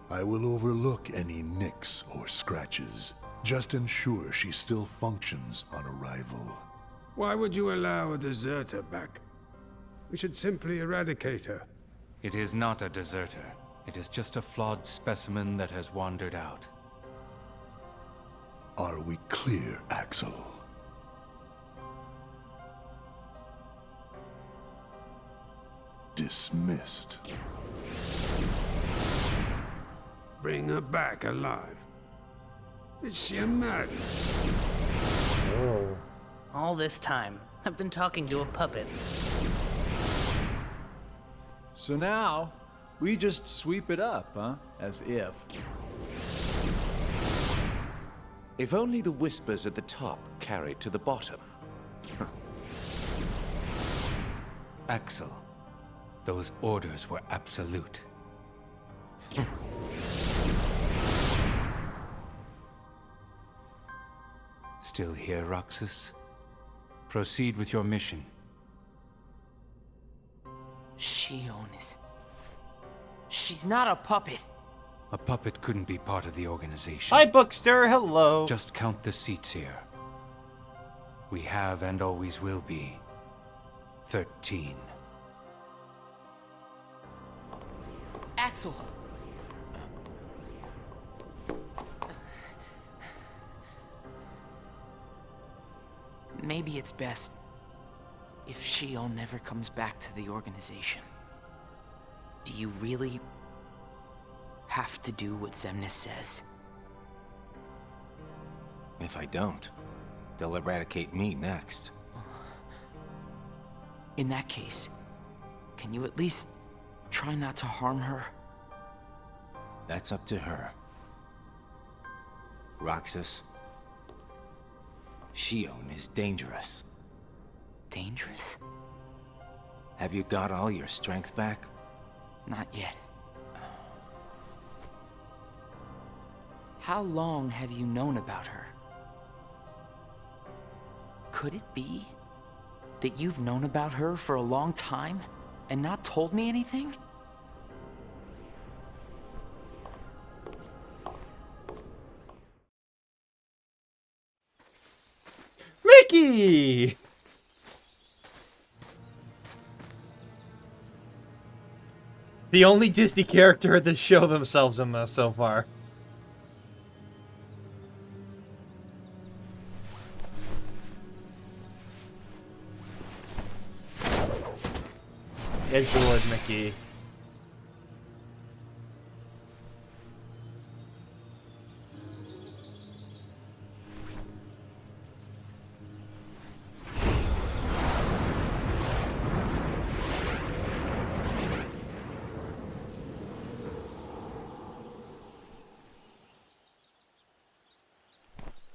Speaker 6: I will overlook any nicks or scratches. Just ensure she still functions on arrival.
Speaker 15: Why would you allow a deserter back? We should simply eradicate her.
Speaker 2: It is not a deserter. It is just a flawed specimen that has wandered out.
Speaker 6: Are we clear, Axel? Dismissed.
Speaker 15: Bring her back alive. Is she a madness?
Speaker 1: Oh.
Speaker 8: All this time, I've been talking to a puppet.
Speaker 9: So now, we just sweep it up, huh? As if.
Speaker 16: If only the whispers at the top carried to the bottom.
Speaker 2: Axel, those orders were absolute. Still here, Roxas? Proceed with your mission.
Speaker 5: Xion is... She's not a puppet.
Speaker 2: A puppet couldn't be part of the organization.
Speaker 1: Hi, Bookster. Hello.
Speaker 2: Just count the seats here. We have and always will be 13.
Speaker 5: Axel! Maybe it's best if Xion never comes back to the organization. Do you really have to do what Xemnas says?
Speaker 7: If I don't, they'll eradicate me next.
Speaker 5: In that case, can you at least try not to harm her?
Speaker 7: That's up to her. Roxas, Xion is dangerous.
Speaker 5: Dangerous?
Speaker 7: Have you got all your strength back?
Speaker 5: Not yet. How long have you known about her? Could it be that you've known about her for a long time and not told me anything?
Speaker 1: Mickey! The only Disney character that show themselves in this so far. Edgelord Mickey.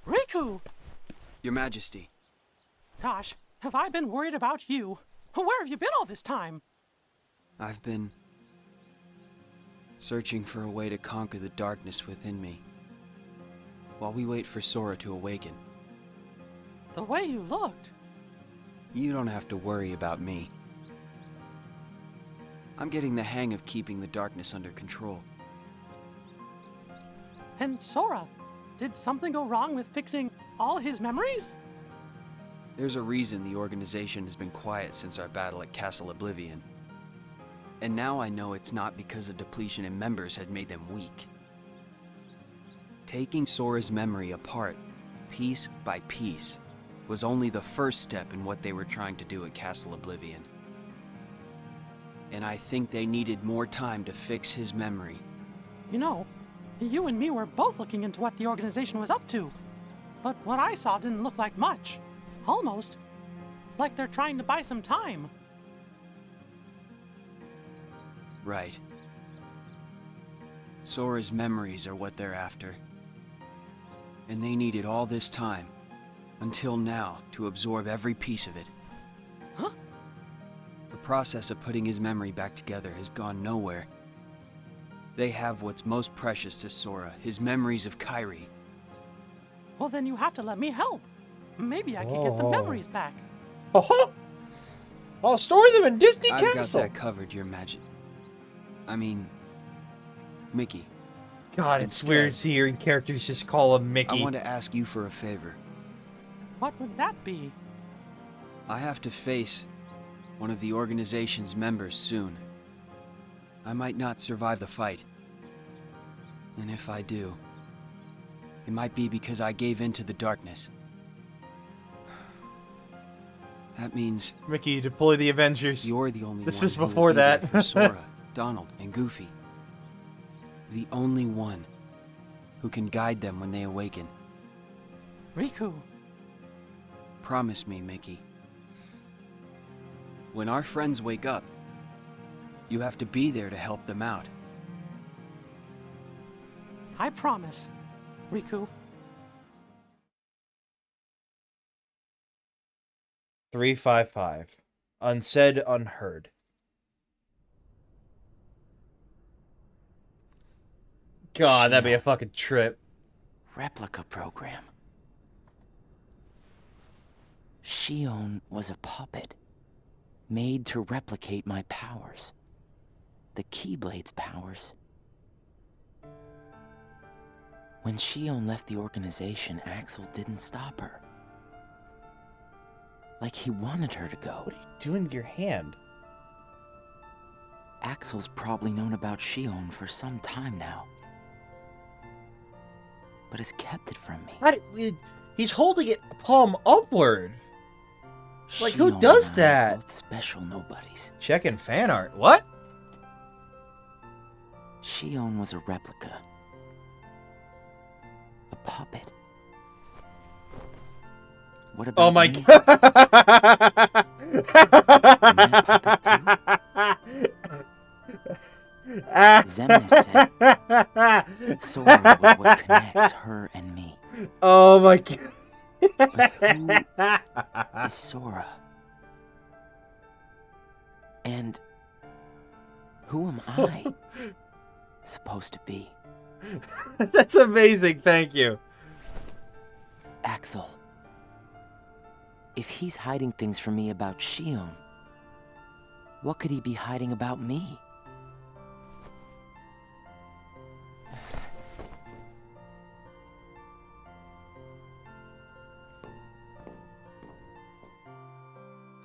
Speaker 12: Riku! Your Majesty.
Speaker 17: Gosh, have I been worried about you? Where have you been all this time?
Speaker 12: I've been searching for a way to conquer the darkness within me, while we wait for Sora to awaken.
Speaker 17: The way you looked.
Speaker 12: You don't have to worry about me. I'm getting the hang of keeping the darkness under control.
Speaker 17: And Sora, did something go wrong with fixing all his memories?
Speaker 12: There's a reason the organization has been quiet since our battle at Castle Oblivion. And now I know it's not because a depletion in members had made them weak. Taking Sora's memory apart, piece by piece, was only the first step in what they were trying to do at Castle Oblivion. And I think they needed more time to fix his memory.
Speaker 17: You know, you and me were both looking into what the organization was up to. But what I saw didn't look like much. Almost like they're trying to buy some time.
Speaker 12: Right. Sora's memories are what they're after. And they needed all this time, until now, to absorb every piece of it.
Speaker 17: Huh?
Speaker 12: The process of putting his memory back together has gone nowhere. They have what's most precious to Sora, his memories of Kairi.
Speaker 17: Well, then you have to let me help. Maybe I could get the memories back.
Speaker 1: I'll store them in Disney
Speaker 12: I've
Speaker 1: Castle.
Speaker 12: got that covered, your magic. I mean, Mickey.
Speaker 1: God, it's weird hearing characters just call him Mickey.
Speaker 12: I want to ask you for a favor.
Speaker 17: What would that be?
Speaker 12: I have to face one of the organization's members soon. I might not survive the fight. And if I do, it might be because I gave in to the darkness. That means...
Speaker 1: Mickey, deploy the Avengers.
Speaker 12: You're the only
Speaker 1: This
Speaker 12: one
Speaker 1: is
Speaker 12: who will
Speaker 1: before
Speaker 12: be there
Speaker 1: that.
Speaker 12: for Sora, Donald, and Goofy. The only one who can guide them when they awaken.
Speaker 17: Riku.
Speaker 12: Promise me, Mickey. When our friends wake up, you have to be there to help them out.
Speaker 17: I promise, Riku.
Speaker 1: 355. Unsaid, unheard. God, that'd be a fucking trip.
Speaker 5: Replica program. Shion was a puppet, made to replicate my powers. The Keyblade's powers. When Shion left the organization, Axel didn't stop her. Like he wanted her to go.
Speaker 1: What are you doing to your hand?
Speaker 5: Axel's probably known about Shion for some time now. But has kept it from me.
Speaker 1: He's holding it palm upward. Like, who
Speaker 5: Shion
Speaker 1: does
Speaker 5: and I are
Speaker 1: that?
Speaker 5: both special nobodies.
Speaker 1: Checking fan art. What?
Speaker 5: Shion was a replica. A puppet. What about
Speaker 1: Oh my
Speaker 5: me?
Speaker 1: god!
Speaker 5: Xemnas said Sora was what connects her and me.
Speaker 1: Oh my god.
Speaker 5: But who is Sora? And who am I supposed to be?
Speaker 1: That's amazing, thank you.
Speaker 5: Axel. If he's hiding things from me about Shion, what could he be hiding about me?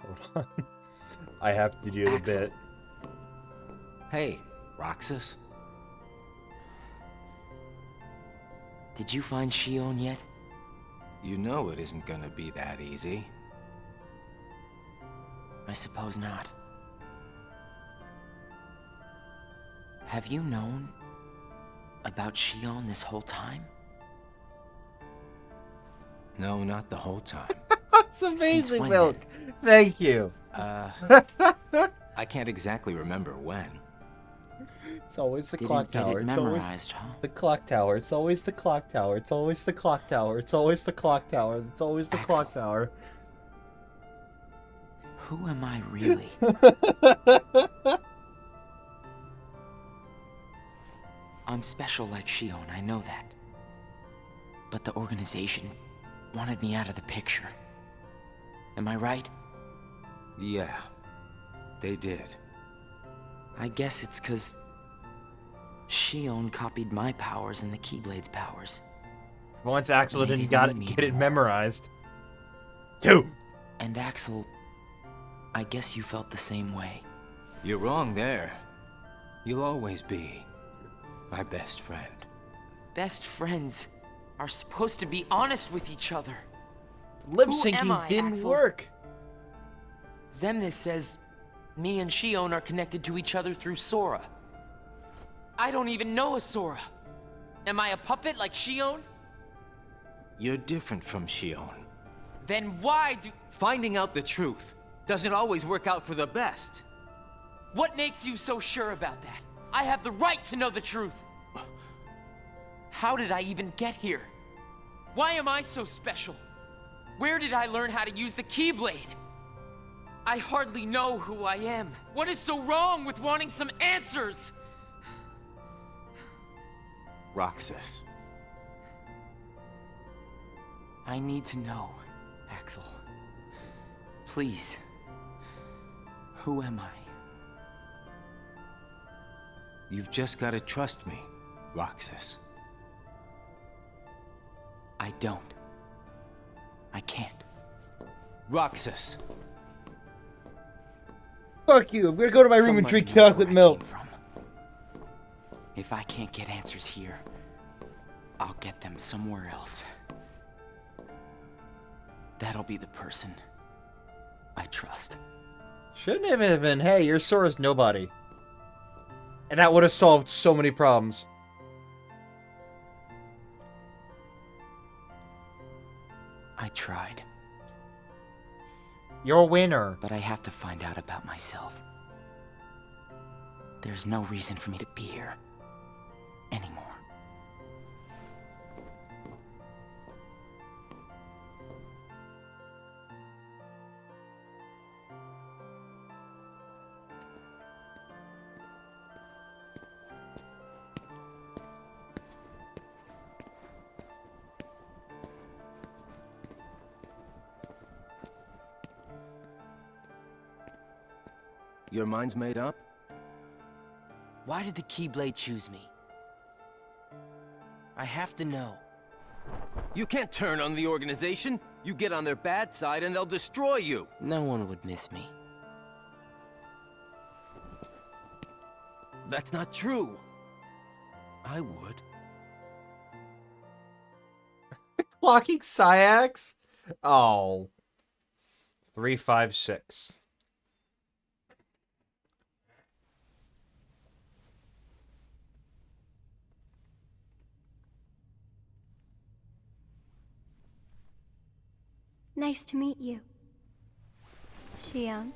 Speaker 1: Hold on. I have to do the
Speaker 3: Axel.
Speaker 1: bit.
Speaker 3: Hey, Roxas.
Speaker 5: Did you find Shion yet?
Speaker 3: You know it isn't gonna be that easy.
Speaker 5: I suppose not. Have you known about Shion this whole time?
Speaker 3: No, not the whole time.
Speaker 1: That's amazing,
Speaker 5: when
Speaker 1: Milk. Thank you.
Speaker 3: I can't exactly remember when.
Speaker 1: It's always the
Speaker 5: Didn't
Speaker 1: clock
Speaker 5: get it
Speaker 1: tower. It's always
Speaker 5: memorized, huh?
Speaker 1: the clock tower. It's always the clock tower. It's always the clock tower. It's always the clock tower. It's always the
Speaker 5: Axel.
Speaker 1: clock tower.
Speaker 5: Who am I really? I'm special like Shion, I know that. But the organization wanted me out of the picture. Am I right?
Speaker 3: Yeah, they did.
Speaker 5: I guess it's 'cause Shion copied my powers and the Keyblade's powers.
Speaker 1: Once Axel
Speaker 5: Made
Speaker 1: didn't
Speaker 5: it
Speaker 1: get
Speaker 5: me
Speaker 1: it
Speaker 5: more.
Speaker 1: memorized. 2.
Speaker 5: And Axel, I guess you felt the same way.
Speaker 7: You're wrong there. You'll always be my best friend.
Speaker 5: Best friends are supposed to be honest with each other.
Speaker 1: Lip
Speaker 5: Who am I,
Speaker 1: syncing didn't
Speaker 5: Axel?
Speaker 1: work.
Speaker 5: Xemnas says me and Shion are connected to each other through Sora. I don't even know a Sora. Am I a puppet like Shion?
Speaker 7: You're different from Shion.
Speaker 5: Then why do...
Speaker 7: Finding out the truth doesn't always work out for the best.
Speaker 5: What makes you so sure about that? I have the right to know the truth. How did I even get here? Why am I so special? Where did I learn how to use the Keyblade? I hardly know who I am. What is so wrong with wanting some answers?
Speaker 7: Roxas.
Speaker 5: I need to know, Axel. Please. Who am I?
Speaker 7: You've just got to trust me, Roxas.
Speaker 5: I don't. I can't.
Speaker 7: Roxas.
Speaker 1: Fuck you. I'm gonna go to my room and
Speaker 5: Somebody
Speaker 1: drink
Speaker 5: knows
Speaker 1: chocolate
Speaker 5: where I
Speaker 1: milk.
Speaker 5: came from. If I can't get answers here, I'll get them somewhere else. That'll be the person I trust.
Speaker 1: Shouldn't it have been, hey, you're Sora's nobody. And that would have solved so many problems.
Speaker 5: I tried.
Speaker 1: You're a winner.
Speaker 5: But I have to find out about myself. There's no reason for me to be here anymore.
Speaker 3: Your mind's made up?
Speaker 5: Why did the Keyblade choose me? I have to know.
Speaker 7: You can't turn on the organization. You get on their bad side and they'll destroy you.
Speaker 5: No one would miss me.
Speaker 7: That's not true. I would.
Speaker 1: Locking Syax? Oh. 356.
Speaker 11: Nice to meet you, Shion.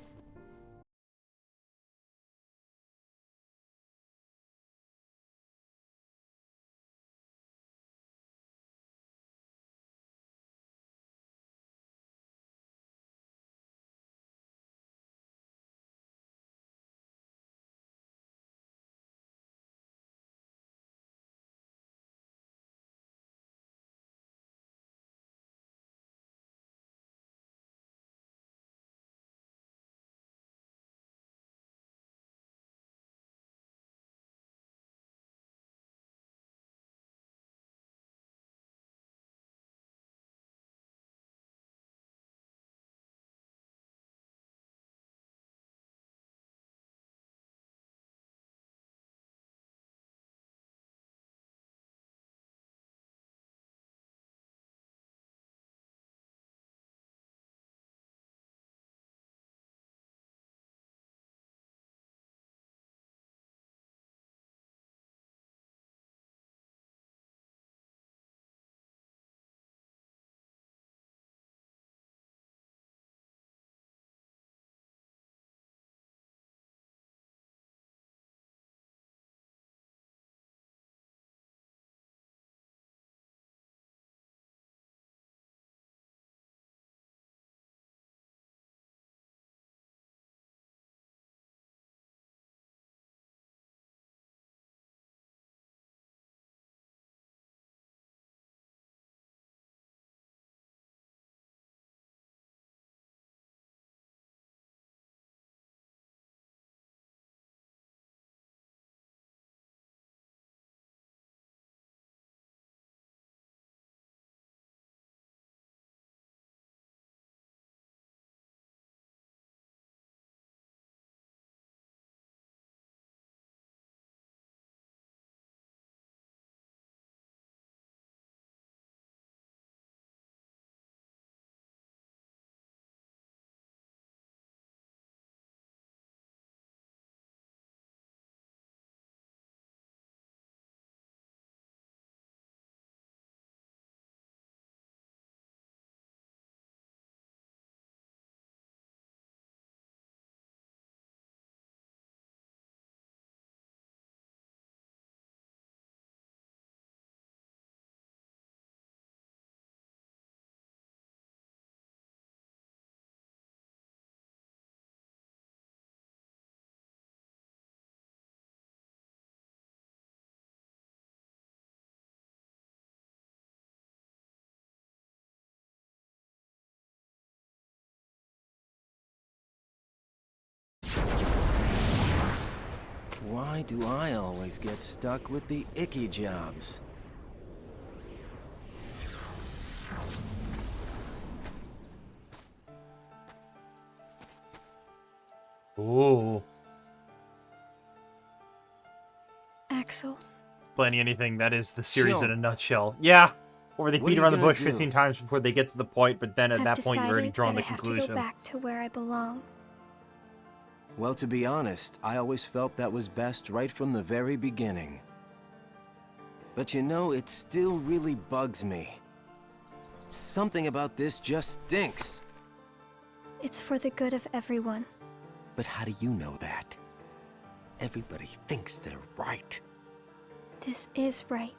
Speaker 3: Why do I always get stuck with the icky jobs?
Speaker 1: Ooh.
Speaker 10: Axel.
Speaker 1: Planning anything, that is the series
Speaker 3: Chill.
Speaker 1: in a nutshell. Yeah. Or they
Speaker 3: What
Speaker 1: beat
Speaker 3: are you
Speaker 1: around the
Speaker 3: gonna
Speaker 1: bush
Speaker 3: do?
Speaker 1: 15 times before they get to the point, but then at
Speaker 10: I've
Speaker 1: that point you've already
Speaker 10: decided
Speaker 1: drawn
Speaker 10: that
Speaker 1: the
Speaker 10: I have to
Speaker 1: conclusion.
Speaker 10: go back to where I belong.
Speaker 3: Well, to be honest, I always felt that was best right from the very beginning. But you know, it still really bugs me. Something about this just stinks.
Speaker 10: It's for the good of everyone.
Speaker 3: But how do you know that? Everybody thinks they're right.
Speaker 10: This is right.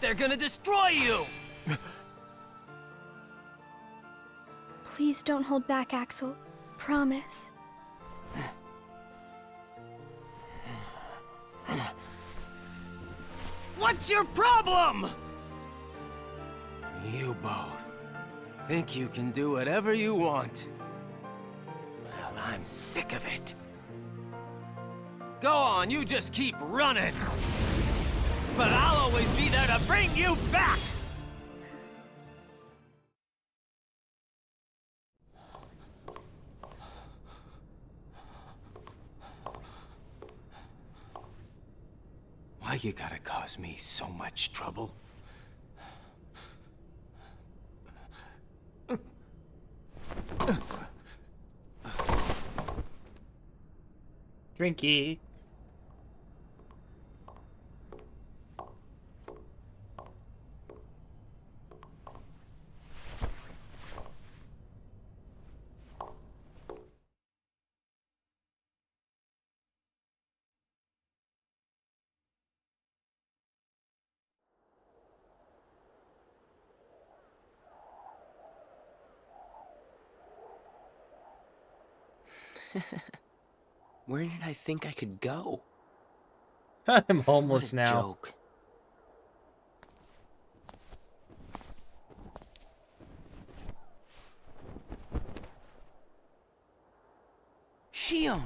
Speaker 3: They're gonna destroy you!
Speaker 10: Please don't hold back, Axel. Promise.
Speaker 3: What's your problem? You both think you can do whatever you want. Well, I'm sick of it. Go on, you just keep running. But I'll always be there to bring you back! Why you gotta cause me so much trouble?
Speaker 1: Drinky.
Speaker 4: Where did I think I could go?
Speaker 1: I'm homeless
Speaker 4: What a
Speaker 1: now.
Speaker 4: Joke. Shion!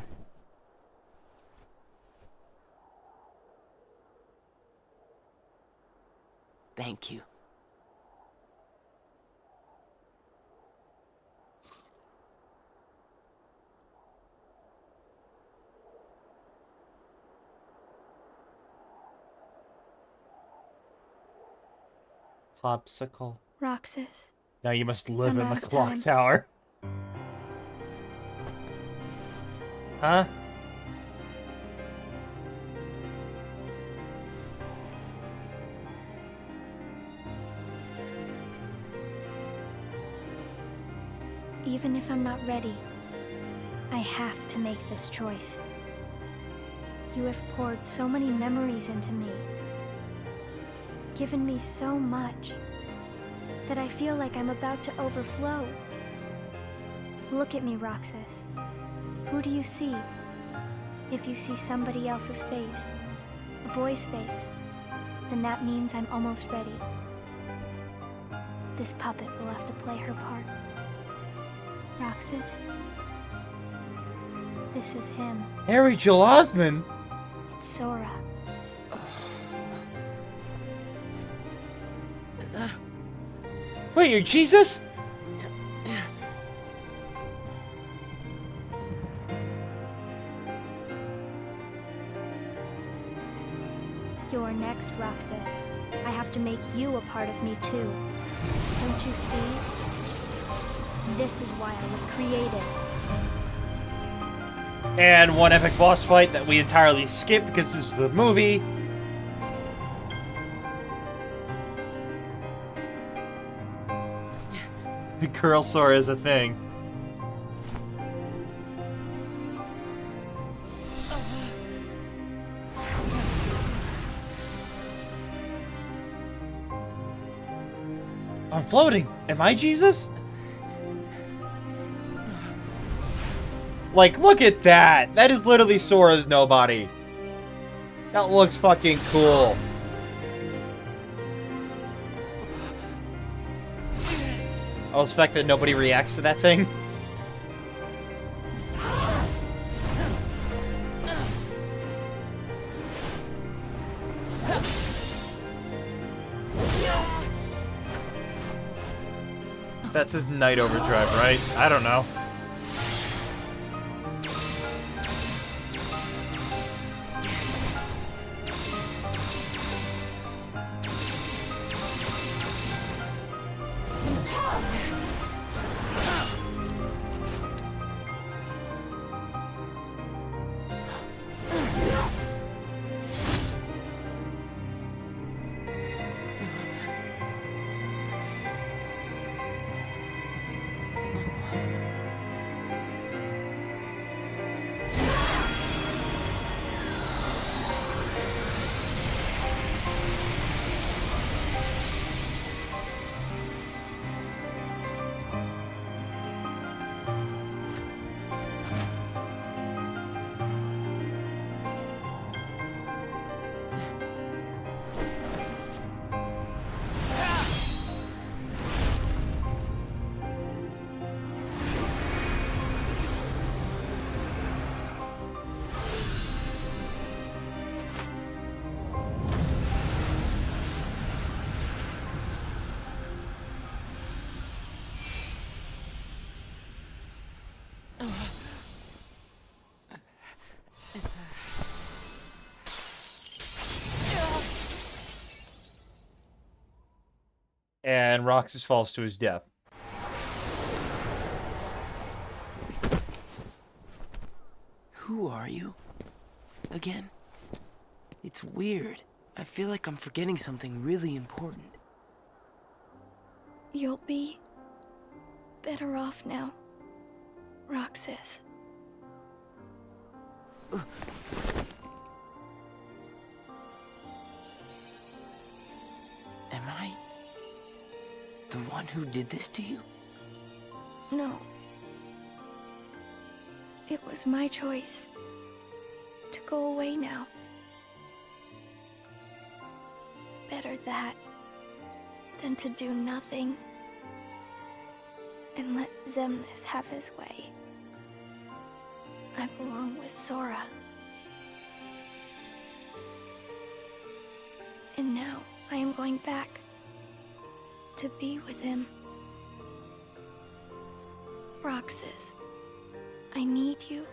Speaker 4: Thank you.
Speaker 1: Popsicle.
Speaker 10: Roxas.
Speaker 1: Now you must live
Speaker 10: I'm
Speaker 1: in the
Speaker 10: out of
Speaker 1: clock
Speaker 10: time.
Speaker 1: tower. Huh?
Speaker 10: Even if I'm not ready, I have to make this choice. You have poured so many memories into me, given me so much, that I feel like I'm about to overflow. Look at me, Roxas. Who do you see? If you see somebody else's face, a boy's face, then that means I'm almost ready. This puppet will have to play her part. Roxas, this is him.
Speaker 1: Harry Jill Osmond?
Speaker 10: It's Sora.
Speaker 1: Wait, you're Jesus?
Speaker 10: You're next, Roxas. I have to make you a part of me too. Don't you see? This is why I was created.
Speaker 1: And one epic boss fight that we entirely skipped because this is a movie. Girl Sora is a thing. I'm floating. Am I Jesus? Like, look at that. That is literally Sora's nobody. That looks fucking cool. I was the fact that nobody reacts to that thing. That's his Night Overdrive, right? I don't know. And Roxas falls to his death.
Speaker 4: Who are you? Again? It's weird. I feel like I'm forgetting something really important.
Speaker 10: You'll be better off now, Roxas.
Speaker 4: Am I the one who did this to you?
Speaker 10: No. It was my choice to go away now. Better that than to do nothing and let Xemnas have his way. I belong with Sora. And now I am going back to be with him. Roxas, I need you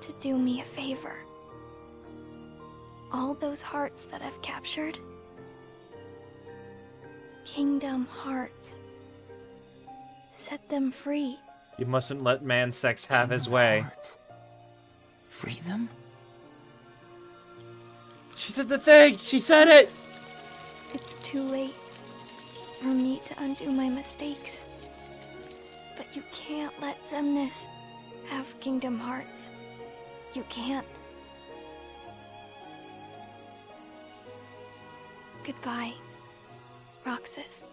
Speaker 10: to do me a favor. All those hearts that I've captured, Kingdom Hearts, set them free.
Speaker 1: You mustn't let man-sex have his way.
Speaker 4: Free them?
Speaker 1: She said the thing! She said it!
Speaker 10: It's too late for me to undo my mistakes. But you can't let Xemnas have Kingdom Hearts. You can't. Goodbye, Roxas.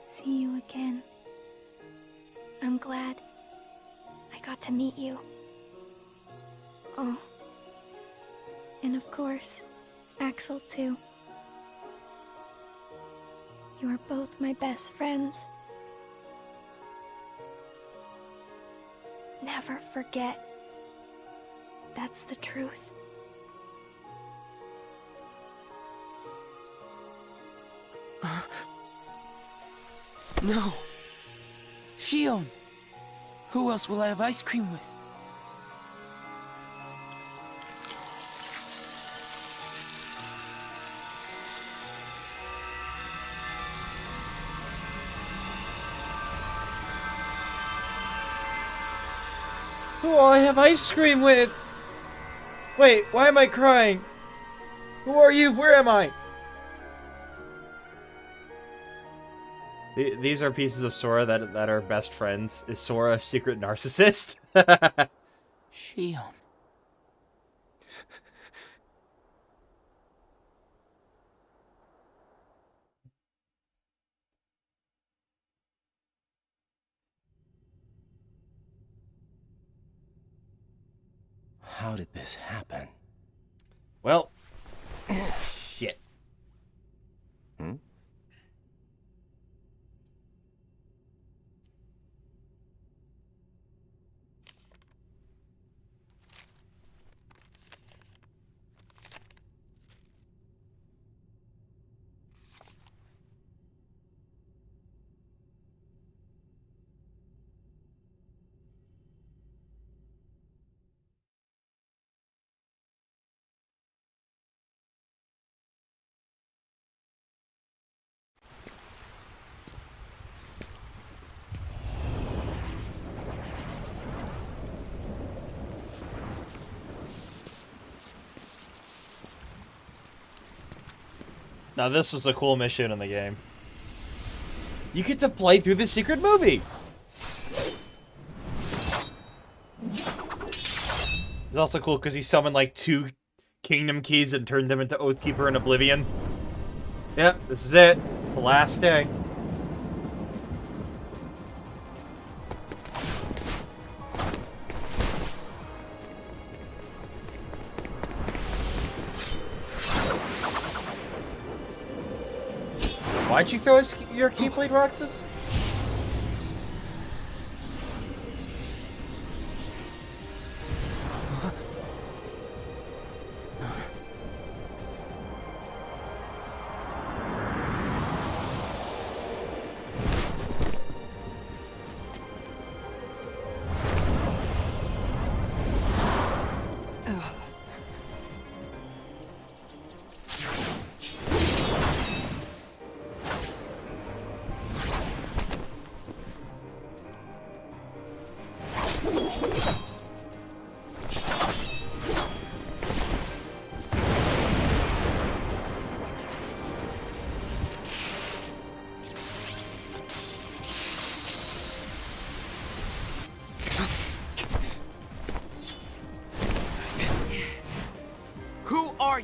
Speaker 10: See you again. I'm glad I got to meet you. Oh, and of course, Axel too. You are both my best friends. Never forget. That's the truth.
Speaker 4: No. Xion. Who else will I have ice cream with?
Speaker 1: Who will I have ice cream with? Wait, why am I crying? Who are you? Where am I? These are pieces of Sora that are best friends. Is Sora a secret narcissist?
Speaker 4: Xion.
Speaker 3: How did this happen?
Speaker 1: Well, shit.
Speaker 3: Hmm?
Speaker 1: Now this is a cool mission in the game. You get to play through the secret movie. It's also cool because he summoned like 2 kingdom keys and turned them into Oathkeeper and Oblivion. Yep, this is it. The last day. Why'd you throw your Keyblade, Roxas?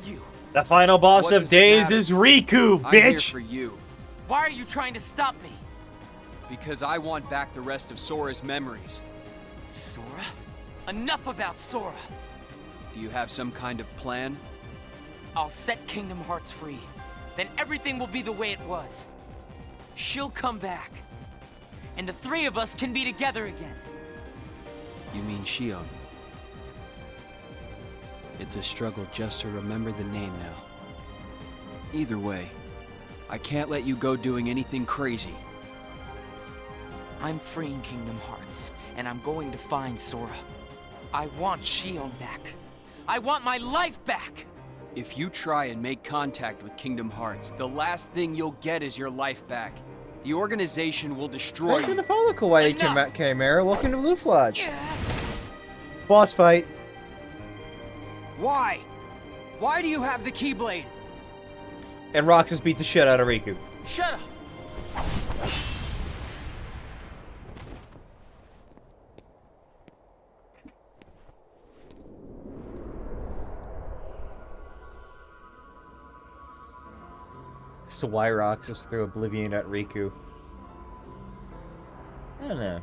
Speaker 18: You?
Speaker 1: The final boss of Days is Riku, bitch!
Speaker 18: I'm here for you.
Speaker 4: Why are you trying to stop me?
Speaker 18: Because I want back the rest of Sora's memories.
Speaker 4: Sora? Enough about Sora!
Speaker 18: Do you have some kind of plan?
Speaker 4: I'll set Kingdom Hearts free. Then everything will be the way it was. She'll come back. And the 3 of us can be together again.
Speaker 12: You mean Xion? It's a struggle just to remember the name now.
Speaker 18: Either way, I can't let you go doing anything crazy.
Speaker 4: I'm freeing Kingdom Hearts, and I'm going to find Sora. I want Xion back. I want my life back!
Speaker 18: If you try and make contact with Kingdom Hearts, the last thing you'll get is your life back. The organization will destroy you.
Speaker 1: Welcome to Follow Kawaii Chimera. Welcome to Blue Lodge. Boss fight.
Speaker 18: Why? Why do you have the Keyblade?
Speaker 1: And Roxas beat the shit out of Riku.
Speaker 4: Shut up!
Speaker 1: As to why Roxas threw Oblivion at Riku. I don't know.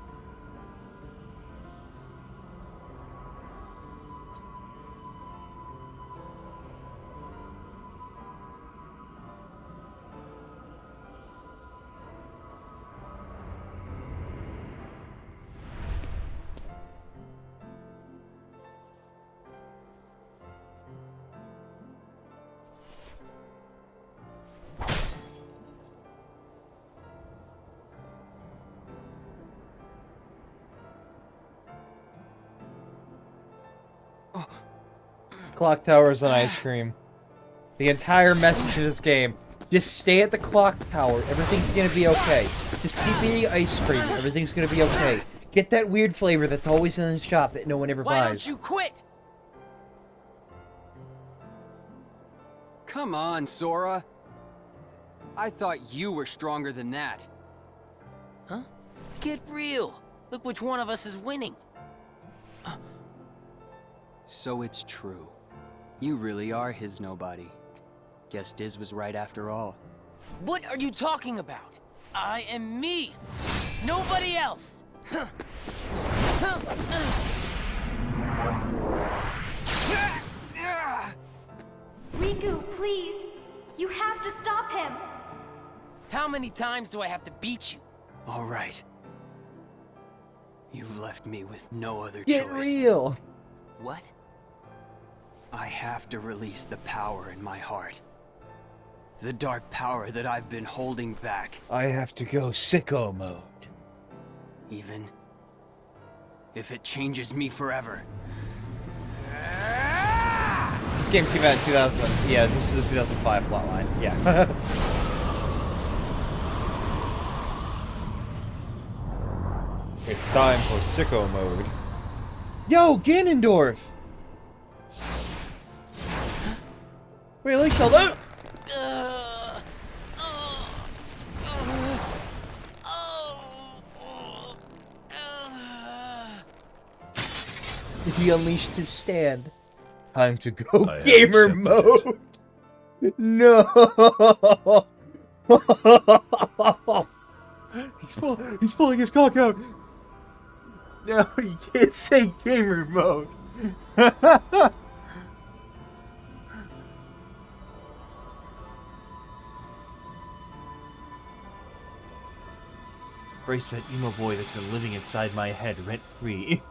Speaker 1: Clock Tower's an ice cream. The entire message of this game. Just stay at the clock tower. Everything's gonna be okay. Just keep eating ice cream. Everything's gonna be okay. Get that weird flavor that's always in the shop that no one ever buys.
Speaker 4: Why don't you quit?
Speaker 18: Come on, Sora. I thought you were stronger than that.
Speaker 4: Huh? Get real. Look which one of us is winning.
Speaker 12: So it's true. You really are his nobody. Guess Diz was right after all.
Speaker 4: What are you talking about? I am me. Nobody else.
Speaker 11: Riku, please. You have to stop him.
Speaker 4: How many times do I have to beat you?
Speaker 12: All right. You've left me with no other
Speaker 1: Get
Speaker 12: choice.
Speaker 1: real.
Speaker 4: What?
Speaker 12: I have to release the power in my heart. The dark power that I've been holding back.
Speaker 1: I have to go sicko mode.
Speaker 12: Even if it changes me forever.
Speaker 1: This game came out in 2000. Yeah, this is a 2005 plotline. Yeah. It's time for sicko mode. Yo, Ganondorf! Wait, Link's held up! He unleashed his stand. Time to go
Speaker 19: I have
Speaker 1: gamer
Speaker 19: accepted
Speaker 1: mode. No. He's pulling his cock out. No, you can't say gamer mode. Brace that emo boy that's been living inside my head rent-free.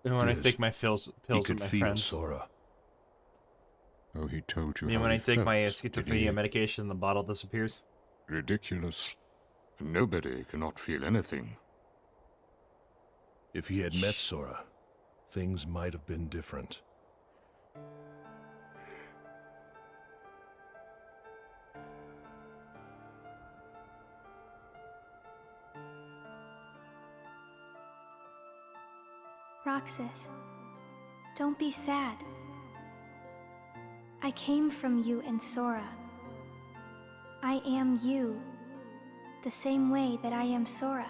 Speaker 1: And when I
Speaker 13: Yes.
Speaker 1: take my pills
Speaker 13: He
Speaker 1: with
Speaker 13: could
Speaker 1: my
Speaker 13: feel
Speaker 1: friends.
Speaker 13: Sora. Oh, he told you
Speaker 1: I mean,
Speaker 13: how
Speaker 1: when I
Speaker 13: he
Speaker 1: take
Speaker 13: felt,
Speaker 1: my
Speaker 13: did
Speaker 1: schizophrenia
Speaker 13: he?
Speaker 1: medication, the bottle disappears.
Speaker 13: Ridiculous. Nobody cannot feel anything.
Speaker 19: If he had met Sora, things might have been different.
Speaker 11: Roxas, don't be sad. I came from you and Sora. I am you, the same way that I am Sora.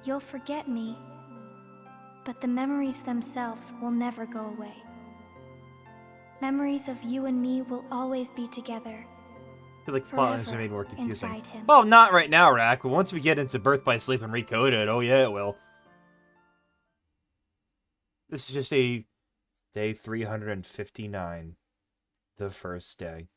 Speaker 11: You'll forget me, but the memories themselves will never go away. Memories of you and me will always be together.
Speaker 1: I feel like the plot has
Speaker 11: forever
Speaker 1: made more confusing.
Speaker 11: inside him.
Speaker 1: Well, not right now, Rack, but once we get into Birth by Sleep and recode it, oh yeah, it will. This is just a day 359, the first day.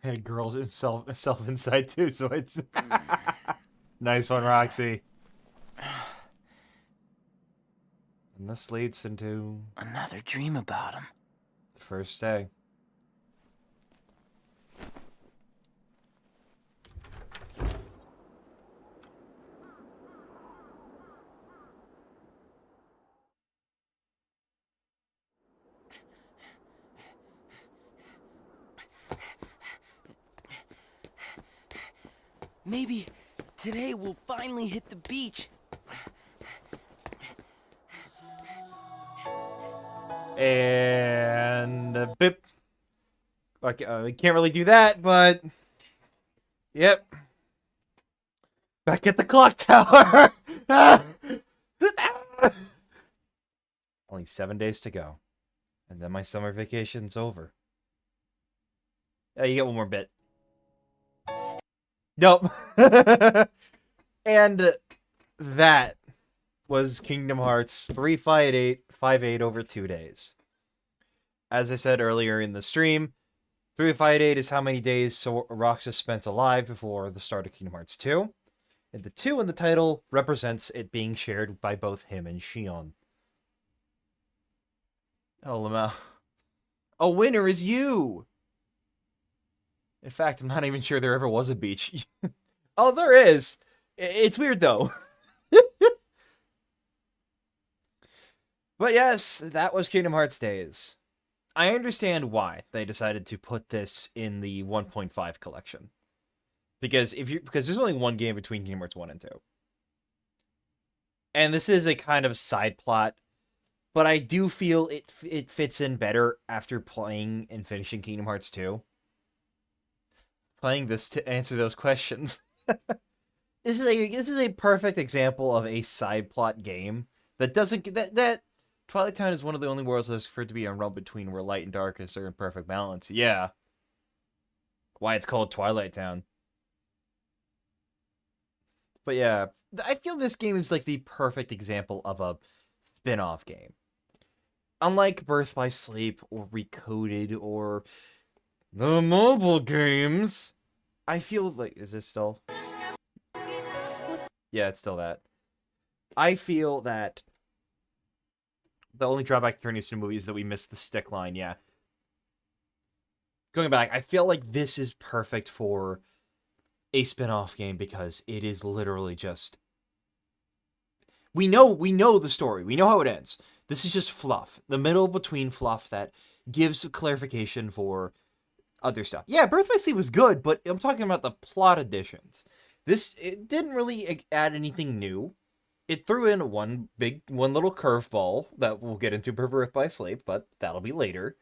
Speaker 1: And girls in self inside too, so it's nice one, Roxy. And this leads into
Speaker 5: Another dream about him.
Speaker 1: the first day.
Speaker 4: Maybe today we'll finally hit the beach.
Speaker 1: And bip. We can't really do that, but yep. Back at the clock tower. Only 7 days to go, and then my summer vacation's over. You get one more bit. Nope. And that was Kingdom Hearts 358 over 2 days. As I said earlier in the stream, 358 is how many days Roxas spent alive before the start of Kingdom Hearts 2. And the 2 in the title represents it being shared by both him and Xion. Oh, Lamau. A winner is you! In fact, I'm not even sure there ever was a beach. Oh, there is! It's weird, though. But yes, that was Kingdom Hearts Days. I understand why they decided to put this in the 1.5 collection. Because there's only one game between Kingdom Hearts 1 and 2. And this is a kind of side plot, but I do feel it fits in better after playing and finishing Kingdom Hearts 2. Playing this to answer those questions. This is a perfect example of a side plot game that doesn't that Twilight Town is one of the only worlds that's referred to be a realm between where light and darkness are in perfect balance. Yeah. Why it's called Twilight Town. But yeah, I feel this game is like the perfect example of a spin-off game. Unlike Birth by Sleep or Recoded or the mobile games, I feel like... Is it still? Yeah, it's still that. I feel that the only drawback to turning this into a movie is that we missed the stick line, yeah. Going back, I feel like this is perfect for a spin-off game because it is literally just We know the story. We know how it ends. This is just fluff. The middle between fluff that gives clarification for other stuff. Yeah, Birth by Sleep was good, but I'm talking about the plot additions. It didn't really add anything new. It threw in one little curveball that we'll get into for Birth by Sleep, but that'll be later.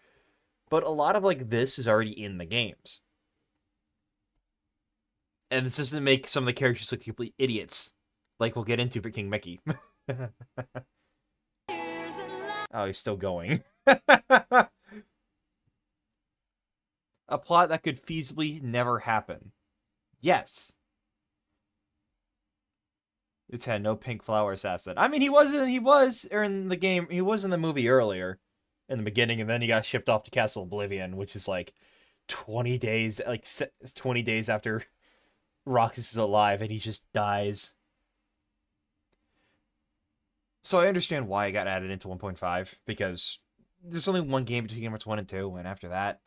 Speaker 1: But a lot of like this is already in the games. And it's just to make some of the characters look complete idiots. Like we'll get into for King Mickey. Oh, he's still going. A plot that could feasibly never happen. Yes. It's had no pink flower assassin. I mean, he was in the game. He was in the movie earlier, in the beginning, and then he got shipped off to Castle Oblivion, which is like 20 days, like 20 days after Roxas is alive, and he just dies. So I understand why it got added into 1.5, because there's only one game between Kingdom Hearts 1 and 2, and after that,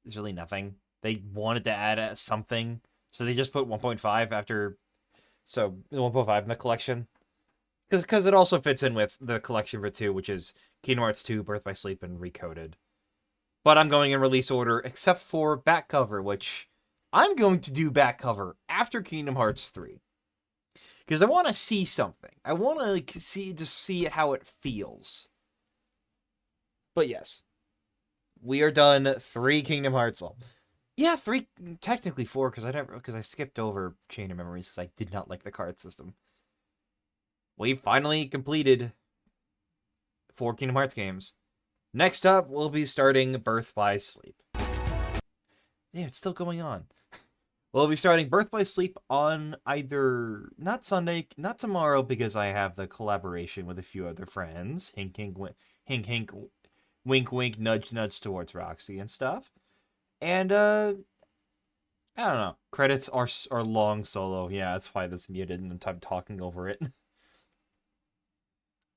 Speaker 1: there's really nothing. They wanted to add something, so they just put 1.5 after... So, 1.5 in the collection. Because it also fits in with the collection for 2, which is Kingdom Hearts 2, Birth by Sleep, and Recoded. But I'm going in release order, except for back cover, which I'm going to do back cover after Kingdom Hearts 3. Because I want to see something. I want to like see how it feels. But yes. We are done 3 Kingdom Hearts. Well, yeah, 3, technically 4, because I skipped over Chain of Memories because I did not like the card system. We finally completed 4 Kingdom Hearts games. Next up, we'll be starting Birth by Sleep. Yeah, it's still going on. We'll be starting Birth by Sleep on either, not Sunday, not tomorrow, because I have the collaboration with a few other friends. Hink, hink, wink, wink, nudge, nudge towards Roxy and stuff. And, I don't know. Credits are long solo. Yeah, that's why this muted and I'm talking over it.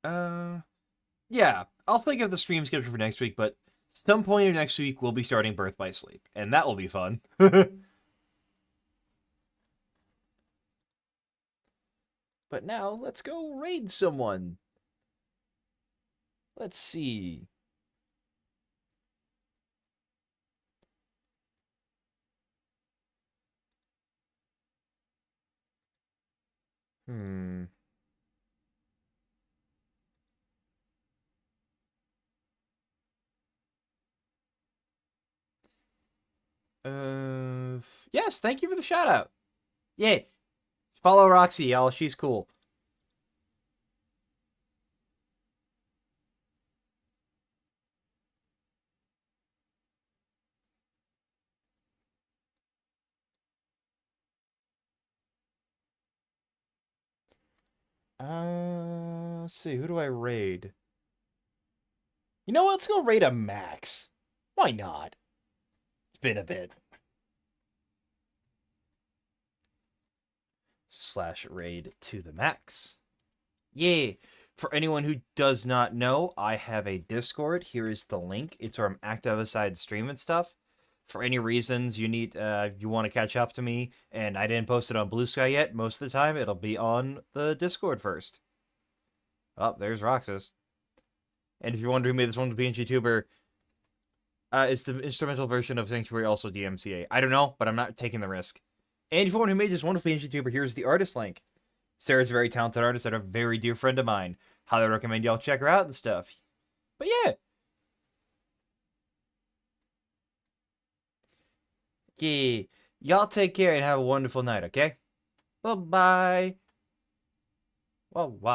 Speaker 1: Yeah, I'll think of the stream schedule for next week, but some point of next week we'll be starting Birth by Sleep, and that will be fun. But now, let's go raid someone. Let's see. Yes, thank you for the shout out. Yeah. Follow Roxy, y'all. She's cool. Let's see. Who do I raid? You know what? Let's go raid a Max. Why not? It's been a bit. /raid to the max. Yeah. For anyone who does not know, I have a Discord. Here is the link. It's where I'm active aside stream and stuff. For any reasons you need, you want to catch up to me, and I didn't post it on Blue Sky yet, most of the time it'll be on the Discord first. Oh, there's Roxas. And if you're wondering who made this one to PNG Tuber, it's the instrumental version of Sanctuary, also DMCA. I don't know, but I'm not taking the risk. And if you're one who made this wonderful PNG Tuber, here's the artist link. Sarah's a very talented artist and a very dear friend of mine. Highly recommend y'all check her out and stuff. But yeah. Yeah. Y'all take care and have a wonderful night, okay? Bye-bye. Well, wow.